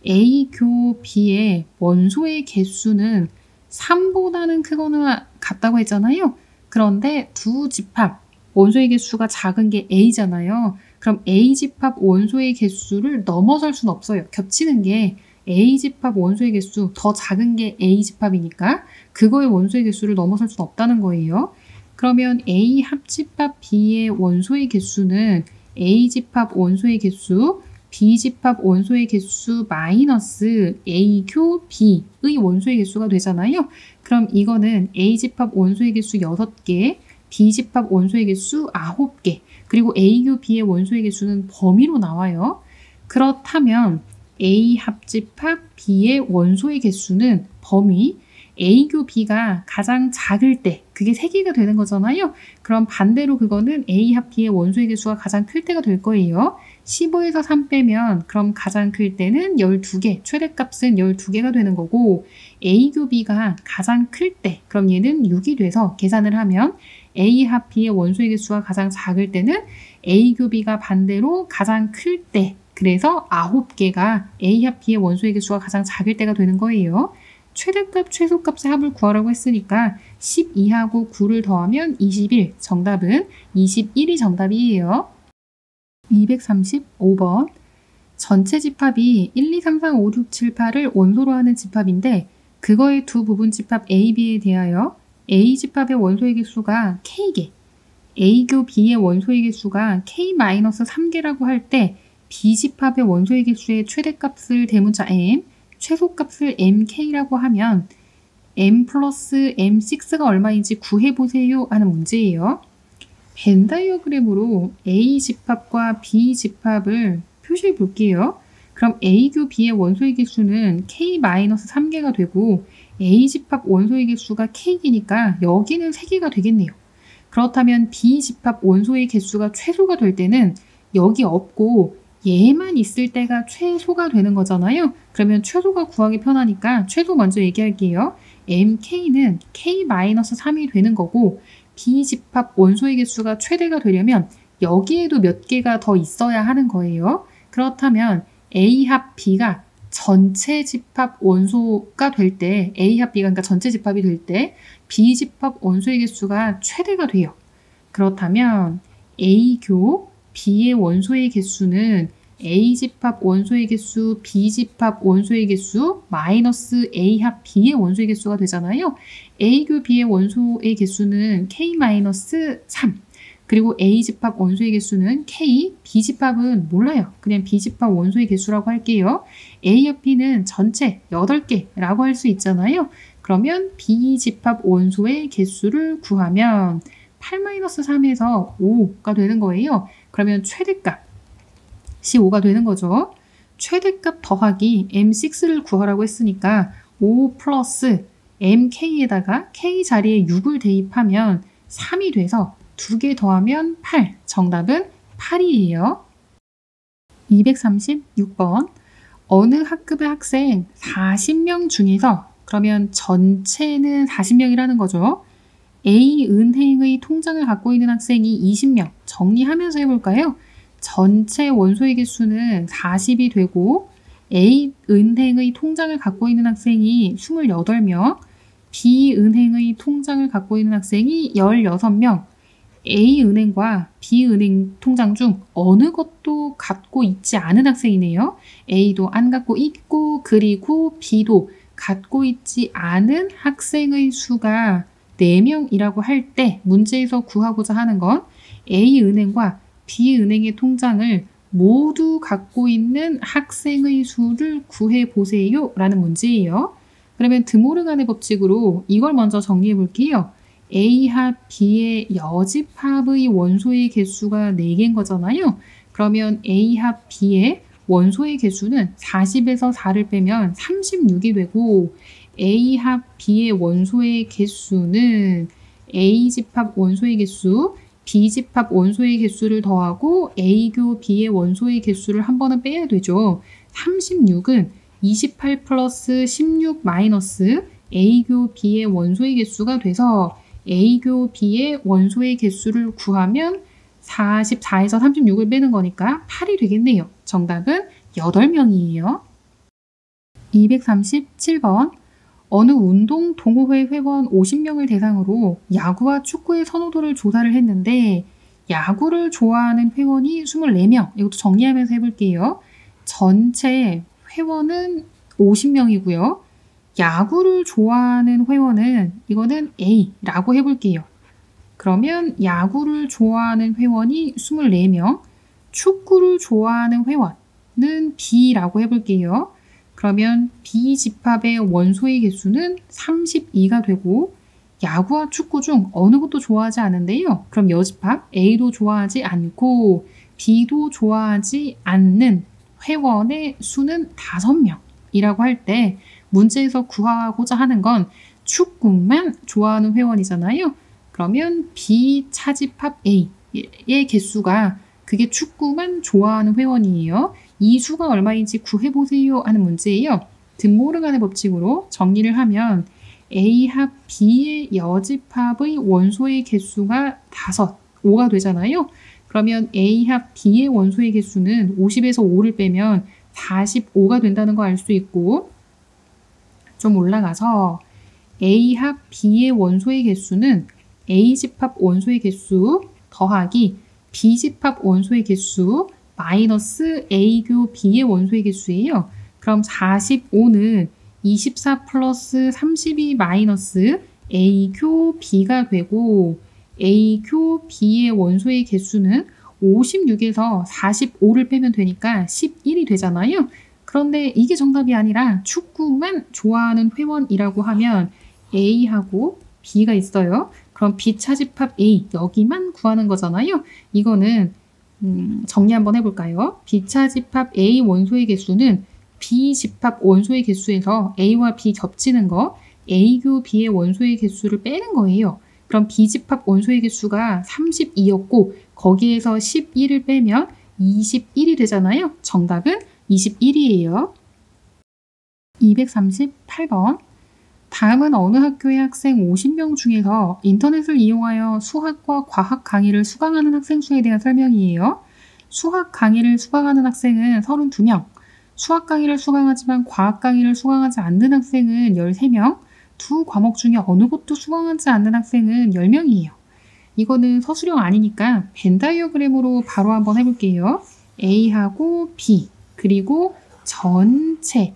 A 교 B의 원소의 개수는 3보다는 크거나 같다고 했잖아요. 그런데 두 집합 원소의 개수가 작은 게 A잖아요. 그럼 A 집합 원소의 개수를 넘어설 수는 없어요. 겹치는 게 A 집합 원소의 개수 더 작은 게 A 집합이니까 그거의 원소의 개수를 넘어설 수는 없다는 거예요. 그러면 A 합집합 B의 원소의 개수는 A 집합 원소의 개수, B 집합 원소의 개수 마이너스 A 교 B의 원소의 개수가 되잖아요. 그럼 이거는 A 집합 원소의 개수 6개, B 집합 원소의 개수 9개, 그리고 A 교 B의 원소의 개수는 범위로 나와요. 그렇다면 A 합집합 B의 원소의 개수는 범위 A 교 B가 가장 작을 때 그게 3개가 되는 거잖아요. 그럼 반대로 그거는 A 합 B의 원소의 개수가 가장 클 때가 될 거예요. 15에서 3 빼면 그럼 가장 클 때는 12개, 최대값은 12개가 되는 거고 A 교 B가 가장 클 때 그럼 얘는 6이 돼서 계산을 하면 A 합 B의 원소의 개수가 가장 작을 때는 A 교 B가 반대로 가장 클 때 그래서 9개가 A 합 B의 원소의 개수가 가장 작을 때가 되는 거예요. 최대값, 최소값의 합을 구하라고 했으니까 12하고 9를 더하면 21. 정답은 21이 정답이에요. 235번. 전체 집합이 1, 2, 3, 4, 5, 6, 7, 8을 원소로 하는 집합인데 그거의 두 부분 집합 A, B에 대하여 A 집합의 원소의 개수가 K개, A교 B의 원소의 개수가 K-3개라고 할 때 B 집합의 원소의 개수의 최대값을 대문자 M, 최소값을 MK라고 하면 M 플러스 M6가 얼마인지 구해보세요 하는 문제예요. 벤 다이어그램으로 A 집합과 B 집합을 표시해 볼게요. 그럼 A교 B의 원소의 개수는 K-3개가 되고 A 집합 원소의 개수가 K이니까 여기는 3개가 되겠네요. 그렇다면 B 집합 원소의 개수가 최소가 될 때는 여기 없고 얘만 있을 때가 최소가 되는 거잖아요. 그러면 최소가 구하기 편하니까 최소 먼저 얘기할게요. MK는 K-3이 되는 거고 B 집합 원소의 개수가 최대가 되려면 여기에도 몇 개가 더 있어야 하는 거예요. 그렇다면 A 합 B가 전체 집합 원소가 될 때 A 합 B가 그러니까 전체 집합이 될 때 B 집합 원소의 개수가 최대가 돼요. 그렇다면 A교 B의 원소의 개수는 A 집합 원소의 개수, B 집합 원소의 개수 마이너스 A 합 B의 원소의 개수가 되잖아요. A교 B의 원소의 개수는 K-3 그리고 A 집합 원소의 개수는 K, B 집합은 몰라요. 그냥 B 집합 원소의 개수라고 할게요. A 합 B는 전체 8개라고 할 수 있잖아요. 그러면 B 집합 원소의 개수를 구하면 8-3에서 5가 되는 거예요. 그러면 최대값 15가 되는 거죠. 최대값 더하기 M6를 구하라고 했으니까 5 플러스 MK에다가 K 자리에 6을 대입하면 3이 돼서 2개 더하면 8. 정답은 8이에요. 236번. 어느 학급의 학생 40명 중에서 그러면 전체는 40명이라는 거죠. A 은행의 통장을 갖고 있는 학생이 20명. 정리하면서 해볼까요? 전체 원소의 개수는 40이 되고 A 은행의 통장을 갖고 있는 학생이 28명, B 은행의 통장을 갖고 있는 학생이 16명, A 은행과 B 은행 통장 중 어느 것도 갖고 있지 않은 학생이네요. A도 안 갖고 있고 그리고 B도 갖고 있지 않은 학생의 수가 4명이라고 할 때 문제에서 구하고자 하는 건 A 은행과 B 은행의 통장을 모두 갖고 있는 학생의 수를 구해보세요 라는 문제예요. 그러면 드모르간의 법칙으로 이걸 먼저 정리해 볼게요. A 합 B의 여집합의 원소의 개수가 4개인 거잖아요. 그러면 A 합 B의 원소의 개수는 40에서 4를 빼면 36이 되고 A 합 B의 원소의 개수는 A 집합 원소의 개수, B 집합 원소의 개수를 더하고 A교 B의 원소의 개수를 한 번은 빼야 되죠. 36은 28 플러스 16 마이너스 A교 B의 원소의 개수가 돼서 A교 B의 원소의 개수를 구하면 44에서 36을 빼는 거니까 8이 되겠네요. 정답은 8명이에요. 237번. 어느 운동 동호회 회원 50명을 대상으로 야구와 축구의 선호도를 조사를 했는데 야구를 좋아하는 회원이 24명. 이것도 정리하면서 해볼게요. 전체 회원은 50명이고요. 야구를 좋아하는 회원은 이거는 A라고 해볼게요. 그러면 야구를 좋아하는 회원이 24명, 축구를 좋아하는 회원은 B라고 해볼게요. 그러면 B 집합의 원소의 개수는 32가 되고 야구와 축구 중 어느 것도 좋아하지 않은데요. 그럼 여집합 A도 좋아하지 않고 B도 좋아하지 않는 회원의 수는 5명이라고 할 때 문제에서 구하고자 하는 건 축구만 좋아하는 회원이잖아요. 그러면 B 차집합 A의 개수가 그게 축구만 좋아하는 회원이에요. 이 수가 얼마인지 구해보세요 하는 문제예요. 드모르간의 법칙으로 정리를 하면 A 합 B의 여집합의 원소의 개수가 5가 되잖아요. 그러면 A 합 B의 원소의 개수는 50에서 5를 빼면 45가 된다는 거 알 수 있고 좀 올라가서 A 합 B의 원소의 개수는 A 집합 원소의 개수 더하기 B 집합 원소의 개수 마이너스 A 교 B의 원소의 개수예요. 그럼 45는 24 플러스 32 마이너스 A 교 B가 되고 A 교 B의 원소의 개수는 56에서 45를 빼면 되니까 11이 되잖아요. 그런데 이게 정답이 아니라 축구만 좋아하는 회원이라고 하면 A하고 B가 있어요. 그럼 B 차집합 A 여기만 구하는 거잖아요. 이거는 정리 한번 해볼까요? B 차집합 A 원소의 개수는 B 집합 원소의 개수에서 A와 B 겹치는 거 A 교 B의 원소의 개수를 빼는 거예요. 그럼 B 집합 원소의 개수가 32였고 거기에서 11을 빼면 21이 되잖아요. 정답은 21이에요. 238번. 다음은 어느 학교의 학생 50명 중에서 인터넷을 이용하여 수학과 과학 강의를 수강하는 학생 수에 대한 설명이에요. 수학 강의를 수강하는 학생은 32명, 수학 강의를 수강하지만 과학 강의를 수강하지 않는 학생은 13명, 두 과목 중에 어느 곳도 수강하지 않는 학생은 10명이에요. 이거는 서술형 아니니까 벤 다이어그램으로 바로 한번 해볼게요. A하고 B, 그리고 전체.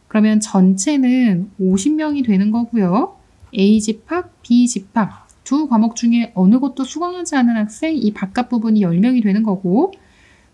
그러면 전체는 50명이 되는 거고요. A 집합, B 집합. 두 과목 중에 어느 곳도 수강하지 않은 학생, 이 바깥 부분이 10명이 되는 거고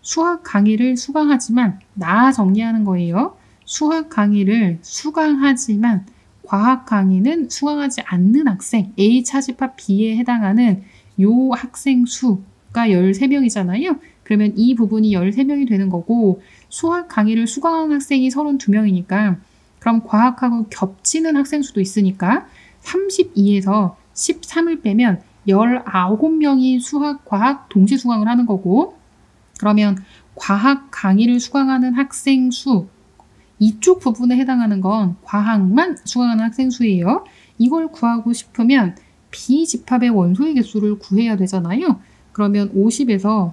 수학 강의를 수강하지만 나 정리하는 거예요. 수학 강의를 수강하지만 과학 강의는 수강하지 않는 학생, A 차집합 B에 해당하는 요 학생 수가 13명이잖아요. 그러면 이 부분이 13명이 되는 거고 수학 강의를 수강하는 학생이 32명이니까 그럼 과학하고 겹치는 학생 수도 있으니까 32에서 13을 빼면 19명이 수학, 과학 동시 수강을 하는 거고 그러면 과학 강의를 수강하는 학생 수 이쪽 부분에 해당하는 건 과학만 수강하는 학생 수예요. 이걸 구하고 싶으면 B 집합의 원소의 개수를 구해야 되잖아요. 그러면 50에서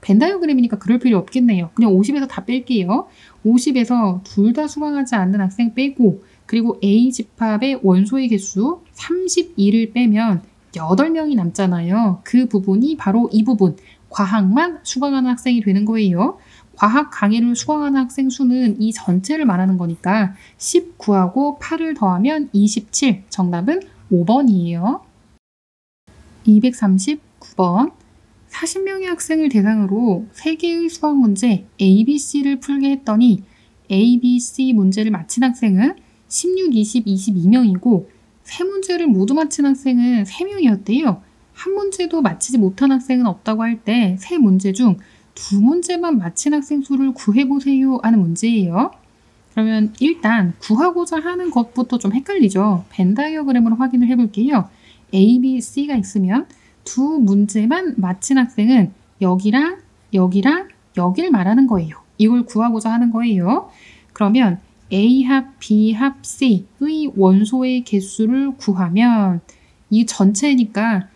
벤 다이어그램이니까 그럴 필요 없겠네요. 그냥 50에서 다 뺄게요. 50에서 둘 다 수강하지 않는 학생 빼고 그리고 A 집합의 원소의 개수 32를 빼면 8명이 남잖아요. 그 부분이 바로 이 부분 과학만 수강하는 학생이 되는 거예요. 과학 강의를 수강하는 학생 수는 이 전체를 말하는 거니까 19하고 8을 더하면 27. 정답은 5번이에요. 239번. 40명의 학생을 대상으로 3개의 수학 문제 A, B, C를 풀게 했더니 A, B, C 문제를 마친 학생은 16, 20, 22명이고 세 문제를 모두 마친 학생은 3명이었대요. 한 문제도 마치지 못한 학생은 없다고 할 때 세 문제 중 두 문제만 마친 학생 수를 구해보세요 하는 문제예요. 그러면 일단 구하고자 하는 것부터 좀 헷갈리죠. 벤 다이어그램으로 확인을 해볼게요. A, B, C가 있으면 두 문제만 마친 학생은 여기랑 여기랑 여기를 말하는 거예요. 이걸 구하고자 하는 거예요. 그러면 A 합 B 합 C의 원소의 개수를 구하면 이 전체니까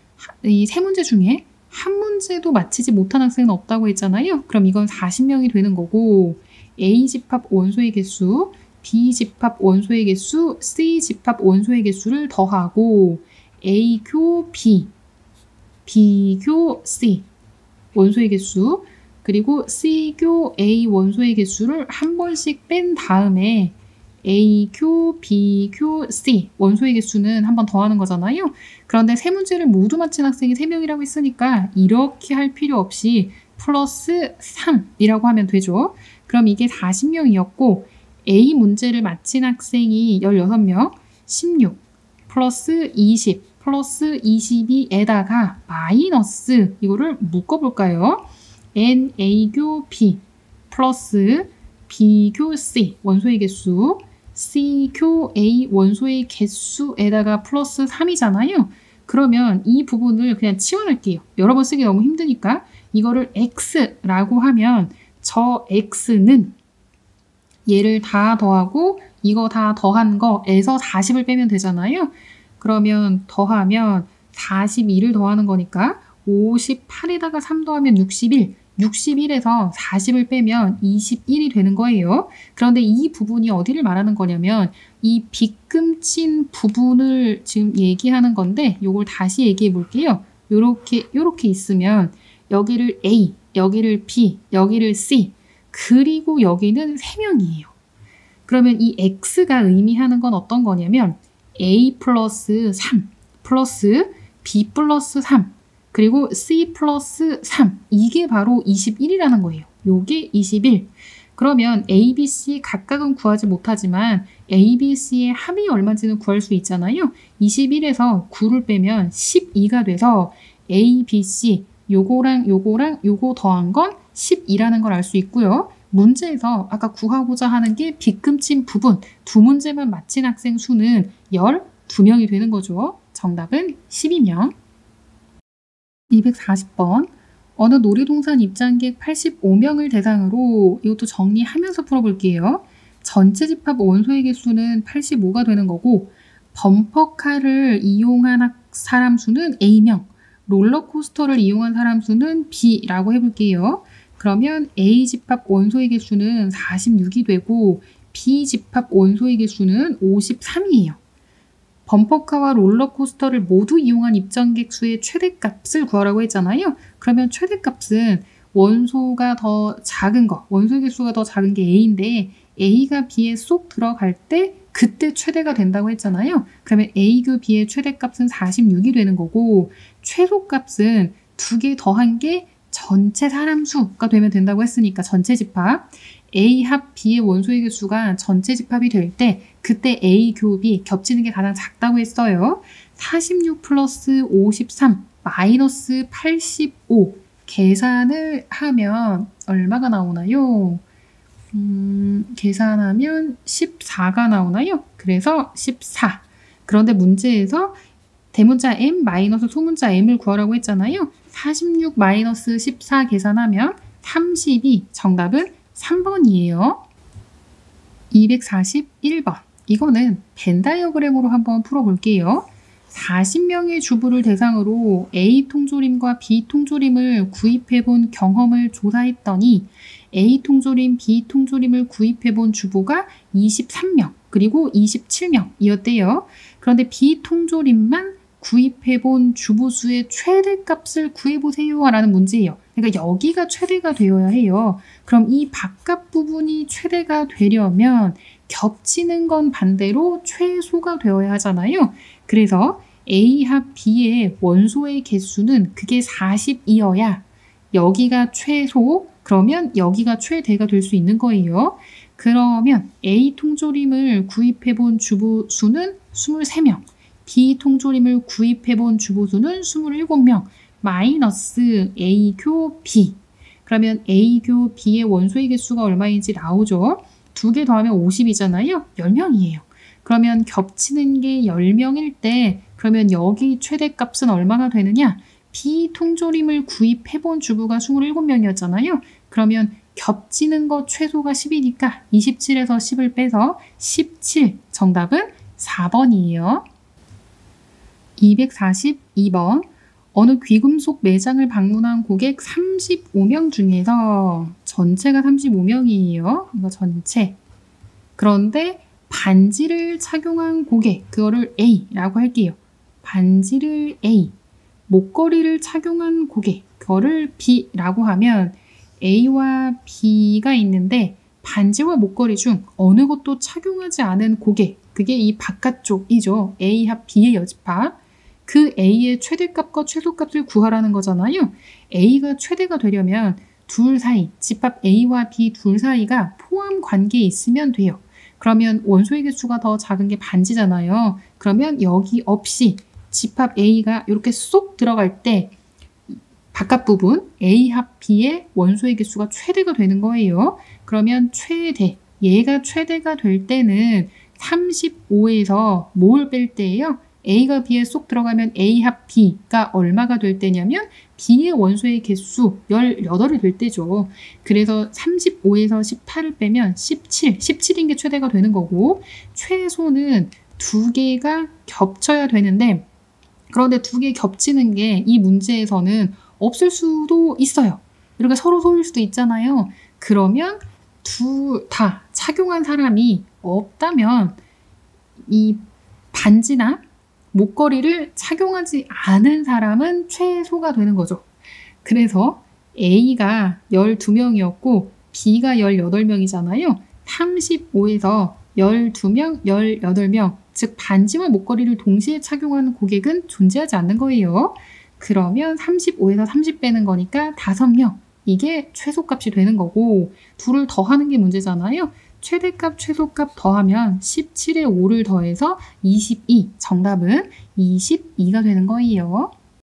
이 세 문제 중에 한 문제도 마치지 못한 학생은 없다고 했잖아요. 그럼 이건 40명이 되는 거고 A 집합 원소의 개수, B 집합 원소의 개수, C 집합 원소의 개수를 더하고 A 교 B, B 교 C 원소의 개수 그리고 C 교 A 원소의 개수를 한 번씩 뺀 다음에 A 교 B 교 C 원소의 개수는 한 번 더하는 거잖아요. 그런데 세 문제를 모두 마친 학생이 3명이라고 했으니까 이렇게 할 필요 없이 플러스 3이라고 하면 되죠. 그럼 이게 40명이었고 A 문제를 마친 학생이 16명, 16 플러스 20 플러스 22에다가 마이너스 이거를 묶어볼까요? NA교 B 플러스 B교 C 원소의 개수 C교 A 원소의 개수에다가 플러스 3이잖아요. 그러면 이 부분을 그냥 치워낼게요. 여러 번 쓰기 너무 힘드니까 이거를 X라고 하면 저 X는 얘를 다 더하고 이거 다 더한 거에서 40을 빼면 되잖아요. 그러면 더하면 42를 더하는 거니까 58에다가 3 더하면 61 61에서 40을 빼면 21이 되는 거예요. 그런데 이 부분이 어디를 말하는 거냐면 이 빗금친 부분을 지금 얘기하는 건데 요걸 다시 얘기해 볼게요. 요렇게 있으면 여기를 A, 여기를 B, 여기를 C, 그리고 여기는 3명이에요. 그러면 이 X가 의미하는 건 어떤 거냐면 A 플러스 3 플러스 B 플러스 3 그리고 C 플러스 3 이게 바로 21이라는 거예요. 요게 21. 그러면 A, B, C 각각은 구하지 못하지만 A, B, C의 합이 얼마인지는 구할 수 있잖아요. 21에서 9를 빼면 12가 돼서 A, B, C 요거랑 요거 더한 건 12라는 걸 알 수 있고요. 문제에서 아까 구하고자 하는 게 빗금친 부분 두 문제만 맞힌 학생 수는 12명이 되는 거죠. 정답은 12명. 240번. 어느 놀이동산 입장객 85명을 대상으로 이것도 정리하면서 풀어볼게요. 전체 집합 원소의 개수는 85가 되는 거고 범퍼카를 이용한 사람 수는 A명, 롤러코스터를 이용한 사람 수는 B라고 해볼게요. 그러면 A 집합 원소의 개수는 46이 되고 B 집합 원소의 개수는 53이에요. 범퍼카와 롤러코스터를 모두 이용한 입장객 수의 최대값을 구하라고 했잖아요. 그러면 최대값은 원소가 더 작은 거, 원소의 개수가 더 작은 게 A인데 A가 B에 쏙 들어갈 때 그때 최대가 된다고 했잖아요. 그러면 A교 B의 최대값은 46이 되는 거고 최소값은 2개 더한 게 전체 사람 수가 되면 된다고 했으니까 전체 집합 A 합 B의 원소의 개수가 전체 집합이 될 때 그때 A 교 B 겹치는 게 가장 작다고 했어요. 46 플러스 53 마이너스 85 계산을 하면 얼마가 나오나요? 계산하면 14가 나오나요? 그래서 14. 그런데 문제에서 대문자 M 마이너스 소문자 M을 구하라고 했잖아요. 46 마이너스 14 계산하면 32. 정답은 3번이에요. 241번. 이거는 벤 다이어그램으로 한번 풀어볼게요. 40명의 주부를 대상으로 A 통조림과 B 통조림을 구입해본 경험을 조사했더니 A 통조림, B 통조림을 구입해본 주부가 23명, 그리고 27명이었대요. 그런데 B 통조림만 구입해본 주부 수의 최대값을 구해보세요 라는 문제예요. 그러니까 여기가 최대가 되어야 해요. 그럼 이 바깥 부분이 최대가 되려면 겹치는 건 반대로 최소가 되어야 하잖아요. 그래서 A 합 B의 원소의 개수는 그게 40이어야 여기가 최소, 그러면 여기가 최대가 될 수 있는 거예요. 그러면 A 통조림을 구입해본 주부 수는 23명, B 통조림을 구입해본 주부 수는 27명, 마이너스 A교 B. 그러면 A교 B의 원소의 개수가 얼마인지 나오죠. 2개 더하면 50이잖아요. 10명이에요. 그러면 겹치는 게 10명일 때 그러면 여기 최대값은 얼마가 되느냐? B 통조림을 구입해본 주부가 27명이었잖아요. 그러면 겹치는 거 최소가 10이니까 27에서 10을 빼서 17. 정답은 4번이에요. 242번. 어느 귀금속 매장을 방문한 고객 35명 중에서 전체가 35명이에요. 이거 전체. 그런데 반지를 착용한 고객, 그거를 A라고 할게요. 반지를 A. 목걸이를 착용한 고객, 그거를 B라고 하면 A와 B가 있는데 반지와 목걸이 중 어느 것도 착용하지 않은 고객, 그게 이 바깥쪽이죠. A 합 B의 여집합. 그 A의 최대값과 최소값을 구하라는 거잖아요. A가 최대가 되려면 둘 사이, 집합 A와 B 둘 사이가 포함 관계에 있으면 돼요. 그러면 원소의 개수가 더 작은 게 반지잖아요. 그러면 여기 없이 집합 A가 이렇게 쏙 들어갈 때 바깥 부분 A 합 B의 원소의 개수가 최대가 되는 거예요. 그러면 최대, 얘가 최대가 될 때는 35에서 뭘 뺄 때예요? A가 B에 쏙 들어가면 A 합 B가 얼마가 될 때냐면 B의 원소의 개수 18이 될 때죠. 그래서 35에서 18을 빼면 17, 17인 게 최대가 되는 거고 최소는 2개가 겹쳐야 되는데 그런데 2개 겹치는 게 이 문제에서는 없을 수도 있어요. 이렇게 서로 소일 수도 있잖아요. 그러면 둘 다 착용한 사람이 없다면 이 반지나 목걸이를 착용하지 않은 사람은 최소가 되는 거죠. 그래서 A가 12명이었고 B가 18명이잖아요. 35에서 12명, 18명, 즉 반지와 목걸이를 동시에 착용하는 고객은 존재하지 않는 거예요. 그러면 35에서 30 빼는 거니까 5명. 이게 최소값이 되는 거고 둘을 더하는 게 문제잖아요. 최대값, 최소값 더하면 17에 5를 더해서 22. 정답은 22가 되는 거예요.